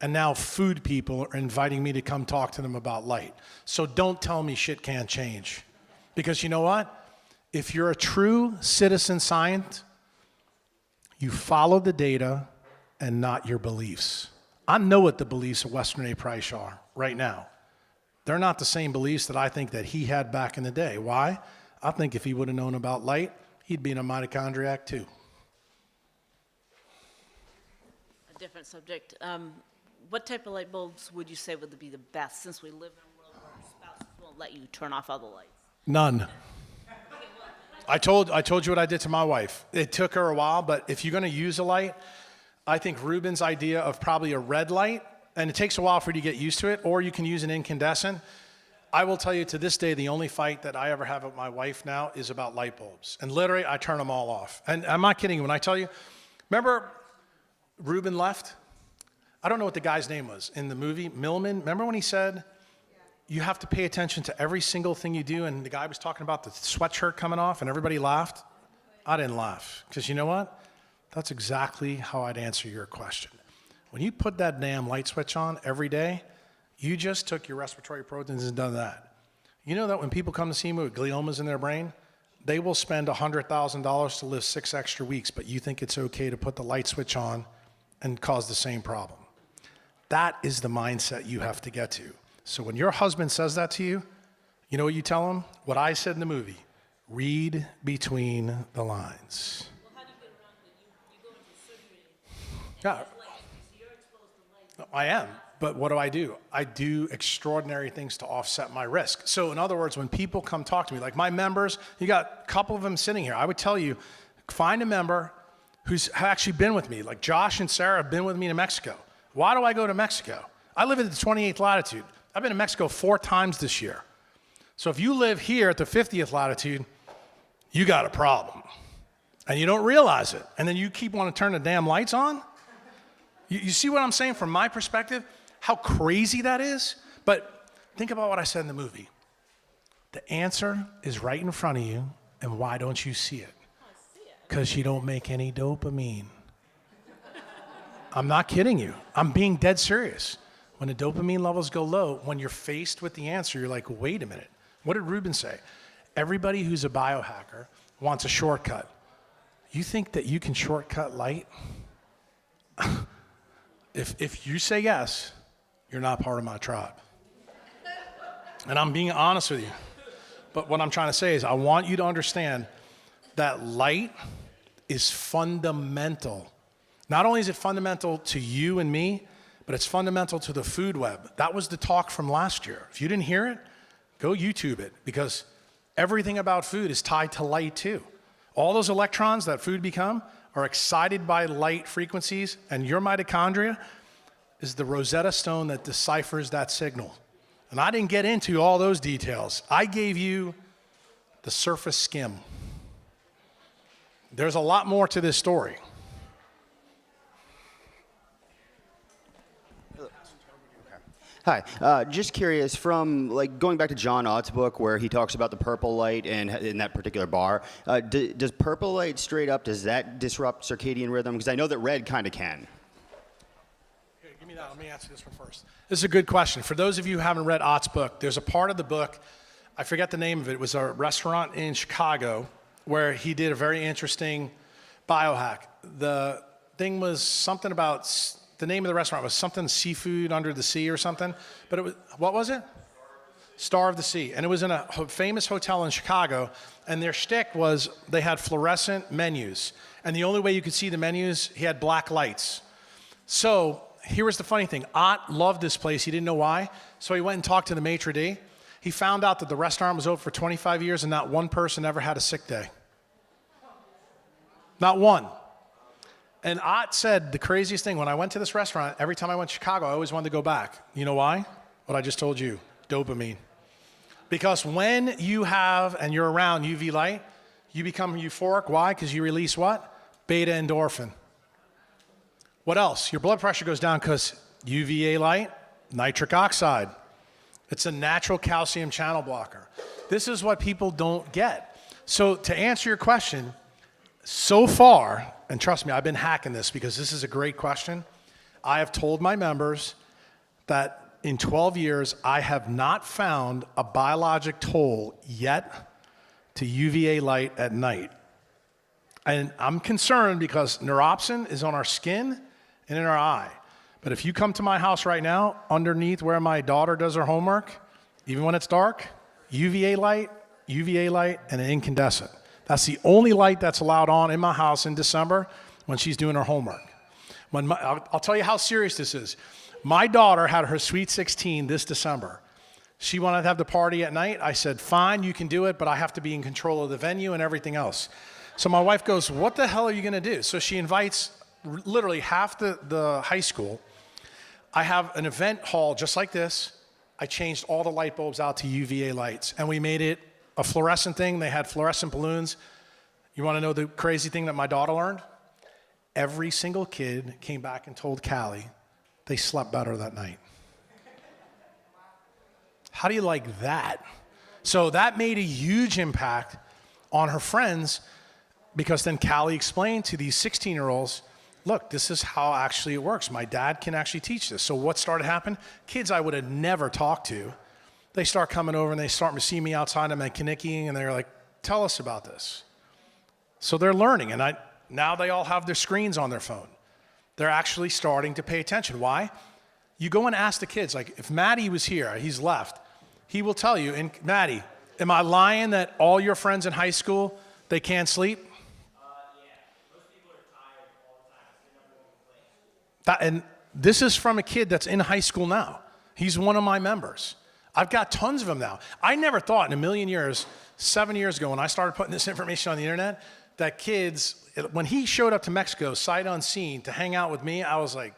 And now food people are inviting me to come talk to them about light. So don't tell me shit can't change. Because you know what? If you're a true citizen scientist, you follow the data and not your beliefs. I know what the beliefs of Western A. Price are right now. They're not the same beliefs that I think that he had back in the day. Why? I think if he would have known about light, he'd be in a mitochondriac too. A different subject. What type of light bulbs would you say would be the best, since we live in a world where our spouses won't let you turn off all the lights? None. I told you what I did to my wife. It took her a while, but if you're going to use a light, I think Ruben's idea of probably a red light, and it takes a while for you to get used to it, or you can use an incandescent. I will tell you to this day, the only fight that I ever have with my wife now is about light bulbs. And literally, I turn them all off. And I'm not kidding when I tell you, remember Ruben left? I don't know what the guy's name was in the movie, Millman. Remember when he said, you have to pay attention to every single thing you do, and the guy was talking about the sweatshirt coming off, and everybody laughed? I didn't laugh, because you know what? That's exactly how I'd answer your question. When you put that damn light switch on every day, you just took your respiratory proteins and done that. You know that when people come to see me with gliomas in their brain, they will spend $100,000 to live 6 extra weeks, but you think it's okay to put the light switch on and cause the same problem. That is the mindset you have to get to. So when your husband says that to you, you know what you tell him? What I said in the movie, read between the lines. Well, how do you get around that? You go into surgery, and Yeah. it's light, so you're exposed to light. I am, but what do? I do extraordinary things to offset my risk. So in other words, when people come talk to me, like my members, you got a couple of them sitting here, I would tell you, find a member who's actually been with me, like Josh and Sarah have been with me to Mexico. Why do I go to Mexico? I live at the 28th latitude. I've been to Mexico 4 times this year. So if you live here at the 50th latitude, you got a problem. And you don't realize it. And then you keep wanting to turn the damn lights on? You see what I'm saying from my perspective? How crazy that is? But think about what I said in the movie. The answer is right in front of you, and why don't you see it? Because you don't make any dopamine. I'm not kidding you. I'm being dead serious. When the dopamine levels go low, when you're faced with the answer, you're like, wait a minute. What did Ruben say? Everybody who's a biohacker wants a shortcut. You think that you can shortcut light? If you say yes, you're not part of my tribe. And I'm being honest with you. But what I'm trying to say is I want you to understand that light is fundamental. Not only is it fundamental to you and me, but it's fundamental to the food web. That was the talk from last year. If you didn't hear it, go YouTube it, because everything about food is tied to light too. All those electrons that food become are excited by light frequencies, and your mitochondria is the Rosetta Stone that deciphers that signal. And I didn't get into all those details. I gave you the surface skim. There's a lot more to this story. Hi, just curious, from like going back to John Ott's book where he talks about the purple light and in that particular bar, does purple light straight up, does that disrupt circadian rhythm? Because I know that red kind of can. Here, give me that. Let me answer this one first. This is a good question. For those of you who haven't read Ott's book, there's a part of the book, I forget the name of it. It was a restaurant in Chicago where he did a very interesting biohack. The thing was something about, the name of the restaurant was something seafood under the sea or something. But it was, what was it? Star of the Sea. And it was in a famous hotel in Chicago. And their shtick was they had fluorescent menus. And the only way you could see the menus, he had black lights. So here was the funny thing. Ott loved this place. He didn't know why. So he went and talked to the maitre d'. He found out that the restaurant was open for 25 years and not one person ever had a sick day. Not one. And Ott said the craziest thing, when I went to this restaurant, every time I went to Chicago, I always wanted to go back. You know why? What I just told you, dopamine. Because when you have and you're around UV light, you become euphoric. Why? Because you release what? Beta endorphin. What else? Your blood pressure goes down because UVA light, nitric oxide. It's a natural calcium channel blocker. This is what people don't get. So to answer your question, so far, and trust me, I've been hacking this because this is a great question. I have told my members that in 12 years, I have not found a biologic toll yet to UVA light at night. And I'm concerned because neuropsin is on our skin and in our eye. But if you come to my house right now, underneath where my daughter does her homework, even when it's dark, UVA light, and an incandescent. That's the only light that's allowed on in my house in December when she's doing her homework. I'll tell you how serious this is. My daughter had her Sweet 16 this December. She wanted to have the party at night. I said, fine, you can do it, but I have to be in control of the venue and everything else. So my wife goes, what the hell are you going to do? So she invites literally half the high school. I have an event hall just like this. I changed all the light bulbs out to UVA lights, and we made it a fluorescent thing. They had fluorescent balloons. You want to know the crazy thing that my daughter learned? Every single kid came back and told Callie, they slept better that night. How do you like that? So that made a huge impact on her friends, because then Callie explained to these 16-year-olds, look, this is how actually it works. My dad can actually teach this. So what started happening? Kids I would have never talked to, they start coming over and they start to see me outside. I'm at Kinnicky, and they're like, tell us about this. So they're learning, and now they all have their screens on their phone. They're actually starting to pay attention. Why? You go and ask the kids, like if Maddie was here, he's left, he will tell you, and Maddie, am I lying that all your friends in high school, they can't sleep? And this is from a kid that's in high school now. He's one of my members. I've got tons of them now. I never thought in a million years, 7 years ago when I started putting this information on the internet, that kids, when he showed up to Mexico sight unseen to hang out with me, I was like,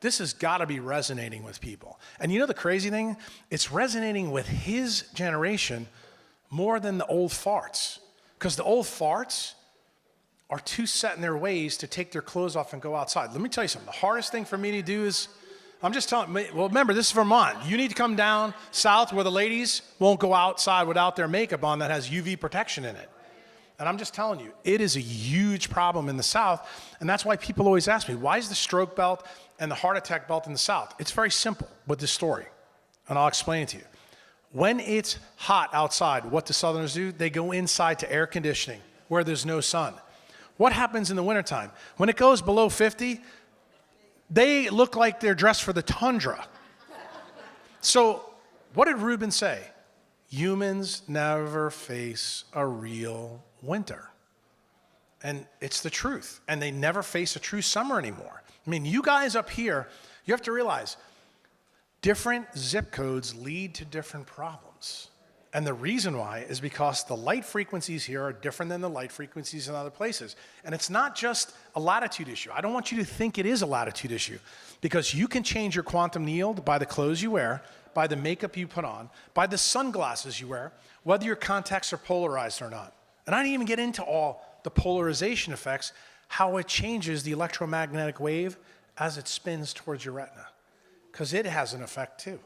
this has got to be resonating with people. And you know the crazy thing? It's resonating with his generation more than the old farts. Because the old farts are too set in their ways to take their clothes off and go outside. Let me tell you something. The hardest thing for me to do is, I'm just telling, well, remember, this is Vermont. You need to come down south where the ladies won't go outside without their makeup on that has UV protection in it. And I'm just telling you, it is a huge problem in the South. And that's why people always ask me, why is the stroke belt and the heart attack belt in the South? It's very simple with this story. And I'll explain it to you. When it's hot outside, what do Southerners do? They go inside to air conditioning where there's no sun. What happens in the wintertime? When it goes below 50, they look like they're dressed for the tundra. So what did Rubin say? Humans never face a real winter. And it's the truth. And they never face a true summer anymore. I mean, you guys up here, you have to realize different zip codes lead to different problems. And the reason why is because the light frequencies here are different than the light frequencies in other places. And it's not just a latitude issue. I don't want you to think it is a latitude issue, because you can change your quantum yield by the clothes you wear, by the makeup you put on, by the sunglasses you wear, whether your contacts are polarized or not. And I didn't even get into all the polarization effects, how it changes the electromagnetic wave as it spins towards your retina, because it has an effect too.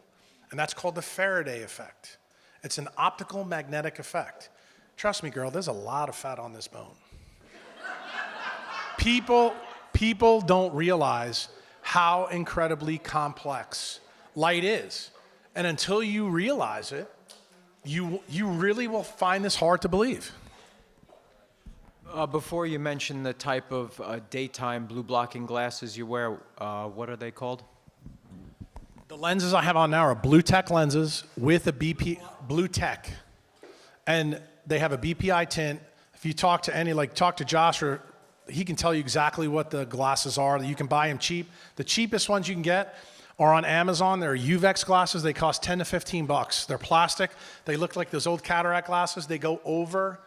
And that's called the Faraday effect. It's an optical magnetic effect. Trust me, girl, there's a lot of fat on this bone. People don't realize how incredibly complex light is. And until you realize it, you really will find this hard to believe. Before you mention the type of daytime blue blocking glasses you wear, what are they called? The lenses I have on now are Blue Tech lenses with a Blue Tech. And they have a BPI tint. If you talk to talk to Josh, or he can tell you exactly what the glasses are. You can buy them cheap. The cheapest ones you can get are on Amazon. They're Uvex glasses. They cost 10 to 15 bucks. They're plastic. They look like those old cataract glasses. They go over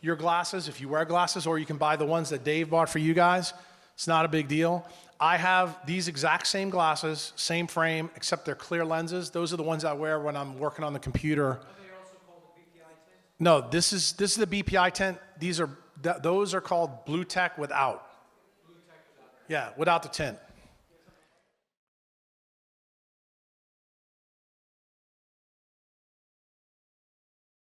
your glasses if you wear glasses, or you can buy the ones that Dave bought for you guys. It's not a big deal. I have these exact same glasses, same frame, except they're clear lenses. Those are the ones I wear when I'm working on the computer. Are they also called the BPI tint? No, this is the BPI tint. Those are called Blue Tech without. Blue Tech without. Yeah, without the tint.